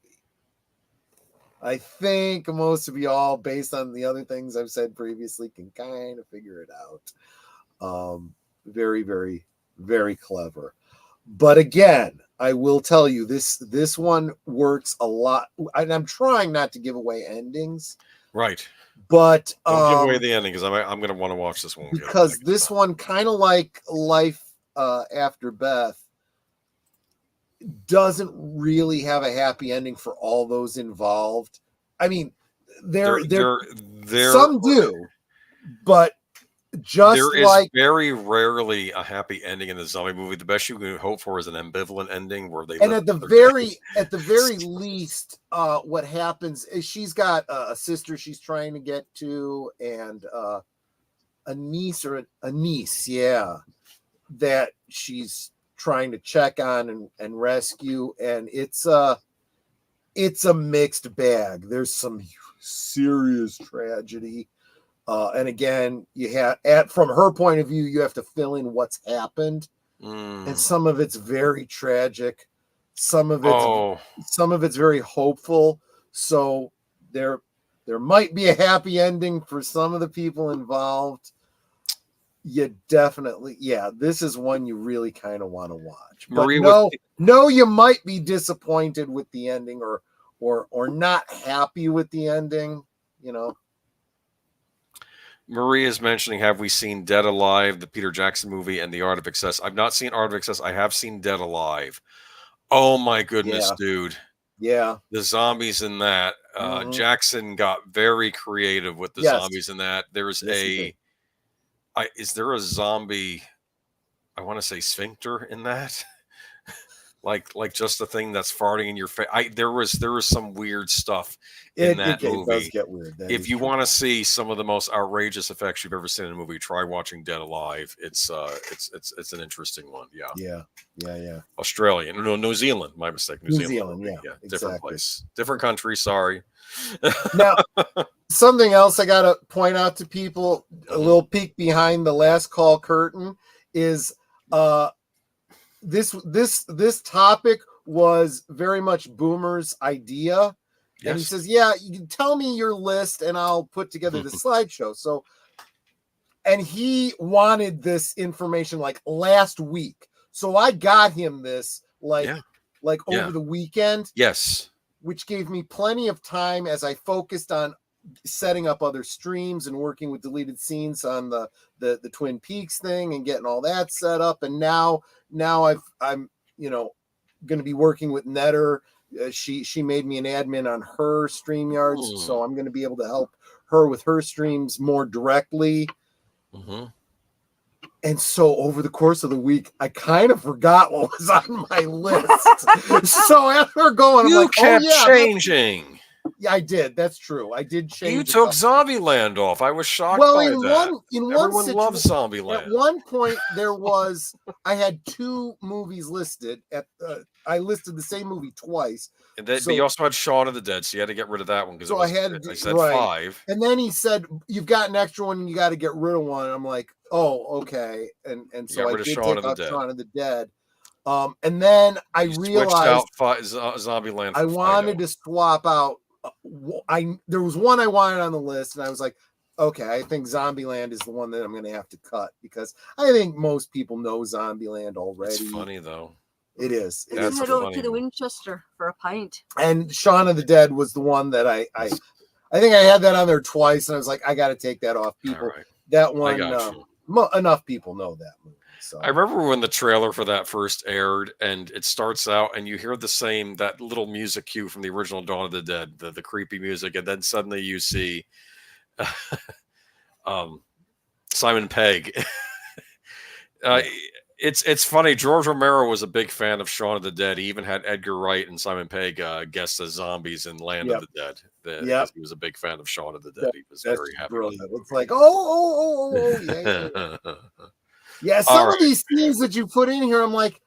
I think most of y'all, based on the other things I've said previously, can kind of figure it out. Very, very, very clever. But again, I will tell you, this one works a lot. And I'm trying not to give away endings. Right. But don't give away the ending because I'm going to want to watch this one. Because this one, kind of like Life After Beth, doesn't really have a happy ending for all those involved. I mean, there some do, but there is very rarely a happy ending in a zombie movie. The best you can hope for is an ambivalent ending where they. And at the very least, what happens is she's got a sister she's trying to get to, and a niece, yeah, that she's trying to check on and rescue, and it's a mixed bag. There's some serious tragedy, and again, you have from her point of view, you have to fill in what's happened, and some of it's very tragic, some of it's very hopeful. So there might be a happy ending for some of the people involved. You definitely, this is one you really kind of want to watch. Marie, but no, you might be disappointed with the ending or not happy with the ending, Marie is mentioning, have we seen Dead Alive, the Peter Jackson movie, and The Art of Excess? I've not seen Art of Excess. I have seen Dead Alive. Oh my goodness, dude. Yeah. The zombies in that. Jackson got very creative with the zombies in that. There's is there a zombie, I want to say sphincter in that? like just a thing that's farting in your face. There was some weird stuff in that movie. It does get weird. If you want to see some of the most outrageous effects you've ever seen in a movie, try watching Dead Alive. It's an interesting one. Yeah. Australia, no, New Zealand. My mistake. New Zealand. Yeah. Different exactly. place, different country. Sorry. Now, something else I got to point out to people, a little peek behind the last call curtain, is this topic was very much Boomer's idea. Yes. And he says, yeah, you can tell me your list and I'll put together the slideshow. So, and he wanted this information like last week. So I got him this over the weekend. Yes. Which gave me plenty of time as I focused on setting up other streams and working with deleted scenes on the Twin Peaks thing and getting all that set up. And now I'm going to be working with Netter. She made me an admin on her StreamYards, so I'm going to be able to help her with her streams more directly. And so over the course of the week, I kind of forgot what was on my list. So after going, I'm like, kept changing. Yeah, I did. That's true. I did change. You took Zombieland off. I was shocked by that. Everyone loves Zombieland. At one point, I had two movies listed. I listed the same movie twice. But you also had Shaun of the Dead, so you had to get rid of that one because I said 5. And then he said, "You've got an extra one, and you got to get rid of one." I'm like, "Oh, okay." And so I did take out Shaun of the Dead. And then I realized Zombieland. I wanted to swap out. There was one I wanted on the list, and I was like, okay, I think Zombieland is the one that I'm going to have to cut because I think most people know Zombieland already. It's funny though. It is. Let's head over to the Winchester for a pint. And Shaun of the Dead was the one that I think I had that on there twice, and I was like, I got to take that off. People, that one, enough people know that movie. So. I remember when the trailer for that first aired, and it starts out, and you hear that little music cue from the original Dawn of the Dead, the creepy music, and then suddenly you see Simon Pegg. It's funny. George Romero was a big fan of Shaun of the Dead. He even had Edgar Wright and Simon Pegg guest as zombies in Land of the Dead. He was a big fan of Shaun of the Dead. He was very happy. Brilliant. It's like, yeah. Yeah, some of these scenes that you put in here, I'm like,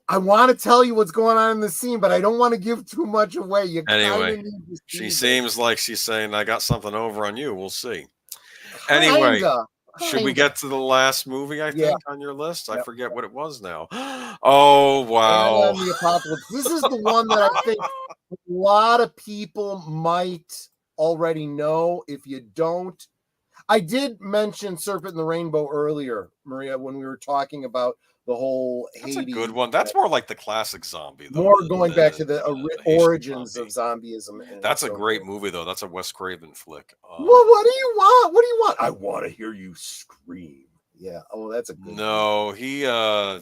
I want to tell you what's going on in the scene, but I don't want to give too much away. Anyway, she seems like she's saying, I got something over on you. We'll see. Anyway, should we get to the last movie, I think, on your list? I forget what it was now. Oh, wow. The Apocalypse. This is the one that I think a lot of people might already know. If you don't, I did mention Serpent in the Rainbow earlier, Maria, when we were talking about the whole Hades. That's a good one. That's more like the classic zombie, though. More going back to the origins of zombieism. That's a great movie, though. That's a Wes Craven flick. Well, what do you want? What do you want? I want to hear you scream. Yeah. Oh, that's a good No, movie. He I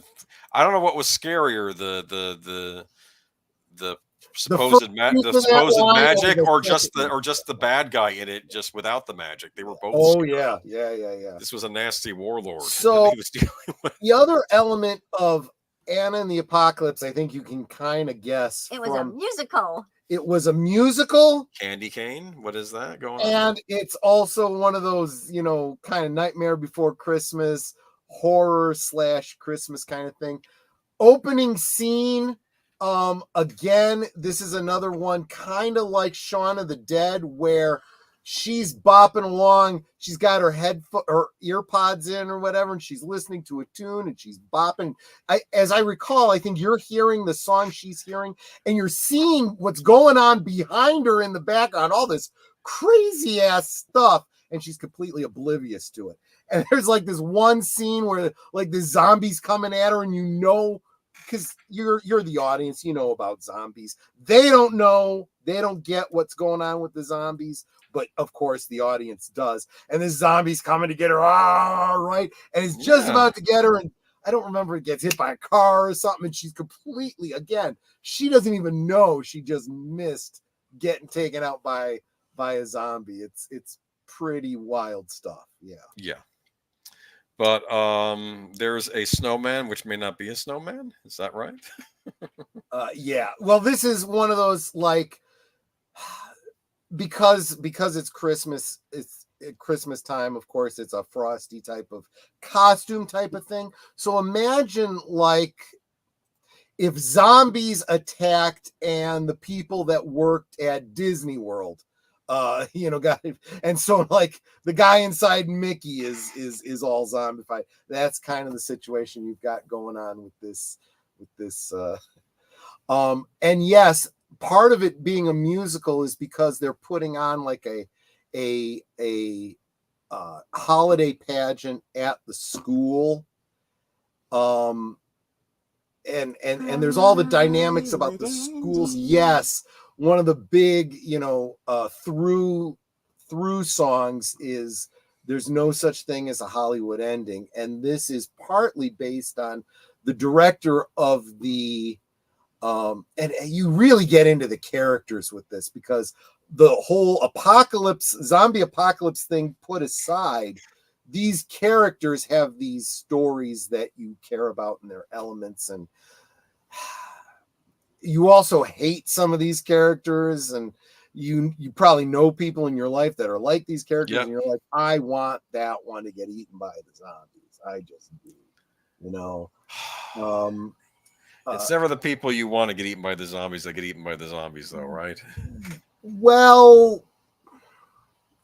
don't know what was scarier, the supposed magic or just the bad guy in it, just without the magic. They were both scary. Yeah. This was a nasty warlord. So the other element of Anna and the Apocalypse, I think you can kind of guess. It was a musical. It was a musical. Candy cane? What is that going on? And it's also one of those, kind of Nightmare Before Christmas, horror / Christmas kind of thing. Opening scene. Again, this is another one kind of like Shaun of the Dead, where she's bopping along. She's got her ear pods in or whatever, and she's listening to a tune and she's bopping. As I recall, I think you're hearing the song she's hearing, and you're seeing what's going on behind her in the background, all this crazy ass stuff, and she's completely oblivious to it. And there's like this one scene where like the zombies coming at her, and because you're the audience, about zombies. They don't know. They don't get what's going on with the zombies. But of course, the audience does. And the zombie's coming to get her. Right. And it's just about to get her. And I don't remember, it gets hit by a car or something. And she's completely, again, she doesn't even know she just missed getting taken out by a zombie. It's pretty wild stuff. Yeah. Yeah. But there's a snowman, which may not be a snowman. Is that right? Yeah. Well, this is one of those, like, because it's Christmas, it's Christmas time. Of course, it's a frosty type of costume type of thing. So imagine like if zombies attacked and the people that worked at Disney World, got it. And so like the guy inside Mickey is all zombified. That's kind of the situation you've got going on with this. And yes, part of it being a musical is because they're putting on like a holiday pageant at the school. And there's all the dynamics about the schools. Yes. One of the big, through songs is There's No Such Thing as a Hollywood Ending. And this is partly based on the director of the, and you really get into the characters with this, because the whole zombie apocalypse thing put aside, these characters have these stories that you care about in their elements, and you also hate some of these characters, and you probably know people in your life that are like these characters, and you're like, I want that one to get eaten by the zombies. I just do, It's never the people you want to get eaten by the zombies that get eaten by the zombies, though, right? Well,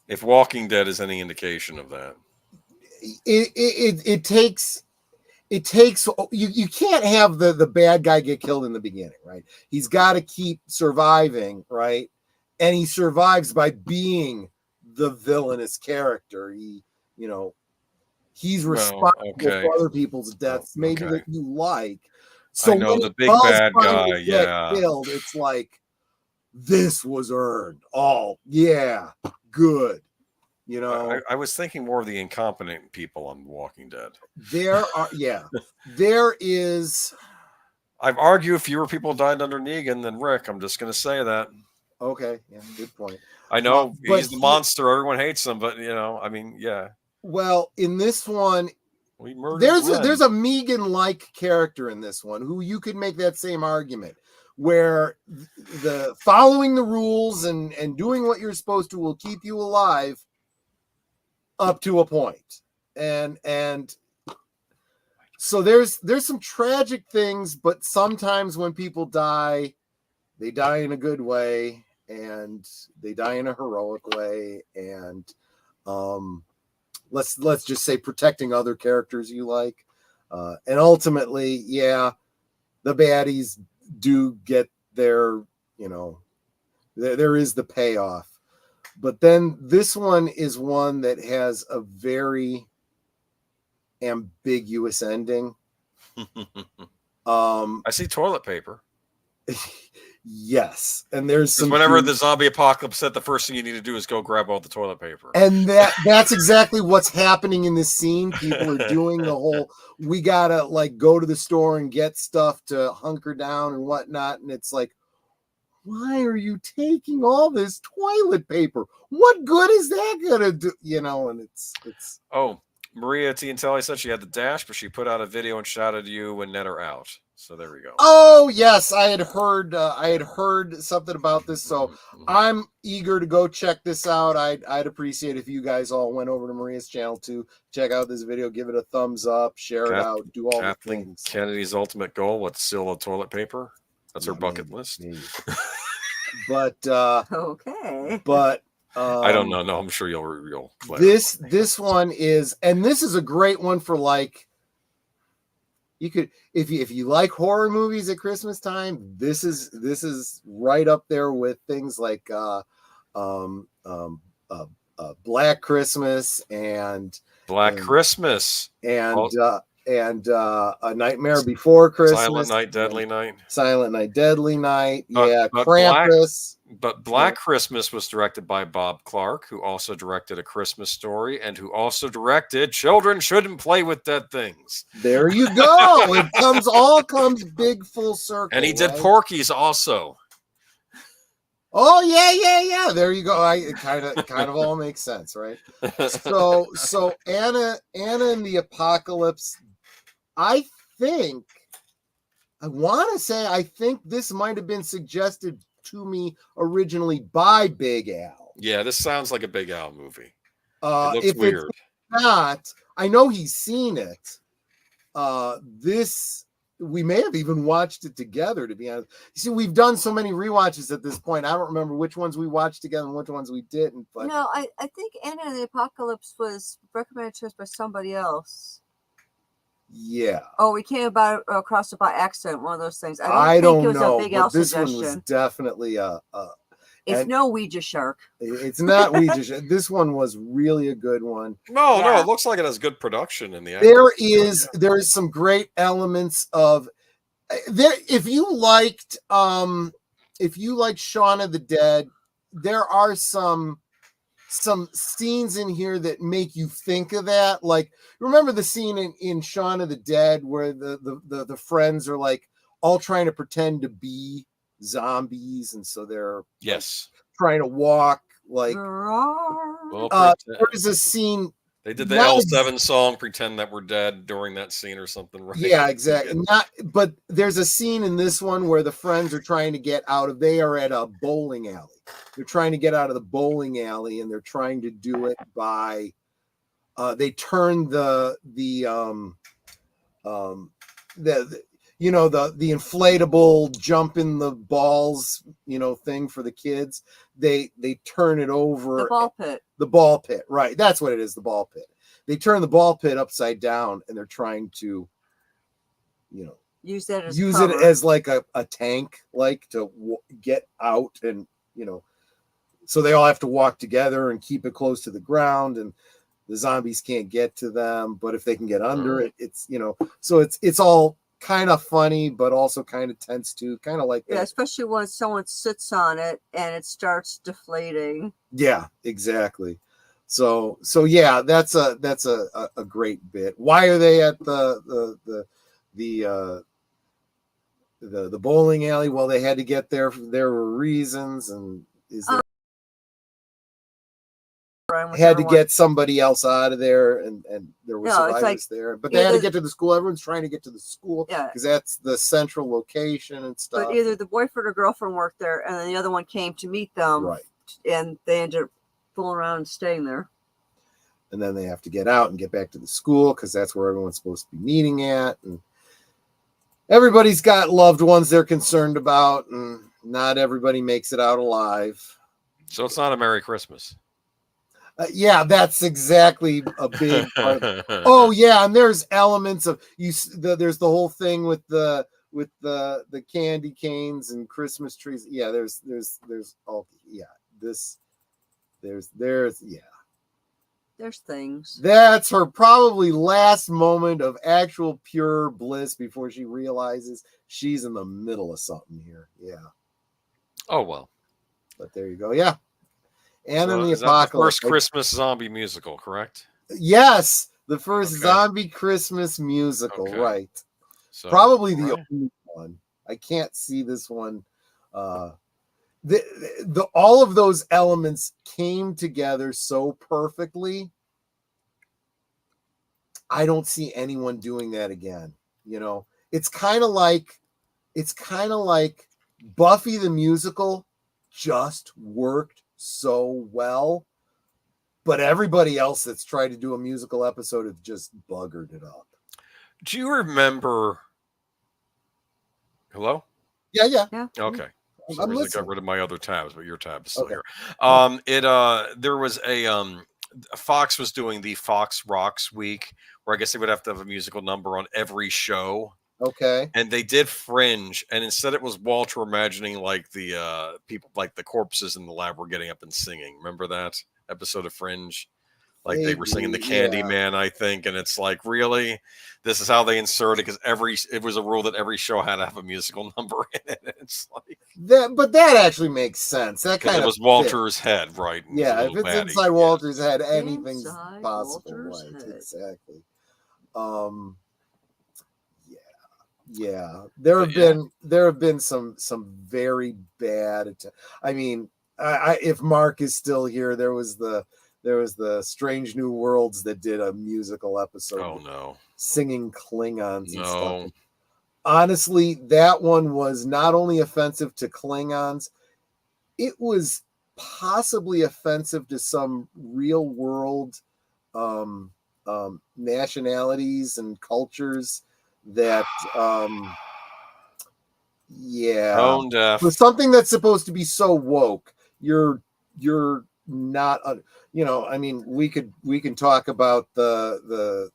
if Walking Dead is any indication of that, it takes you can't have the bad guy get killed in the beginning, right? He's got to keep surviving, right? And he survives by being the villainous character. He's responsible for other people's deaths, maybe that you like. So I know the big bad guy, killed, it's like, this was earned. Oh, yeah, good. I was thinking more of the incompetent people on Walking Dead. There is. I've argued fewer people died under Negan than Rick. I'm just going to say that. Okay, yeah, good point. I know he's the monster. Everyone hates him, but yeah. Well, in this one, there's a Negan-like character in this one who you could make that same argument, where the following the rules and doing what you're supposed to will keep you alive up to a point. And so there's some tragic things, but sometimes when people die, they die in a good way, and they die in a heroic way, and let's just say protecting other characters you like, and ultimately, the baddies do get their, there is the payoff. But then this one is one that has a very ambiguous ending. I see toilet paper. Yes, and there's some. Whenever the zombie apocalypse hit, the first thing you need to do is go grab all the toilet paper. And that's exactly what's happening in this scene. People are doing the whole, we gotta like go to the store and get stuff to hunker down and whatnot, and it's like, why are you taking all this toilet paper? What good is that gonna do? And it's. Oh, Maria Tiantelli said she had the dash, but she put out a video and shouted you and Ned are out. So there we go. Oh yes, I had heard something about this, so I'm eager to go check this out. I'd appreciate if you guys all went over to Maria's channel to check out this video, give it a thumbs up, share it out, do all the Kathleen things. Kennedy's ultimate goal: what, steal the toilet paper? That's her bucket list. But okay. But I don't know. No, I'm sure you'll this one is, and this is a great one for like, you could, if you like horror movies at Christmas time, this is right up there with things like Black Christmas and Christmas and A Nightmare Before Christmas, Silent Night, Deadly Night, yeah, Krampus. But Black Christmas was directed by Bob Clark, who also directed A Christmas Story and who also directed Children Shouldn't Play with Dead Things. There you go. It all comes big full circle. And he did Porky's also. Oh yeah. There you go. It kind of all makes sense, right? So Anna and the Apocalypse. I think this might have been suggested to me originally by Big Al. Yeah, this sounds like a Big Al movie. It looks weird. It's not, I know he's seen it. We may have even watched it together, to be honest. You see, we've done so many rewatches at this point. I don't remember which ones we watched together and which ones we didn't. But no, I think Anna and the Apocalypse was recommended to us by somebody else. Yeah. Oh, we came across it by accident. One of those things. I don't think it was know. A Big Al this suggestion. one was definitely it's no Ouija shark. It's not Ouija shark. This one was really a good one. No, it looks like it has good production in the end. There is some great elements of there. If you liked Shaun of the Dead, there are some scenes in here that make you think of that. Like, remember the scene in Shaun of the Dead where the friends are like all trying to pretend to be zombies, and so they're trying to walk like there's a scene. They did the L7 song, pretend that we're dead during that scene or something, right? Yeah, exactly. But there's a scene in this one where the friends are trying to get out of, they are at a bowling alley. They're trying to get out of the bowling alley, and they're trying to do it by they turn the inflatable jump in the balls, thing for the kids. They turn it over. The ball pit. Right. That's what it is. The ball pit. They turn the ball pit upside down, and they're trying to, use it as like a tank, like to get out. And, so they all have to walk together and keep it close to the ground, and the zombies can't get to them. But if they can get under it, it's, so it's all kind of funny, but also kind of tense too, kind of like that. Yeah, especially when someone sits on it and it starts deflating. Yeah, exactly. So yeah, that's a great bit. Why are they at the bowling alley? Well, they had to get there. There were reasons, and had to get somebody else out of there, and there were survivors there. But they had to get to the school. Everyone's trying to get to the school because that's the central location and stuff. But either the boyfriend or girlfriend worked there, and then the other one came to meet them, right? And they ended up fooling around and staying there. And then they have to get out and get back to the school because that's where everyone's supposed to be meeting at. And everybody's got loved ones they're concerned about, and not everybody makes it out alive. So it's not a Merry Christmas. Yeah, that's exactly a big part. Oh yeah, and there's elements of there's the whole thing with the candy canes and Christmas trees. Yeah, there's all there's things. That's her probably last moment of actual pure bliss before she realizes she's in the middle of something here. Yeah. Oh well. But there you go. Yeah. And then the Apocalypse. The first Christmas zombie musical, correct? Yes, the first zombie Christmas musical, right? So, probably the only one. I can't see this one. All of those elements came together so perfectly. I don't see anyone doing that again. You know, it's kind of like Buffy the musical just worked so well, but everybody else that's tried to do a musical episode has just buggered it up. Do you remember? Hello? Yeah. Okay. For some reason, I got rid of my other tabs, but your tab is still here. There was a Fox was doing the Fox Rocks week, where I guess they would have to have a musical number on every show. Okay. And they did Fringe, and instead it was Walter imagining like the people, like the corpses in the lab were getting up and singing. Remember that episode of Fringe? Like they were singing the Candyman, I think, and it's like, really, this is how they insert it, because it was a rule that every show had to have a musical number in it. It's like that, but that actually makes sense. That kind of was Walter's head, right? Yeah, if it's inside Walter's head, anything's possible, right? Exactly. Yeah. There have been some very bad. I mean, if Mark is still here, there was the Strange New Worlds that did a musical episode. Oh no, singing Klingons and stuff. Honestly, that one was not only offensive to Klingons, it was possibly offensive to some real world nationalities and cultures that tone deaf. For something that's supposed to be so woke, you're not I mean, we can talk about the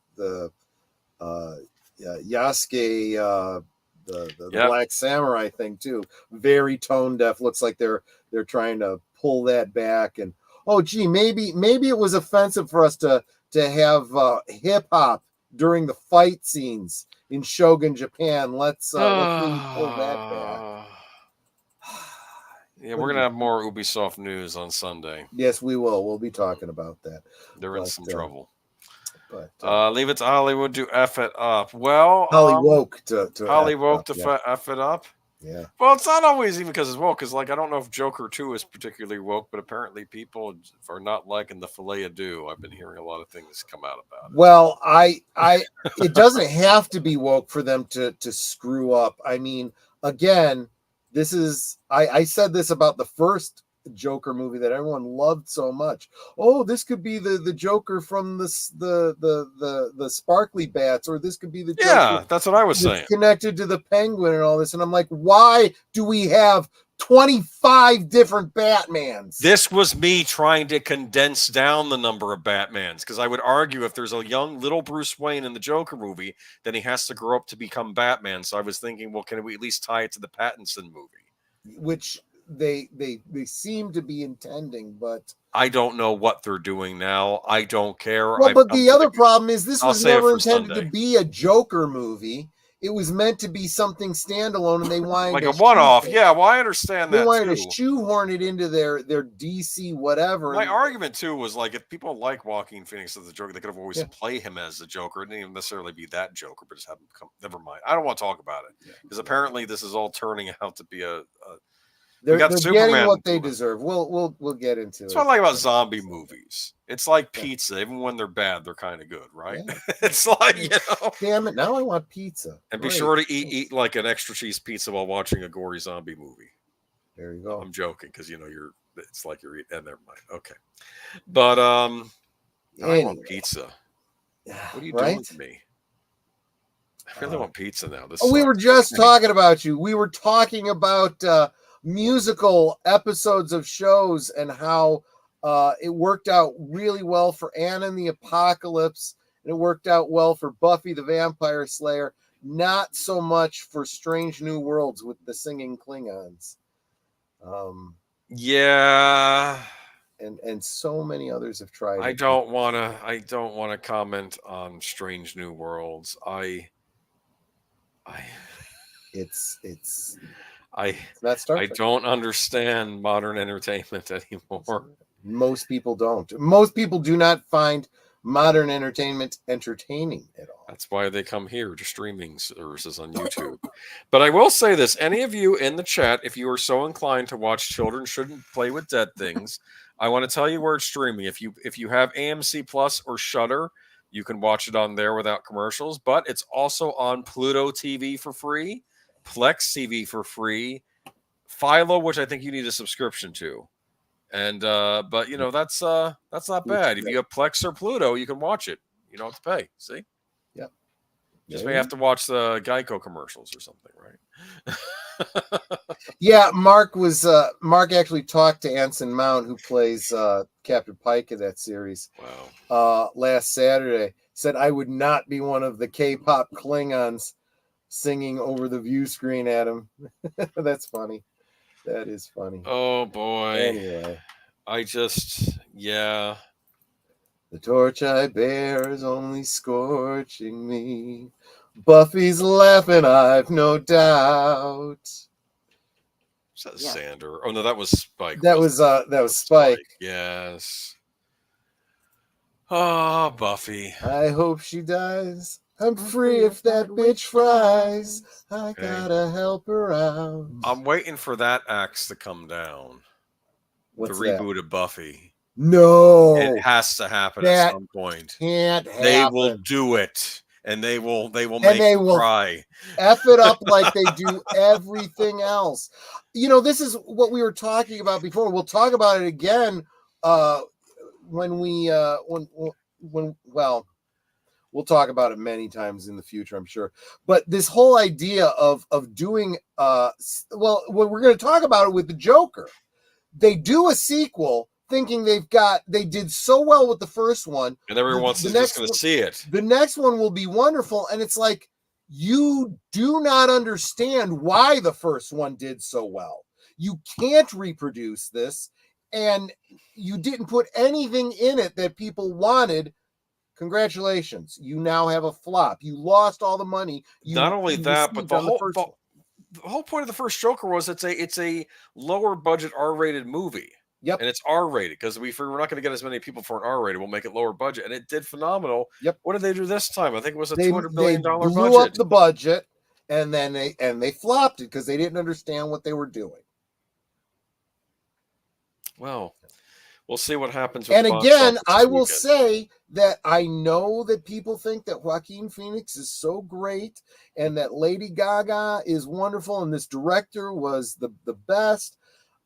Yasuke the Black Samurai thing too. Very tone deaf. Looks like they're trying to pull that back. And maybe it was offensive for us to have hip hop during the fight scenes in Shogun Japan. Let's maybe pull that back. Yeah, we're gonna have more Ubisoft news on Sunday. Yes, we will. We'll be talking about that. They're in some trouble. But leave it to Hollywood to F it up. Well, Hollywoke to F it up. Yeah. Well, it's not always even because it's woke. Because I don't know if Joker 2 is particularly woke, but apparently people are not liking the filet of do. I've been hearing a lot of things come out about it. Well, it doesn't have to be woke for them to screw up. I mean, again, this is I said this about the first Joker movie that everyone loved so much. Oh, this could be the Joker from the sparkly bats, or this could be the Joker. Yeah, that's what I was saying. Connected to the Penguin and all this, and I'm like, why do we have 25 different Batmans? This was me trying to condense down the number of Batmans, because I would argue if there's a young little Bruce Wayne in the Joker movie, then he has to grow up to become Batman. So I was thinking, well, can we at least tie it to the Pattinson movie? Which they seem to be intending, but I don't know what they're doing now. I don't care. Well, but the other problem is this was never intended to be a Joker movie. It was meant to be something standalone, and they wanted like a one-off. Yeah, well, I understand that. They wanted to shoehorn it into their DC whatever. My argument too was like, if people like Joaquin Phoenix as the Joker, they could have always play him as the Joker. It didn't even necessarily be that Joker, but just have him come. Never mind. I don't want to talk about it because apparently this is all turning out to be a they're getting what they deserve. We'll get into it. That's what I like about zombie movies. It's like pizza. Even when they're bad, they're kind of good, right? Yeah. It's like, damn it, now I want pizza. And be sure to eat like an extra cheese pizza while watching a gory zombie movie. There you go. I'm joking because it's like you're eating. Never mind. Okay, but I want pizza. What are you doing to me? I really want pizza now. We were just talking about you. We were talking about musical episodes of shows and how it worked out really well for Anna and the Apocalypse, and it worked out well for Buffy the Vampire Slayer, not so much for Strange New Worlds with the singing Klingons. And so many others have tried. I don't want to comment on Strange New Worlds. It's not Star Trek. I don't understand modern entertainment anymore. Most people don't. Most people do not find modern entertainment entertaining at all. That's why they come here to streaming services on YouTube. But I will say this: any of you in the chat, if you are so inclined to watch Children Shouldn't Play with Dead Things, I want to tell you where it's streaming. If you have AMC Plus or Shudder, You can watch it on there without commercials, but it's also on Pluto TV for free, Plex TV for free, Philo, which I think you need a subscription to. And but you know, that's not bad. If you have Plex or Pluto, you can watch it. You don't have to pay. See? Yep. Just may have to watch the Geico commercials or something, right? Yeah, Mark actually talked to Anson Mount, who plays Captain Pike in that series. Wow. Last Saturday. Said I would not be one of the K-pop Klingons singing over the view screen at him. That's funny. That is funny. Oh boy. Anyway. Yeah. The torch I bear is only scorching me. Buffy's laughing, I've no doubt. Was that Xander? Oh no, that was Spike. That was Spike. Yes. Oh, Buffy. I hope she dies. I'm free if that bitch fries. I gotta help her out. I'm waiting for that axe to come down. What's the reboot of Buffy. No. It has to happen at some point. Can't happen. They will do it. And they will make you cry. F it up like they do everything else. You know, this is what we were talking about before. We'll talk about it again when we'll talk about it many times in the future, I'm sure. But this whole idea of doing we're going to talk about it with the Joker. They do a sequel thinking they did so well with the first one. And everyone else is just going to see it. The next one will be wonderful. And it's like, you do not understand why the first one did so well. You can't reproduce this. And you didn't put anything in it that people wanted. Congratulations. You now have a flop. You lost all the money. Not only that, but the whole point of the first Joker was it's a lower budget R-rated movie. Yep. And it's R-rated because we figure we're not going to get as many people for an R-rated. We'll make it lower budget. And it did phenomenal. Yep. What did they do this time? I think it was a $200 million budget. They blew up the budget, and then they flopped it because they didn't understand what they were doing. Well, we'll see what happens with And again, I will say that I know that people think that Joaquin Phoenix is so great and that Lady Gaga is wonderful and this director was the best.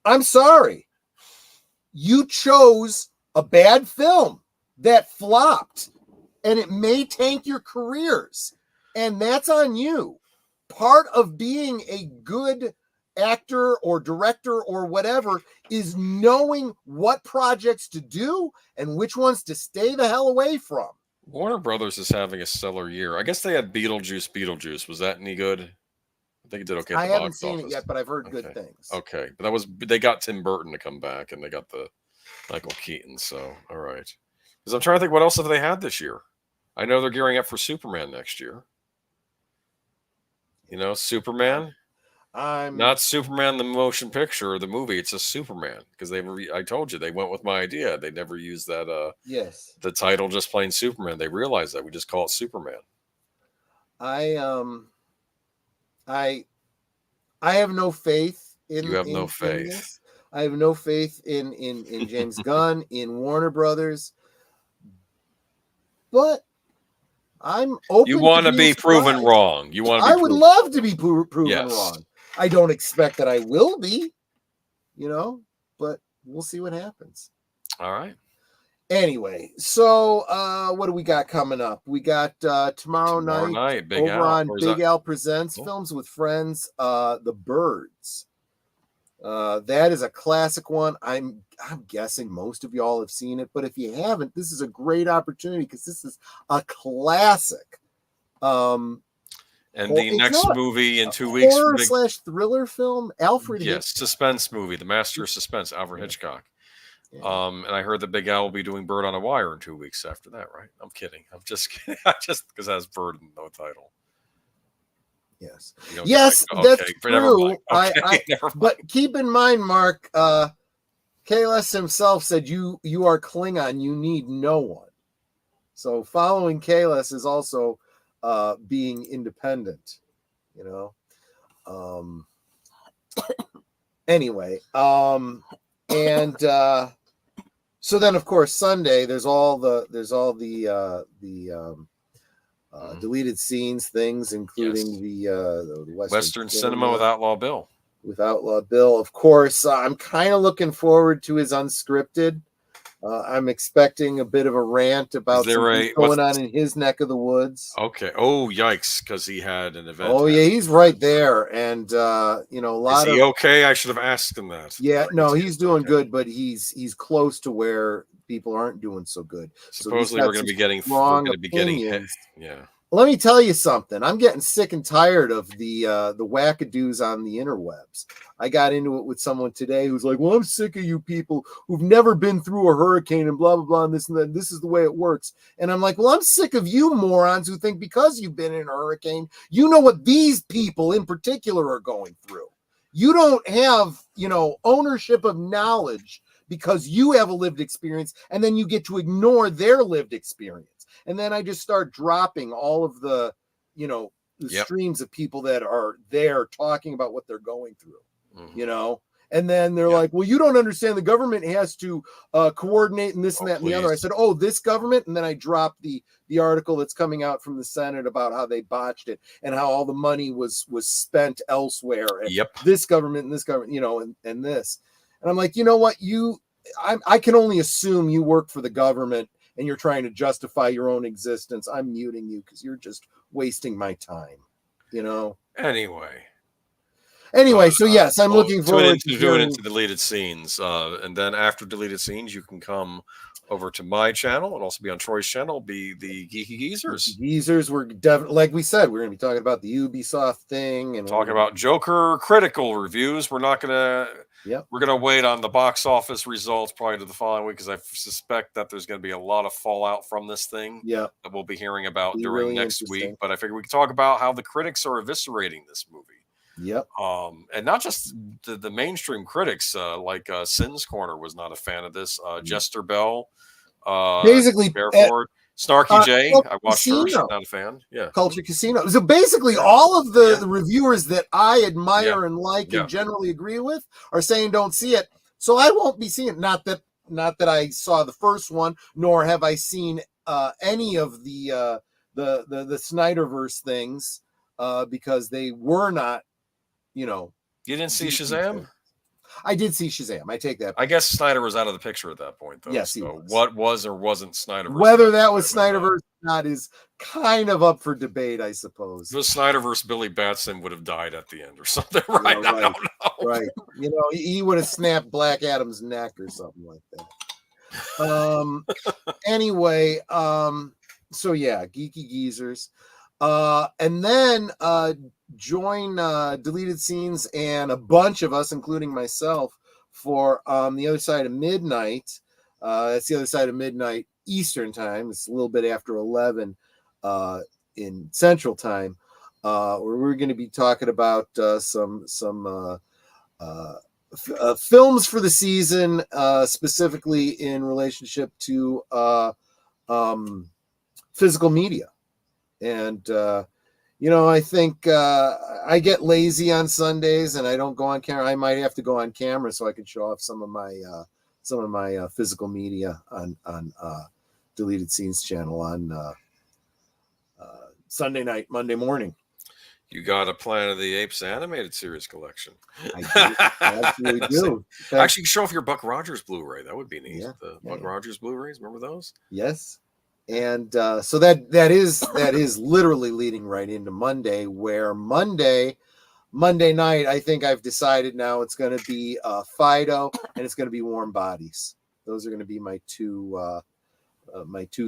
I'm sorry. You chose a bad film that flopped, and it may tank your careers, and that's on you. Part of being a good actor or director or whatever is knowing what projects to do and which ones to stay the hell away from. Warner Brothers is having a stellar year. I guess they had Beetlejuice. Was that any good? I think it did okay. I haven't seen it yet, but I've heard good things. Okay, but they got Tim Burton to come back, and they got the Michael Keaton. So all right, because I'm trying to think what else have they had this year. I know they're gearing up for Superman next year. You know, Superman. Not Superman the motion picture or the movie. It's a Superman because I told you they went with my idea. They never used that. Yes. The title just plain Superman. They realized that we just call it Superman. I have no faith in. You have no in faith. This. I have no faith in James Gunn, in Warner Brothers. But I'm open. You want to be proven wrong. You want. I would love to be proven wrong. I don't expect that I will be, but we'll see what happens. All right. Anyway, so what do we got coming up? We got tomorrow night Big Al. on Big Al Presents Films with Friends, The Birds. That is a classic one. I'm guessing most of y'all have seen it, but if you haven't, this is a great opportunity because this is a classic. And the next movie in 2 weeks, horror/thriller film, Alfred. Yes, suspense movie, The Master of Suspense, Alfred Hitchcock. Yeah. And I heard that Big Al will be doing Bird on a Wire in 2 weeks after that, right? I'm kidding. I'm just kidding. Just because it has Bird in the title. Yes. Yes, that's true. Okay, but keep in mind, Mark, Kalis himself said you are Klingon. You need no one. So following Kalis is also being independent, anyway, and So then, of course, Sunday there's all the deleted scenes things, including the Western cinema with Outlaw Bill. With Outlaw Bill, of course. I'm kind of looking forward to his unscripted. I'm expecting a bit of a rant about something going on in his neck of the woods. Okay. Oh, yikes! Because he had an event. Oh yeah, he's right there, and a lot Is he okay? I should have asked him that. Yeah, no, he's doing good, but he's close to where people aren't doing so good. Supposedly, we're going to be getting hit. Yeah. Let me tell you something. I'm getting sick and tired of the wackadoos on the interwebs. I got into it with someone today who's like, "Well, I'm sick of you people who've never been through a hurricane and blah blah blah and this and that. This is the way it works." And I'm like, "Well, I'm sick of you morons who think because you've been in a hurricane, you know what these people in particular are going through. You don't have, ownership of knowledge because you have a lived experience, and then you get to ignore their lived experience." And then I just start dropping all of the streams of people that are there talking about what they're going through, and then they're like, "Well, you don't understand. The government has to coordinate and this and that and the other." I said, "Oh, this government?" And then I dropped the article that's coming out from the Senate about how they botched it and how all the money was spent elsewhere. And this government and this government, and this. And I'm like, you know what? I can only assume you work for the government and you're trying to justify your own existence. I'm muting you because you're just wasting my time, Anyway, so yes, I'm looking forward to doing into deleted scenes. And then after deleted scenes, you can come over to my channel and also be on Troy's channel, be the Geeky Geezers. Geezers, we're definitely, like we said, we're going to be talking about the Ubisoft thing and talking about Joker critical reviews. We're not going to. We're going to wait on the box office results probably to the following week because I suspect that there's going to be a lot of fallout from this thing that we'll be hearing about during next week. But I figure we can talk about how the critics are eviscerating this movie. And not just the mainstream critics, like Sin's Corner was not a fan of this. Jester Bell, basically, Bearford, Snarky J. I watched her. She's not a fan. Yeah. Culture Casino. So basically, all of the reviewers that I admire and like and generally agree with are saying don't see it. So I won't be seeing it. Not that I saw the first one, nor have I seen any of the Snyderverse things because they were not. You didn't see Shazam? I did see Shazam. I take that. I guess Snyder was out of the picture at that point, though. Yes, he was. What was or wasn't Snyderverse? Whether that was Snyderverse or not is kind of up for debate, I suppose. If it was Snyderverse, Billy Batson would have died at the end or something, right? I don't know. Right. He would have snapped Black Adam's neck or something like that. Anyway, so yeah, Geeky Geezers. And then join Deleted Scenes and a bunch of us, including myself, for The Other Side of Midnight. That's The Other Side of Midnight Eastern Time. It's a little bit after 11 in Central Time, where we're going to be talking about some films for the season, specifically in relationship to physical media. And I think I get lazy on Sundays and I don't go on camera. I might have to go on camera so I can show off some of my physical media on Deleted Scenes channel on Sunday night, Monday morning. You got a Planet of the Apes animated series collection. I absolutely do. Actually, you can show off your Buck Rogers Blu-ray. That would be neat. Buck Rogers Blu-rays. Remember those? Yes. And so that is literally leading right into Monday, where Monday night, I think I've decided now it's going to be Fido and it's going to be Warm Bodies. Those are going to be my two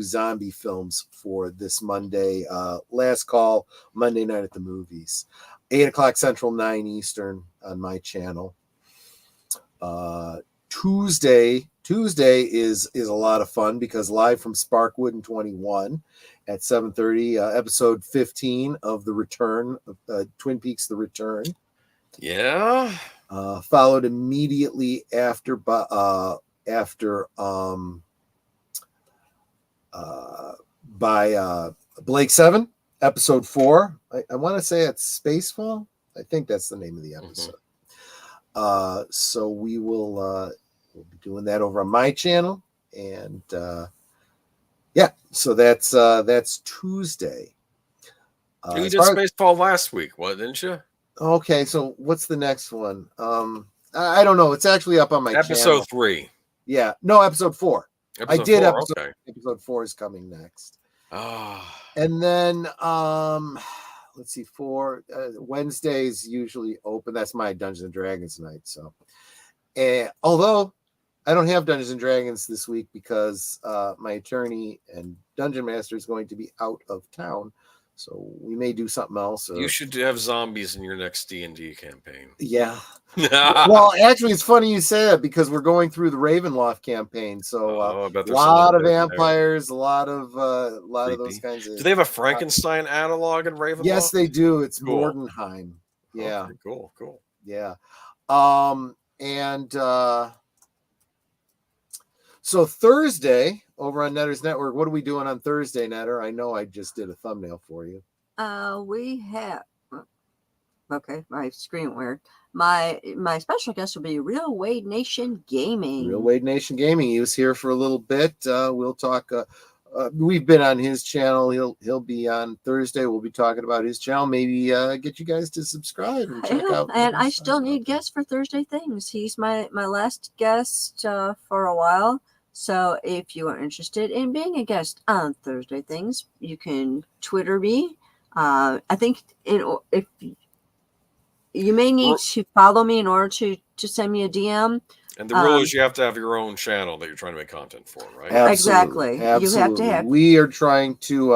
zombie films for this Monday. Last call, Monday night at the movies, 8:00 Central, 9 Eastern on my channel. Tuesday is a lot of fun because live from Sparkwood in 21 at 7:30, episode 15 of The Return of Twin Peaks: The Return. Yeah. Followed immediately after by Blake 7, episode 4. I want to say it's Spacefall. I think that's the name of the episode. So we'll be doing that over on my channel. And yeah, so that's Tuesday. You did Spaceball last week, didn't you? Okay, so what's the next one? I don't know. It's actually up on my episode channel. 3. Yeah, no, episode 4. Episode I did 4, episode. okay. Episode 4 is coming next. Ah. And then let's see, Wednesdays usually open. That's my Dungeons and Dragons night. So, although I don't have Dungeons and Dragons this week because my attorney and dungeon master is going to be out of town, so we may do something else. You should have zombies in your next D&D campaign. Yeah. Well, actually, it's funny you say that because we're going through the Ravenloft campaign, so a lot of vampires, a lot of those kinds of. Do they have a Frankenstein analog in Ravenloft? Yes, they do. It's cool. Mordenheim. Yeah. Okay, cool. Yeah. And so Thursday over on Netter's Network, what are we doing on Thursday, Netter? I know I just did a thumbnail for you. We have. Okay, my screen weird. My special guest will be Real Wade Nation Gaming. Real Wade Nation Gaming. He was here for a little bit. We'll talk. We've been on his channel. He'll be on Thursday. We'll be talking about his channel. Maybe get you guys to subscribe and check out. And I still need guests for Thursday things. He's my last guest for a while. So if you are interested in being a guest on Thursday things, you can Twitter me. I think if you may need to follow me in order to send me a DM. And the rule is you have to have your own channel that you're trying to make content for, right? Exactly. You have to have. We are trying to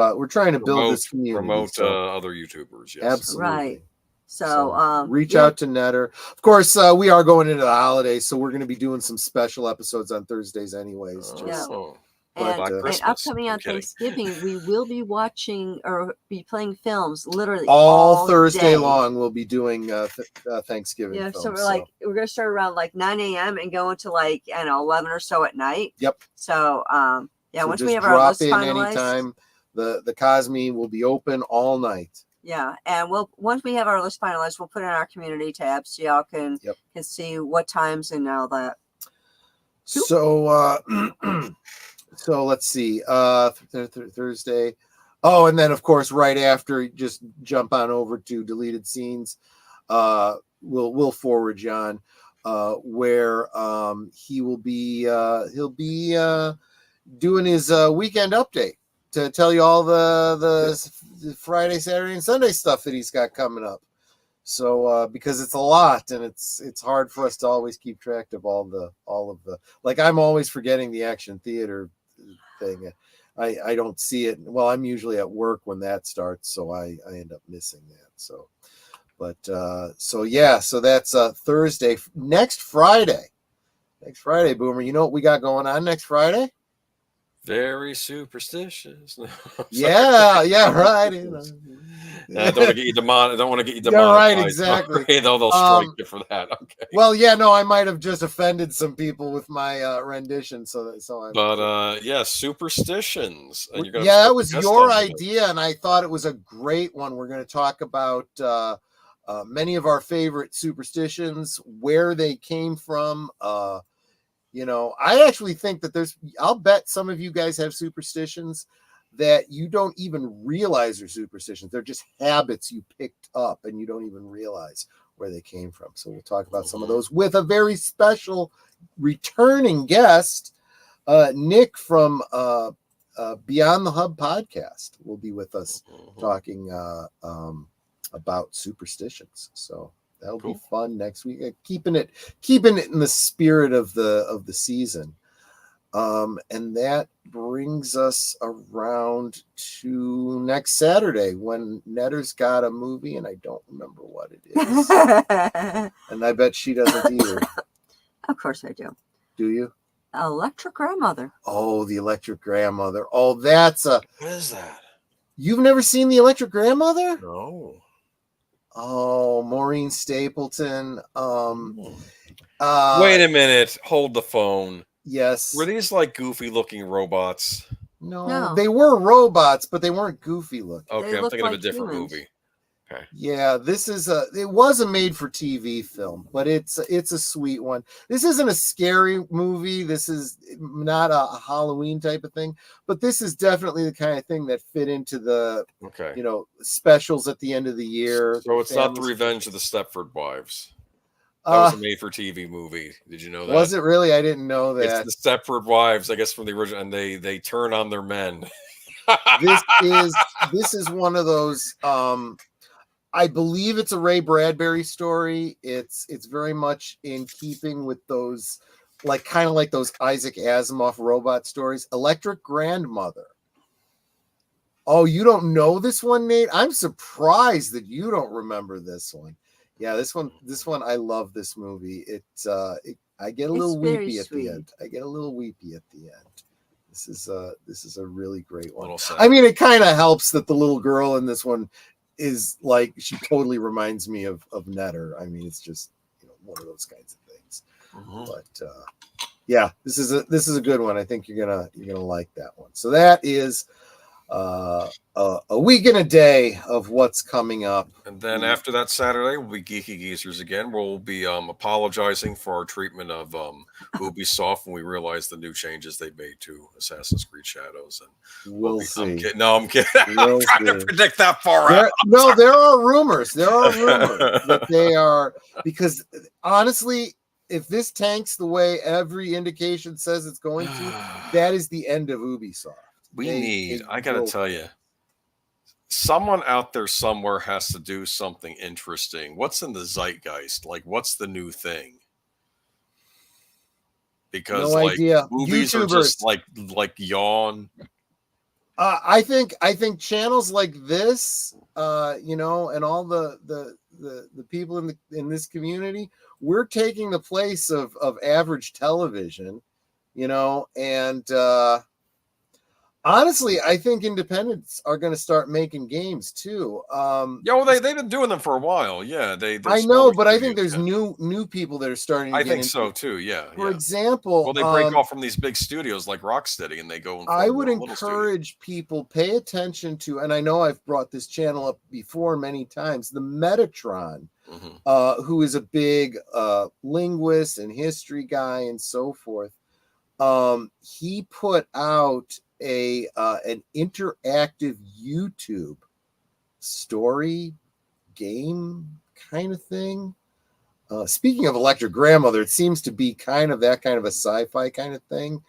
build this community. Promote other YouTubers. Yes. Absolutely. Right. So reach out to Netter. Of course, we are going into the holidays, so we're going to be doing some special episodes on Thursdays anyways. And upcoming on Thanksgiving, we will be watching or be playing films literally all Thursday long. We'll be doing Thanksgiving. Yeah, films, so we're gonna start around like 9 a.m. and go into like 11 or so at night. Yep. So so once we have our list finalized, anytime. The Cosme will be open all night. Yeah, and once we have our list finalized, we'll put it in our community tab so y'all can see what times and all that. So so let's see. Thursday. Oh, and then of course, right after, just jump on over to deleted scenes. We'll forward John where he'll be doing his weekend update to tell you all the Friday, Saturday, and Sunday stuff that he's got coming up. So because it's a lot and it's hard for us to always keep track of all of the like I'm always forgetting the Action Theater thing. I don't see it. Well, I'm usually at work when that starts, so I end up missing that. So, but so that's Thursday. Next Friday, Boomer. You know what we got going on next Friday? Very superstitious. No, yeah, right. I don't want to get you demonetized. Yeah, right, exactly. They'll strike you for that. Okay. Well, yeah, no, I might have just offended some people with my rendition. Superstitions. And that was your idea, and I thought it was a great one. We're going to talk about many of our favorite superstitions, where they came from. I actually think that I'll bet some of you guys have superstitions that you don't even realize are superstitions. They're just habits you picked up and you don't even realize where they came from. So we'll talk about some of those with a very special returning guest. Nick from Beyond the Hub podcast will be with us talking about superstitions. So that'll be fun next week. Keeping it in the spirit of the season. And that brings us around to next Saturday when Netter's got a movie, and I don't remember what it is. And I bet she doesn't either. Of course I do. Do you? Electric Grandmother. Oh, the Electric Grandmother. Oh, that's what is that? You've never seen the Electric Grandmother? No. Oh, Maureen Stapleton. Wait a minute. Hold the phone. Yes. Were these like goofy looking robots? No, they were robots, but they weren't goofy looking. Okay, I'm thinking of a different movie. Okay. Yeah, it was a made for TV film, but it's a sweet one. This isn't a scary movie. This is not a Halloween type of thing, but this is definitely the kind of thing that fit into the Okay. specials at the end of the year. So it's not the Revenge of the Stepford Wives. That was a made for TV movie. Did you know that? Was it really? I didn't know It's that. the Stepford Wives, I guess, from the original, and they turn on their men. This is one of those. I believe it's a Ray Bradbury story. It's very much in keeping with those, kind of like those Isaac Asimov robot stories. Electric Grandmother. Oh, you don't know this one, Nate? I'm surprised that you don't remember this one. Yeah, this one. I love this movie. I get a little weepy at the end. I get a little weepy at the end. This is a really great one. I mean, it kind of helps that the little girl in this one is she totally reminds me of Netter. I mean, it's just one of those kinds of things. Mm-hmm. But yeah, this is a good one. I think you're gonna like that one. So that is a week and a day of what's coming up. And then after that Saturday, we'll be Geeky Geezers again. We'll be apologizing for our treatment of Ubisoft when we realize the new changes they made to Assassin's Creed Shadows. And we'll see. I'm kidding. No, I'm kidding. I'm trying to predict that far out. No, there are rumors. There are rumors that they are, because honestly, if this tanks the way every indication says it's going to, that is the end of Ubisoft. I got to tell you, someone out there somewhere has to do something interesting. What's in the zeitgeist? What's the new thing? Because no idea. Movies YouTubers. Are just like yawn. I think channels like this, and all the people in this community, we're taking the place of average television, and honestly, I think independents are going to start making games too. They've been doing them for a while. Yeah, I know, but I think there's new people that are starting to I get think into so too. Yeah. For example, they break off from these big studios like Rocksteady, and they go. And I would encourage people pay attention to, and I know I've brought this channel up before many times, the Metatron, who is a big linguist and history guy and so forth. He put out an interactive YouTube story game kind of thing. Speaking of Electric Grandmother, it seems to be kind of that kind of a sci-fi kind of thing.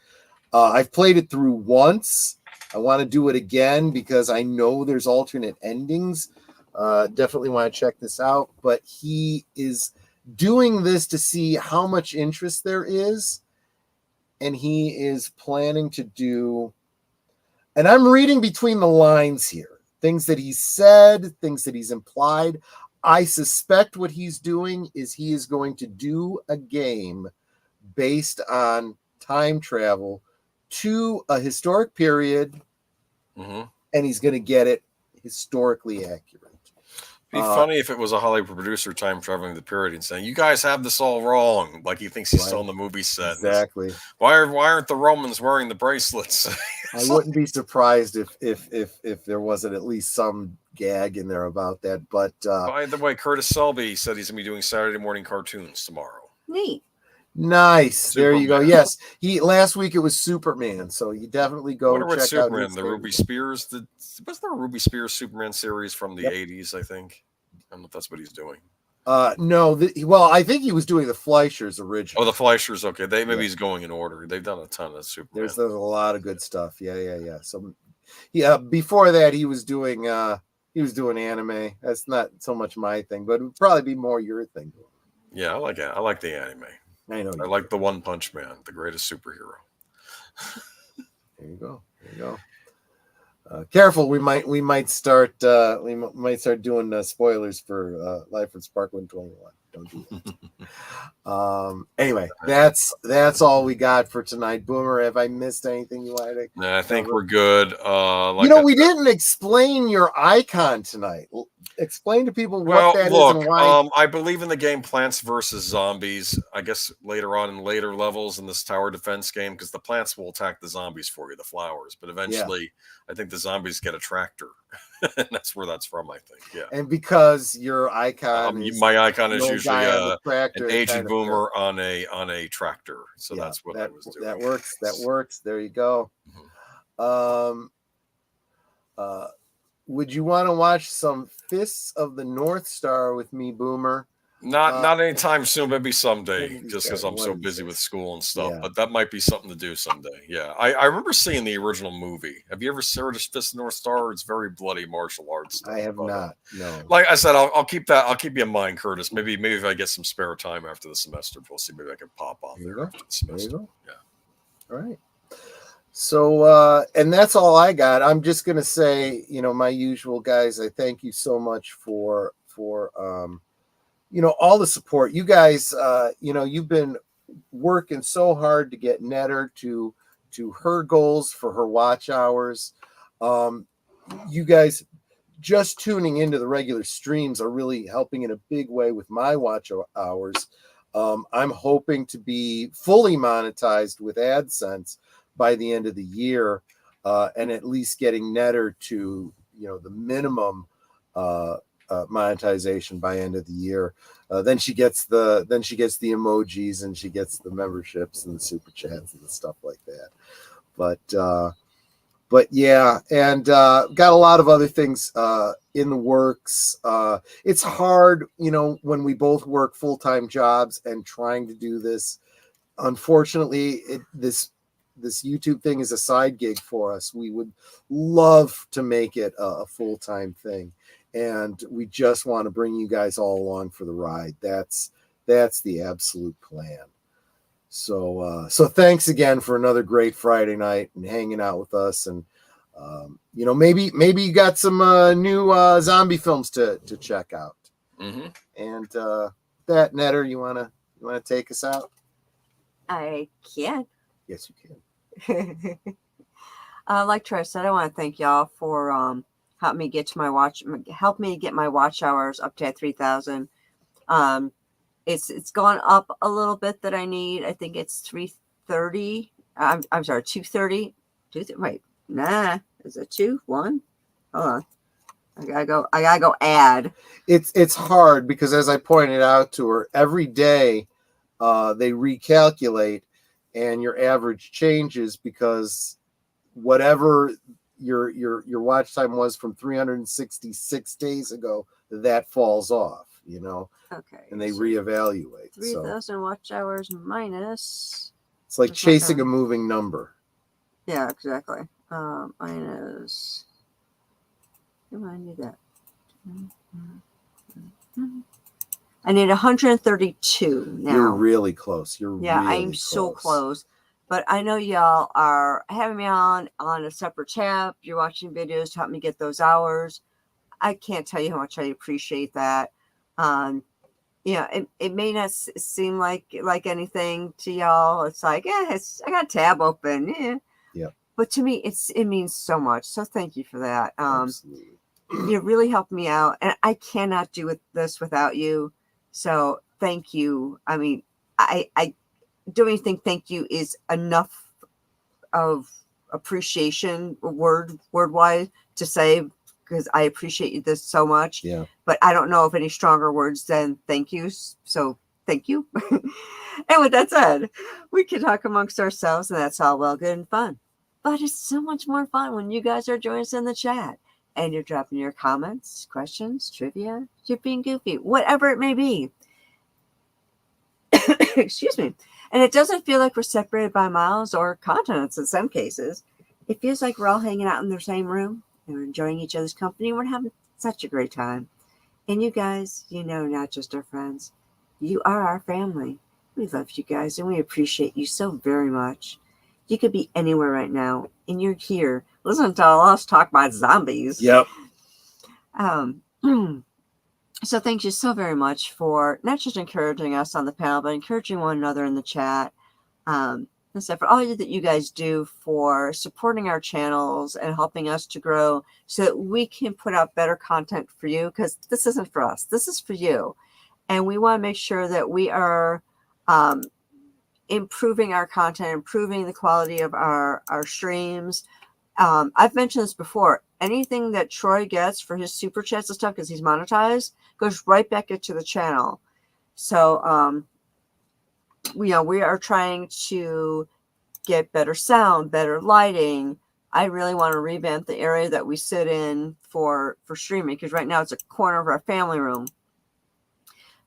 I've played it through once. I want to do it again because I know there's alternate endings. Definitely want to check this out. But he is doing this to see how much interest there is. And he is planning to do, and I'm reading between the lines here, things that he said, things that he's implied. I suspect what he's doing is he is going to do a game based on time travel to a historic period, and he's going to get it historically accurate. It'd be funny if it was a Hollywood producer time traveling the period and saying, "You guys have this all wrong." Like he thinks he's still on the movie set. Exactly. Why aren't the Romans wearing the bracelets? I wouldn't be surprised if there wasn't at least some gag in there about that. But by the way, Curtis Selby said he's gonna be doing Saturday morning cartoons tomorrow. Neat. Nice. Superman. There you go. Yes. Last week it was Superman, so you definitely go check out Superman, the Ruby Spears. Was there a Ruby Spears Superman series from the 80s, I think? I don't know if that's what he's doing. No. I think he was doing the Fleischers originally. Oh, the Fleischers. Okay. Maybe he's going in order. They've done a ton of Superman. There's a lot of good stuff. Yeah. So, before that he was doing anime. That's not so much my thing, but it would probably be more your thing. Yeah, I like it. I like the anime. I know. I like the One Punch Man, the greatest superhero. There you go. Careful, we might start doing spoilers for Life from Spark 121. Don't do that. Anyway, that's all we got for tonight. Boomer, have I missed anything you wanted to? No, I think we're good. We didn't explain your icon tonight. Explain to people what that is and why. I believe in the game Plants vs. Zombies. I guess later on in later levels in this tower defense game, because the plants will attack the zombies for you, the flowers. But eventually, I think the zombies get a tractor. And that's where that's from, I think. Yeah. And because your icon is my icon is the old usually guy on the tractor, an it aging kind of boomer on a tractor. So yeah, that's what I was doing. that works. That works. There you go. Mhm. Would you want to watch some Fists of the North Star with me, Boomer? Not anytime soon, maybe someday, maybe just because I'm one so of these busy days. with school and stuff. Yeah. But that might be something to do someday. Yeah, I remember seeing the original movie. Have you ever seen Fist of the North Star? It's very bloody martial arts stuff. I have not. No. Like I said, I'll keep that. I'll keep you in mind, Curtis. Maybe if I get some spare time after the semester, we'll see. Maybe I can pop on there after the semester. Yeah. All right. So, and that's all I got. I'm just going to say, my usual guys, I thank you so much for all the support. You guys, you've been working so hard to get Netter to her goals for her watch hours. You guys just tuning into the regular streams are really helping in a big way with my watch hours. I'm hoping to be fully monetized with AdSense by the end of the year, and at least getting Netter to the minimum monetization by end of the year. Then she gets the emojis and she gets the memberships and the super chats and the stuff like that. But yeah, and got a lot of other things in the works. It's hard, when we both work full-time jobs and trying to do this. Unfortunately, this YouTube thing is a side gig for us. We would love to make it a full-time thing, and we just want to bring you guys all along for the ride. That's the absolute plan. So thanks again for another great Friday night and hanging out with us. And maybe you got some new zombie films to check out. Mm-hmm. And that, Netter, you wanna take us out? I can. Yes, you can. Like Troy said, I want to thank y'all for help me get my watch hours up to 3,000. It's gone up a little bit that I need. I think it's 330. I'm sorry, 230. Wait, nah, is it 2? 1? Hold on. I gotta go add. It's hard because, as I pointed out to her, every day they recalculate and your average changes because whatever your watch time was from 366 days ago, that falls off, Okay. and they reevaluate. 3,000 watch hours minus. It's like chasing a moving number. Yeah, exactly. Minus. Come on, I need that. I need 132 now. You're really close. I'm so close. But I know y'all are having me on a separate tab. You're watching videos to help me get those hours. I can't tell you how much I appreciate that. It may not seem like anything to y'all. It's like, I got a tab open. Yeah. But to me, it means so much. So thank you for that. Absolutely. You really helped me out, and I cannot do this without you. So thank you. I mean, I don't even think thank you is enough of appreciation word-wise to say, because I appreciate you this so much. Yeah. But I don't know of any stronger words than thank you. So thank you. And with that said, we can talk amongst ourselves, and that's all well, good, and fun. But it's so much more fun when you guys are joining us in the chat and you're dropping your comments, questions, trivia, you're being goofy, whatever it may be. Excuse me. And it doesn't feel like we're separated by miles or continents in some cases. It feels like we're all hanging out in the same room and we're enjoying each other's company. We're having such a great time. And you guys, not just our friends, you are our family. We love you guys and we appreciate you so very much. You could be anywhere right now and you're here listening to us talk about zombies. Yep. So thank you so very much for not just encouraging us on the panel, but encouraging one another in the chat. And so for all that you guys do for supporting our channels and helping us to grow so that we can put out better content for you, because this isn't for us. This is for you. And we want to make sure that we are improving our content, improving the quality of our streams. I've mentioned this before. anything that Troy gets for his super chats and stuff, because he's monetized, goes right back into the channel. So, we are trying to get better sound, better lighting. I really want to revamp the area that we sit in for streaming, because right now it's a corner of our family room.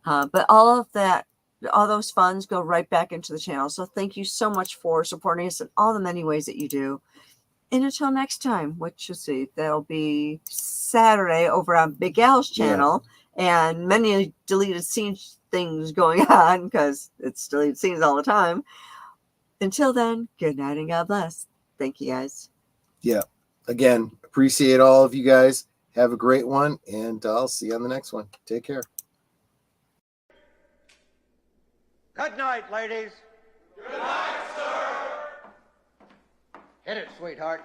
But all of that, all those funds go right back into the channel. So thank you so much for supporting us in all the many ways that you do. And until next time, which you'll see, that'll be Saturday over on Big Al's channel, and many deleted scenes things going on, because it's deleted scenes all the time. Until then, good night and God bless. Thank you, guys. Yeah. Again, appreciate all of you guys. Have a great one, and I'll see you on the next one. Take care. Good night, ladies. Good night, sir. Hit it, sweetheart.